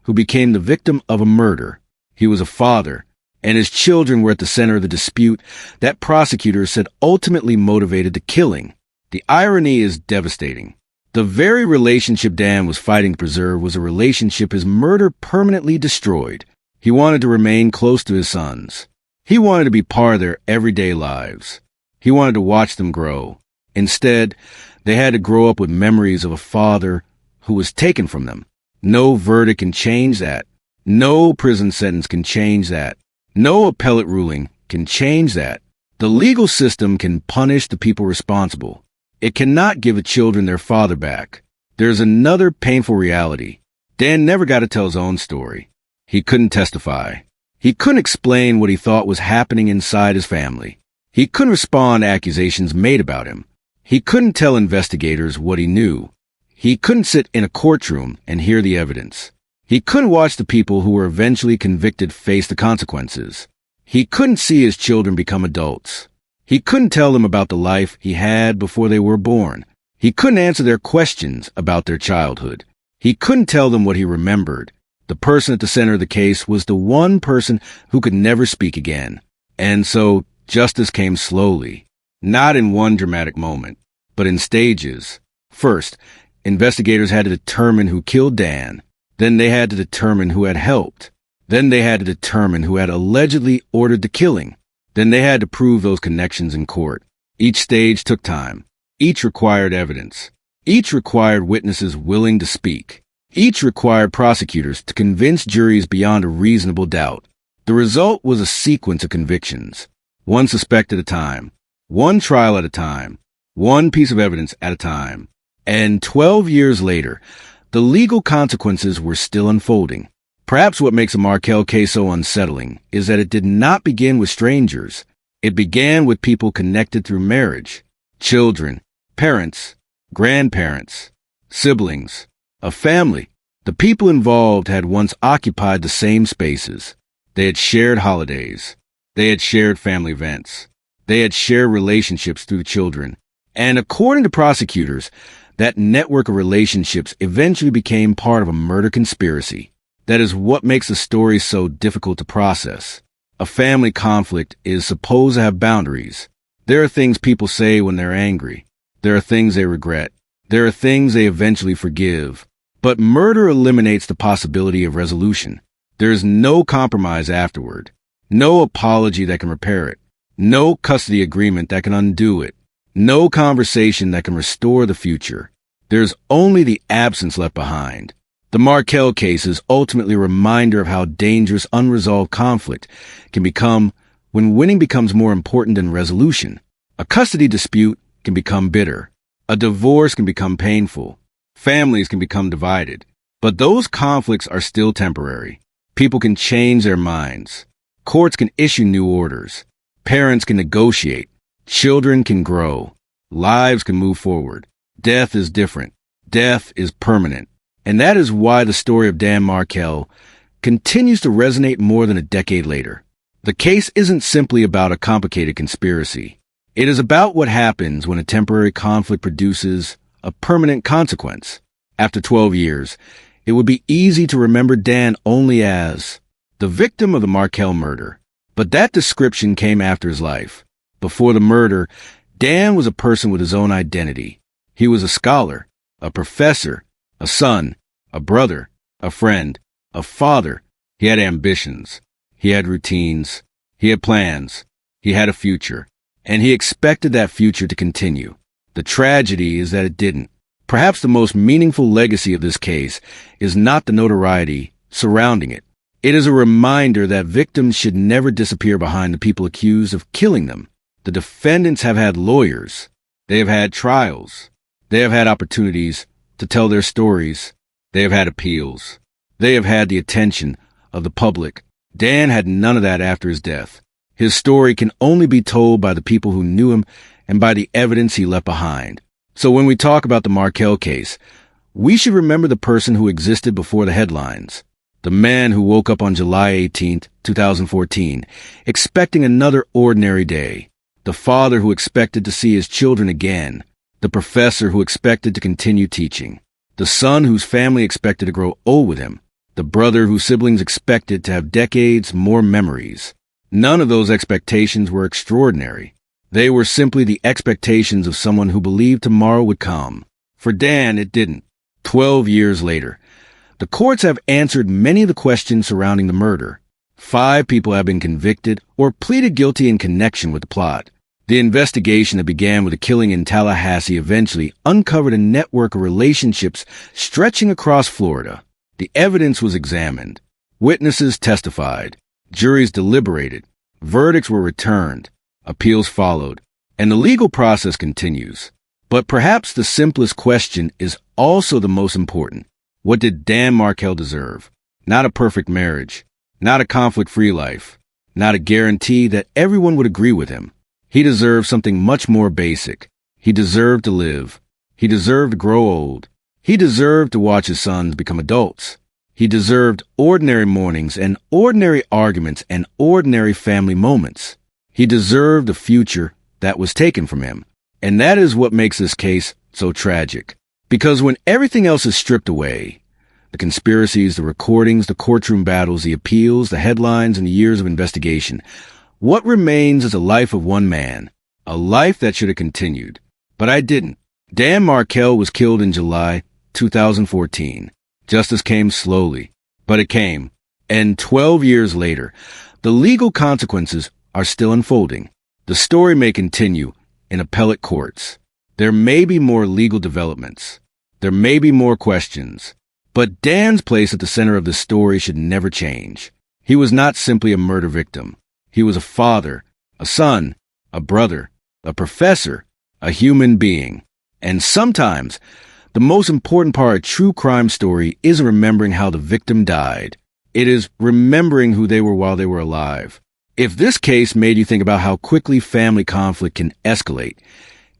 who became the victim of a murder. He was a father, and his children were at the center of the dispute that prosecutors said ultimately motivated the killing. The irony is devastating. The very relationship Dan was fighting to preserve was a relationship his murder permanently destroyed. He wanted to remain close to his sons. He wanted to be part of their everyday lives. He wanted to watch them grow. Instead, they had to grow up with memories of a father who was taken from them. No verdict can change that. No prison sentence can change that. No appellate ruling can change that. The legal system can punish the people responsible. It cannot give the children their father back. There's another painful reality. Dan never got to tell his own story. He couldn't testify. He couldn't explain what he thought was happening inside his family. He couldn't respond to accusations made about him. He couldn't tell investigators what he knew. He couldn't sit in a courtroom and hear the evidence. He couldn't watch the people who were eventually convicted face the consequences. He couldn't see his children become adults. He couldn't tell them about the life he had before they were born. He couldn't answer their questions about their childhood. He couldn't tell them what he remembered. The person at the center of the case was the one person who could never speak again. And so justice came slowly, not in one dramatic moment, but in stages. First, investigators had to determine who killed Dan. Then they had to determine who had helped. Then they had to determine who had allegedly ordered the killing. Then they had to prove those connections in court. Each stage took time. Each required evidence. Each required witnesses willing to speak. Each required prosecutors to convince juries beyond a reasonable doubt. The result was a sequence of convictions, one suspect at a time, one trial at a time, one piece of evidence at a time. And 12 years later, the legal consequences were still unfolding. Perhaps what makes a Markel case so unsettling is that it did not begin with strangers. It began with people connected through marriage, children, parents, grandparents, siblings, a family. The people involved had once occupied the same spaces. They had shared holidays. They had shared family events. They had shared relationships through children. And according to prosecutors, that network of relationships eventually became part of a murder conspiracy. That is what makes a story so difficult to process. A family conflict is supposed to have boundaries. There are things people say when they're angry. There are things they regret. There are things they eventually forgive. But murder eliminates the possibility of resolution. There is no compromise afterward. No apology that can repair it. No custody agreement that can undo it. No conversation that can restore the future. There's only the absence left behind. The Markel case is ultimately a reminder of how dangerous unresolved conflict can become when winning becomes more important than resolution. A custody dispute can become bitter. A divorce can become painful. Families can become divided. But those conflicts are still temporary. People can change their minds. Courts can issue new orders. Parents can negotiate. Children can grow. Lives can move forward. Death is different. Death is permanent. And that is why the story of Dan Markel continues to resonate more than a decade later. The case isn't simply about a complicated conspiracy. It is about what happens when a temporary conflict produces a permanent consequence. After 12 years, it would be easy to remember Dan only as the victim of the Markel murder. But that description came after his life. Before the murder, Dan was a person with his own identity. He was a scholar, a professor, a son, a brother, a friend, a father. He had ambitions. He had routines. He had plans. He had a future. And he expected that future to continue. The tragedy is that it didn't. Perhaps the most meaningful legacy of this case is not the notoriety surrounding it. It is a reminder that victims should never disappear behind the people accused of killing them. The defendants have had lawyers. They have had trials. They have had opportunities to tell their stories. They have had appeals. They have had the attention of the public. Dan had none of that after his death. His story can only be told by the people who knew him and by the evidence he left behind. So when we talk about the Markel case, we should remember the person who existed before the headlines. The man who woke up on July 18th, 2014, expecting another ordinary day. The father who expected to see his children again. The professor who expected to continue teaching. The son whose family expected to grow old with him. The brother whose siblings expected to have decades more memories. None of those expectations were extraordinary. They were simply the expectations of someone who believed tomorrow would come. For Dan, it didn't. 12 years later, the courts have answered many of the questions surrounding the murder. 5 people have been convicted or pleaded guilty in connection with the plot. The investigation that began with a killing in Tallahassee eventually uncovered a network of relationships stretching across Florida. The evidence was examined. Witnesses testified. Juries deliberated. Verdicts were returned. Appeals followed. And the legal process continues. But perhaps the simplest question is also the most important. What did Dan Markel deserve? Not a perfect marriage. Not a conflict-free life. Not a guarantee that everyone would agree with him. He deserved something much more basic. He deserved to live. He deserved to grow old. He deserved to watch his sons become adults. He deserved ordinary mornings and ordinary arguments and ordinary family moments. He deserved a future that was taken from him. And that is what makes this case so tragic. Because when everything else is stripped away, the conspiracies, the recordings, the courtroom battles, the appeals, the headlines, and the years of investigation, what remains is the life of one man, a life that should have continued. But I didn't. Dan Markel was killed in July 2014. Justice came slowly, but it came. And 12 years later, the legal consequences are still unfolding. The story may continue in appellate courts. There may be more legal developments. There may be more questions. But Dan's place at the center of the story should never change. He was not simply a murder victim. He was a father, a son, a brother, a professor, a human being. And sometimes, the most important part of a true crime story isn't remembering how the victim died. It is remembering who they were while they were alive. If this case made you think about how quickly family conflict can escalate,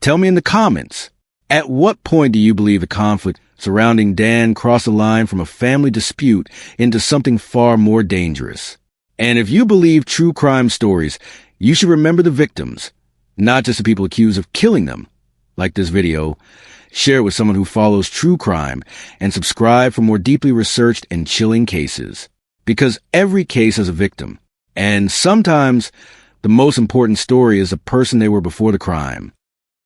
tell me in the comments. At what point do you believe the conflict surrounding Dan crossed the line from a family dispute into something far more dangerous? And if you believe true crime stories, you should remember the victims, not just the people accused of killing them. Like this video, share it with someone who follows true crime, and subscribe for more deeply researched and chilling cases. Because every case has a victim. And sometimes, the most important story is the person they were before the crime.